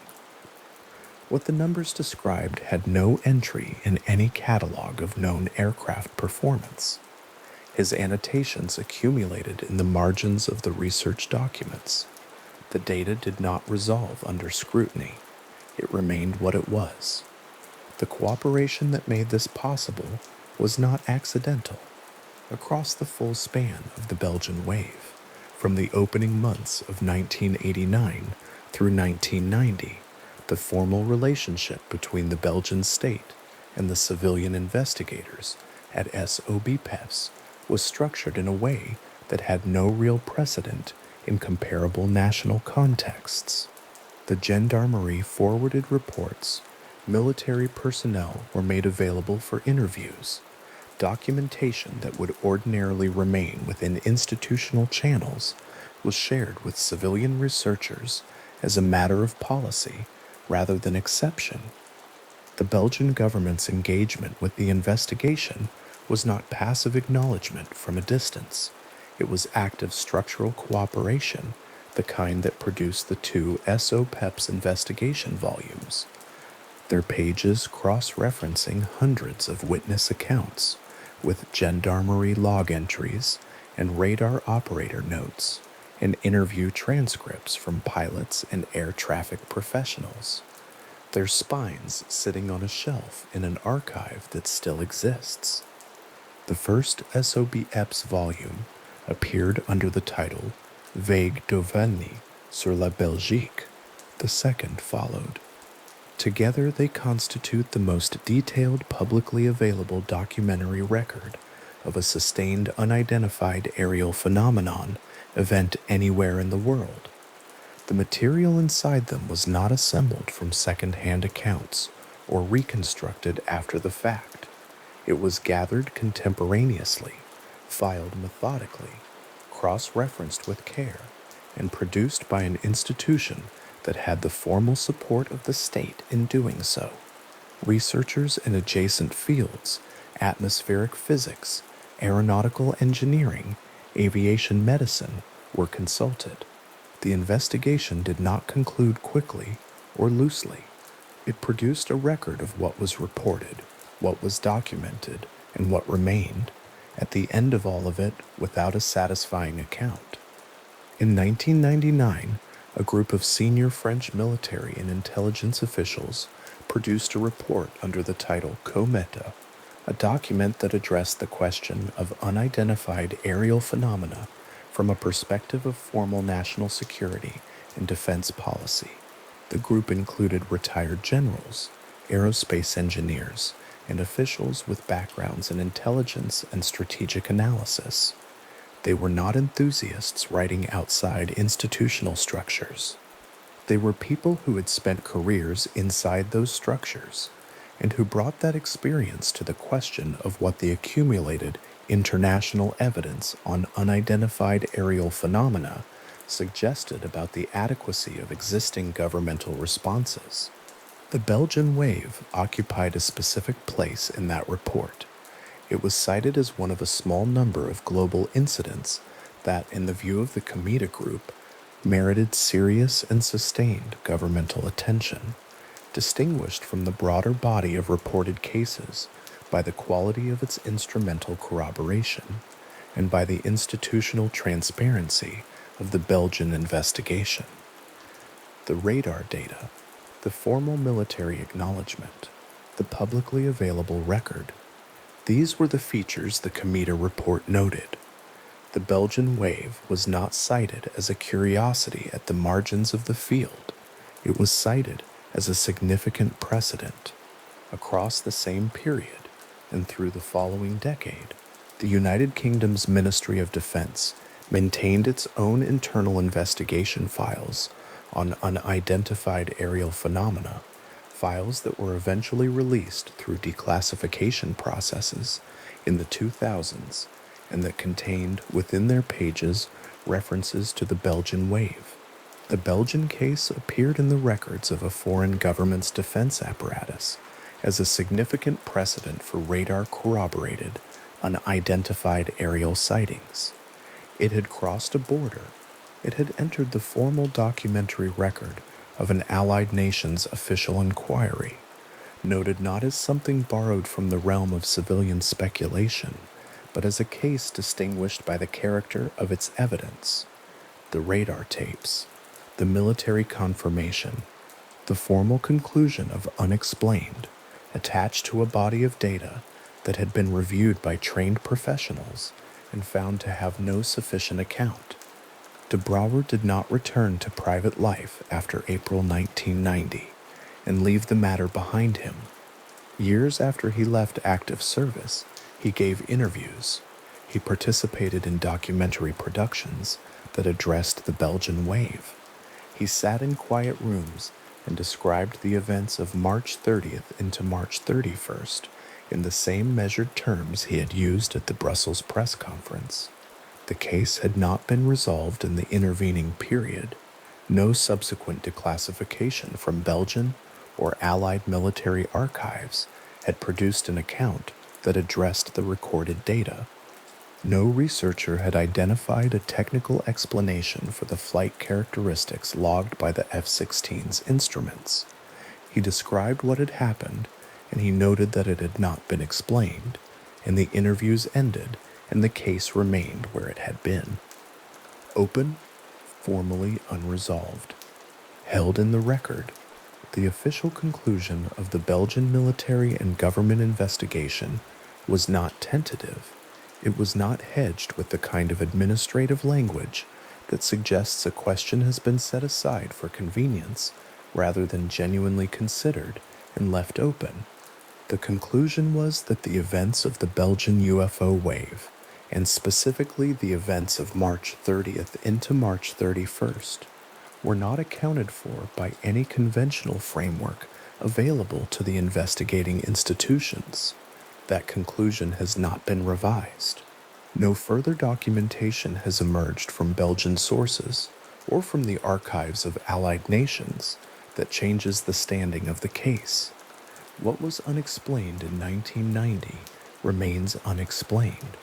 What the numbers described had no entry in any catalog of known aircraft performance. His annotations accumulated in the margins of the research documents. The data did not resolve under scrutiny. It remained what it was. The cooperation that made this possible was not accidental. Across the full span of the Belgian wave, from the opening months of 1989 through 1990, the formal relationship between the Belgian state and the civilian investigators at SOBPEFs was structured in a way that had no real precedent in comparable national contexts. The gendarmerie forwarded reports, military personnel were made available for interviews, documentation that would ordinarily remain within institutional channels was shared with civilian researchers as a matter of policy rather than exception. The Belgian government's engagement with the investigation was not passive acknowledgement from a distance. It was active structural cooperation, the kind that produced the two SOPEPS investigation volumes, their pages cross-referencing hundreds of witness accounts, with gendarmerie log entries and radar operator notes, and interview transcripts from pilots and air traffic professionals, their spines sitting on a shelf in an archive that still exists. The first SOBEPS volume appeared under the title Vague d'Auvergne sur la Belgique. The second followed. Together they constitute the most detailed publicly available documentary record of a sustained unidentified aerial phenomenon event anywhere in the world. The material inside them was not assembled from second-hand accounts or reconstructed after the fact. It was gathered contemporaneously, filed methodically, cross-referenced with care, and produced by an institution that had the formal support of the state in doing so. Researchers in adjacent fields, atmospheric physics, aeronautical engineering, aviation medicine, were consulted. The investigation did not conclude quickly or loosely. It produced a record of what was reported, what was documented, and what remained, at the end of all of it without a satisfying account. In 1999, a group of senior French military and intelligence officials produced a report under the title Cometa, a document that addressed the question of unidentified aerial phenomena from a perspective of formal national security and defense policy. The group included retired generals, aerospace engineers, and officials with backgrounds in intelligence and strategic analysis. They were not enthusiasts writing outside institutional structures. They were people who had spent careers inside those structures and who brought that experience to the question of what the accumulated international evidence on unidentified aerial phenomena suggested about the adequacy of existing governmental responses. The Belgian wave occupied a specific place in that report. It was cited as one of a small number of global incidents that, in the view of the Cometa Group, merited serious and sustained governmental attention, distinguished from the broader body of reported cases by the quality of its instrumental corroboration and by the institutional transparency of the Belgian investigation. The radar data, the formal military acknowledgement, the publicly available record, these were the features the Cometa report noted. The Belgian wave was not cited as a curiosity at the margins of the field. It was cited as a significant precedent. Across the same period and through the following decade, the United Kingdom's Ministry of Defense maintained its own internal investigation files on unidentified aerial phenomena, files that were eventually released through declassification processes in the 2000s and that contained within their pages references to the Belgian wave. The Belgian case appeared in the records of a foreign government's defense apparatus as a significant precedent for radar-corroborated, unidentified aerial sightings. It had crossed a border. It had entered the formal documentary record of an allied nation's official inquiry, noted not as something borrowed from the realm of civilian speculation, but as a case distinguished by the character of its evidence. The radar tapes, the military confirmation, the formal conclusion of Unexplained, attached to a body of data that had been reviewed by trained professionals and found to have no sufficient account. De Brouwer did not return to private life after April 1990 and leave the matter behind him. Years after he left active service, he gave interviews. He participated in documentary productions that addressed the Belgian wave. He sat in quiet rooms and described the events of March 30th into March 31st in the same measured terms he had used at the Brussels press conference. The case had not been resolved in the intervening period. No subsequent declassification from Belgian or Allied military archives had produced an account that addressed the recorded data. No researcher had identified a technical explanation for the flight characteristics logged by the F-16's instruments. He described what had happened, and he noted that it had not been explained, and the interviews ended, and the case remained where it had been. Open, formally unresolved. Held in the record, the official conclusion of the Belgian military and government investigation was not tentative. It was not hedged with the kind of administrative language that suggests a question has been set aside for convenience rather than genuinely considered and left open. The conclusion was that the events of the Belgian UFO wave, and specifically the events of March 30th into March 31st, were not accounted for by any conventional framework available to the investigating institutions. That conclusion has not been revised. No further documentation has emerged from Belgian sources or from the archives of Allied nations that changes the standing of the case. What was unexplained in 1990 remains unexplained.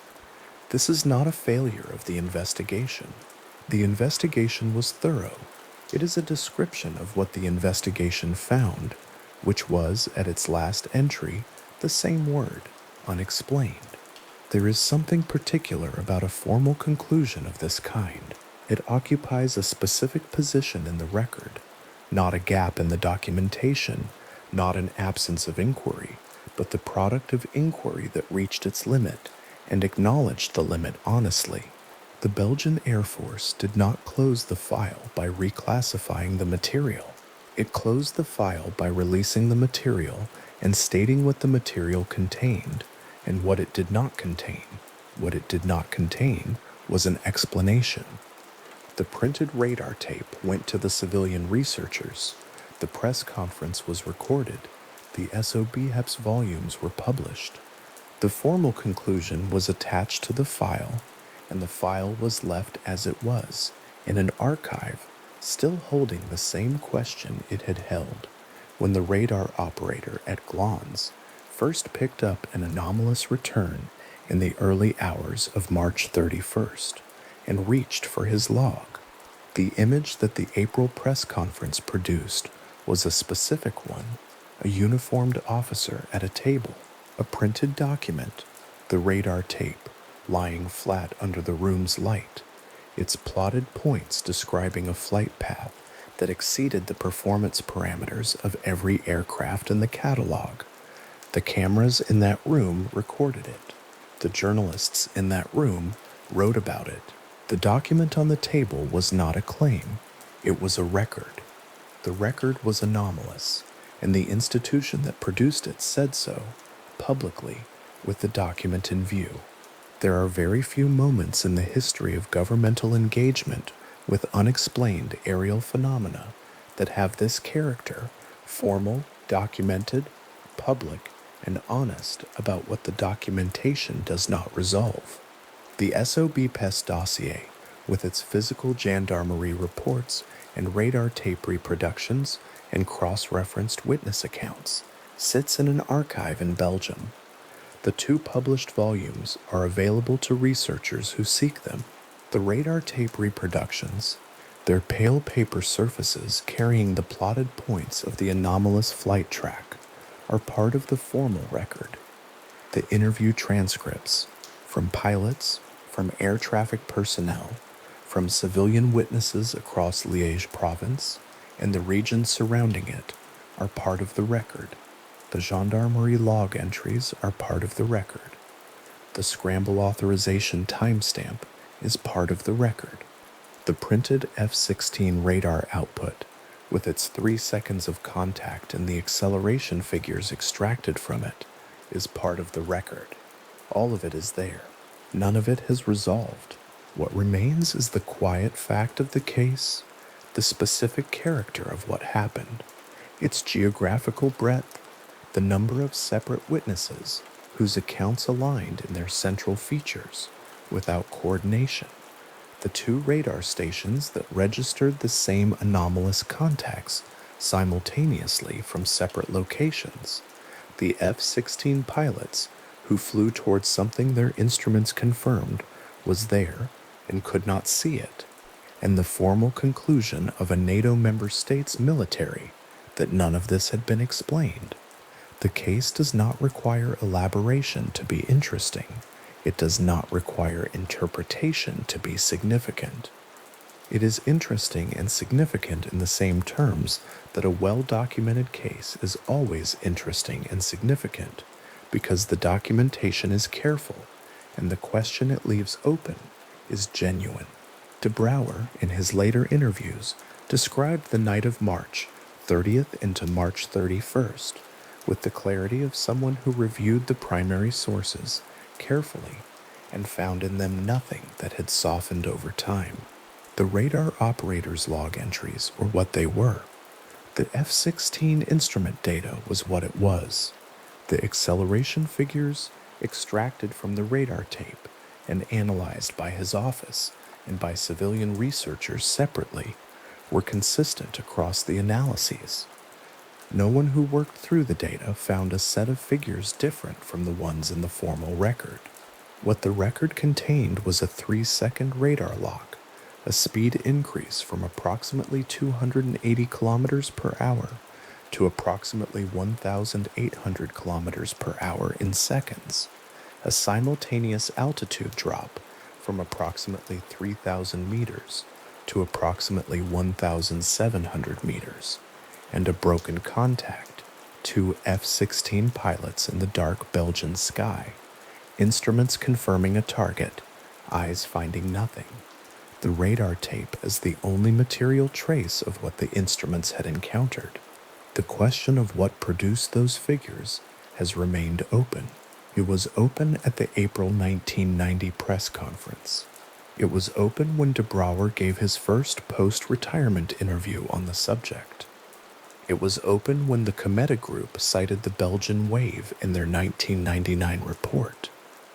This is not a failure of the investigation. The investigation was thorough. It is a description of what the investigation found, which was, at its last entry, the same word, unexplained. There is something particular about a formal conclusion of this kind. It occupies a specific position in the record, not a gap in the documentation, not an absence of inquiry, but the product of inquiry that reached its limit and acknowledged the limit honestly. The Belgian Air Force did not close the file by reclassifying the material. It closed the file by releasing the material and stating what the material contained and what it did not contain. What it did not contain was an explanation. The printed radar tape went to the civilian researchers. The press conference was recorded. The SOBHEPS volumes were published. The formal conclusion was attached to the file, and the file was left as it was, in an archive, still holding the same question it had held when the radar operator at Glans first picked up an anomalous return in the early hours of March 31st and reached for his log. The image that the April press conference produced was a specific one, a uniformed officer at a table, a printed document, the radar tape, lying flat under the room's light, its plotted points describing a flight path that exceeded the performance parameters of every aircraft in the catalog. The cameras in that room recorded it. The journalists in that room wrote about it. The document on the table was not a claim. It was a record. The record was anomalous, and the institution that produced it said so, publicly, with the document in view. There are very few moments in the history of governmental engagement with unexplained aerial phenomena that have this character, formal, documented, public, and honest about what the documentation does not resolve. The SOB Pest dossier, with its physical gendarmerie reports and radar tape reproductions and cross-referenced witness accounts, sits in an archive in Belgium. The 2 published volumes are available to researchers who seek them. The radar tape reproductions, their pale paper surfaces carrying the plotted points of the anomalous flight track, are part of the formal record. The interview transcripts, from pilots, from air traffic personnel, from civilian witnesses across Liège province and the regions surrounding it, are part of the record. The gendarmerie log entries are part of the record. The scramble authorization timestamp is part of the record. The printed F-16 radar output, with its 3 seconds of contact and the acceleration figures extracted from it, is part of the record. All of it is there. None of it has resolved. What remains is the quiet fact of the case, the specific character of what happened, its geographical breadth, the number of separate witnesses whose accounts aligned in their central features without coordination, the 2 radar stations that registered the same anomalous contacts simultaneously from separate locations, the F-16 pilots who flew towards something their instruments confirmed was there and could not see it, and the formal conclusion of a NATO member state's military that none of this had been explained. The case does not require elaboration to be interesting. It does not require interpretation to be significant. It is interesting and significant in the same terms that a well-documented case is always interesting and significant, because the documentation is careful and the question it leaves open is genuine. De Brouwer, in his later interviews, described the night of March 30th into March 31st with the clarity of someone who reviewed the primary sources carefully and found in them nothing that had softened over time. The radar operator's log entries were what they were. The F-16 instrument data was what it was. The acceleration figures, extracted from the radar tape and analyzed by his office and by civilian researchers separately, were consistent across the analyses. No one who worked through the data found a set of figures different from the ones in the formal record. What the record contained was a 3-second radar lock, a speed increase from approximately 280 kilometers per hour to approximately 1,800 kilometers per hour in seconds, a simultaneous altitude drop from approximately 3,000 meters to approximately 1,700 meters, and a broken contact, 2 F-16 pilots in the dark Belgian sky, instruments confirming a target, eyes finding nothing, the radar tape as the only material trace of what the instruments had encountered. The question of what produced those figures has remained open. It was open at the April 1990 press conference. It was open when De Brouwer gave his first post-retirement interview on the subject. It was open when the Cometa Group cited the Belgian wave in their 1999 report.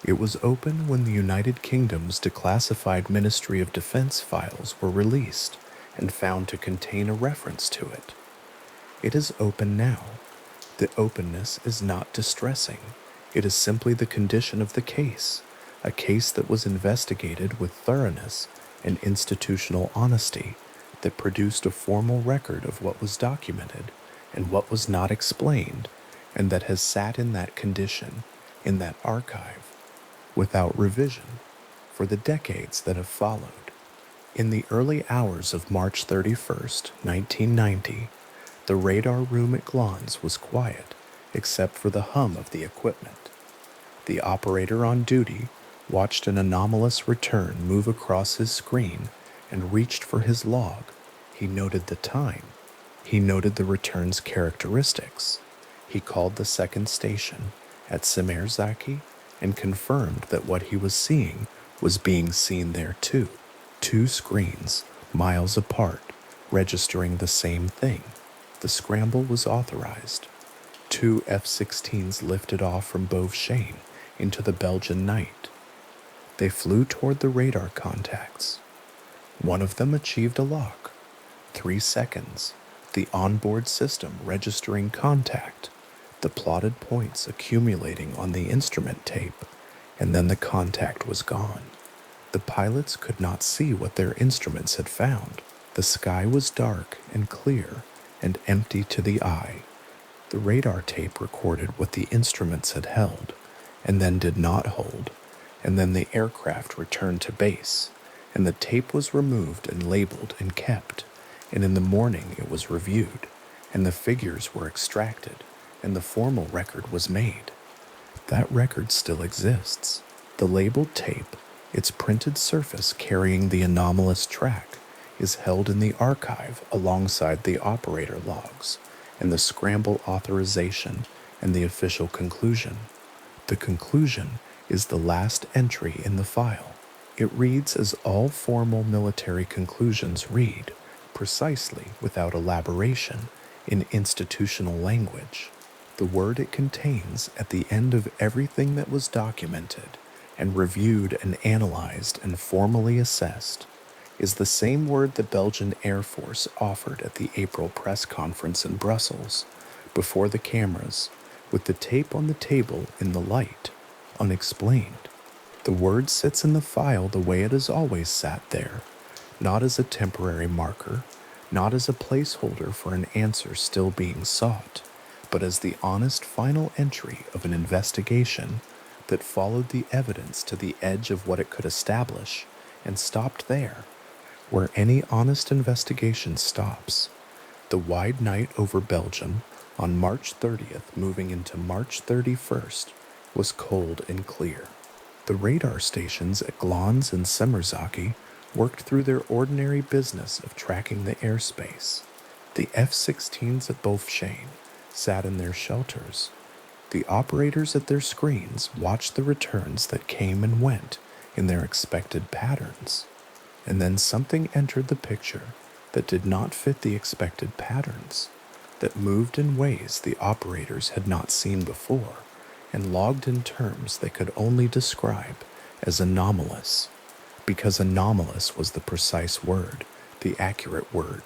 It was open when the United Kingdom's declassified Ministry of Defense files were released and found to contain a reference to it. It is open now. The openness is not distressing. It is simply the condition of the case, a case that was investigated with thoroughness and institutional honesty, that produced a formal record of what was documented and what was not explained, and that has sat in that condition, in that archive, without revision, for the decades that have followed. In the early hours of March 31st, 1990, the radar room at Glans was quiet, except for the hum of the equipment. The operator on duty watched an anomalous return move across his screen and reached for his log. He noted the time. He noted the return's characteristics. He called the second station at Semerzaki and confirmed that what he was seeing was being seen there too. 2 screens, miles apart, registering the same thing. The scramble was authorized. 2 F-16s lifted off from Beauvchain into the Belgian night. They flew toward the radar contacts. One of them achieved a lock. 3 seconds, the onboard system registering contact, the plotted points accumulating on the instrument tape, and then the contact was gone. The pilots could not see what their instruments had found. The sky was dark and clear and empty to the eye. The radar tape recorded what the instruments had held, and then did not hold, and then the aircraft returned to base, and the tape was removed and labeled and kept, and in the morning it was reviewed, and the figures were extracted, and the formal record was made. That record still exists. The labeled tape, its printed surface carrying the anomalous track, is held in the archive alongside the operator logs and the scramble authorization and the official conclusion. The conclusion is the last entry in the file. It reads as all formal military conclusions read, precisely without elaboration, in institutional language. The word it contains at the end of everything that was documented and reviewed and analyzed and formally assessed is the same word the Belgian Air Force offered at the April press conference in Brussels, before the cameras, with the tape on the table in the light, unexplained. The word sits in the file the way it has always sat there, not as a temporary marker, not as a placeholder for an answer still being sought, but as the honest final entry of an investigation that followed the evidence to the edge of what it could establish and stopped there, where any honest investigation stops. The wide night over Belgium on March 30th moving into March 31st was cold and clear. The radar stations at Glans and Semmerzaki worked through their ordinary business of tracking the airspace. The F-16s at Beaufchâne sat in their shelters. The operators at their screens watched the returns that came and went in their expected patterns. And then something entered the picture that did not fit the expected patterns, that moved in ways the operators had not seen before, and logged in terms they could only describe as anomalous, because anomalous was the precise word, the accurate word,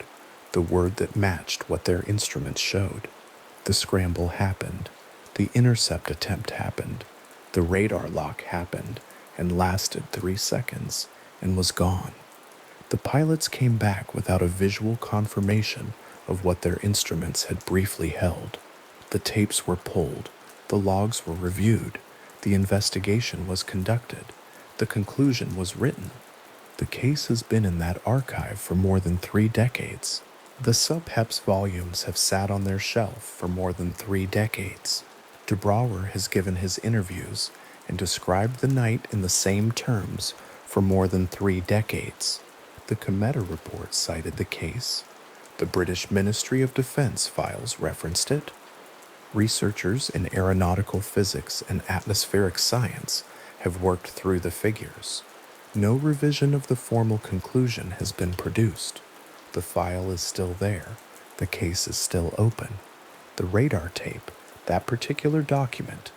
the word that matched what their instruments showed. The scramble happened, the intercept attempt happened, the radar lock happened, and lasted 3 seconds, and was gone. The pilots came back without a visual confirmation of what their instruments had briefly held. The tapes were pulled, the logs were reviewed, the investigation was conducted, the conclusion was written. The case has been in that archive for more than 3 decades. The sub-HEPS volumes have sat on their shelf for more than 3 decades. De Brouwer has given his interviews and described the night in the same terms for more than 3 decades. The Cometa report cited the case. The British Ministry of Defense files referenced it. Researchers in aeronautical physics and atmospheric science have worked through the figures. No revision of the formal conclusion has been produced. The file is still there. The case is still open. The radar tape, that particular document,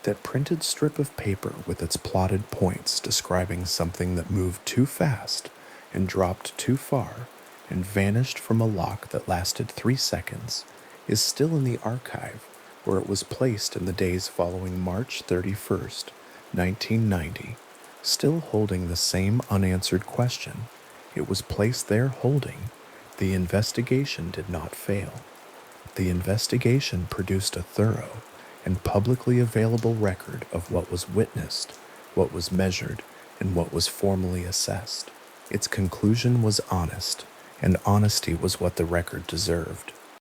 that printed strip of paper with its plotted points describing something that moved too fast and dropped too far and vanished from a lock that lasted 3 seconds, is still in the archive where it was placed in the days following March 31st, 1990, still holding the same unanswered question. It was placed there holding. The investigation did not fail. The investigation produced a thorough and publicly available record of what was witnessed, what was measured, and what was formally assessed. Its conclusion was honest, and honesty was what the record deserved.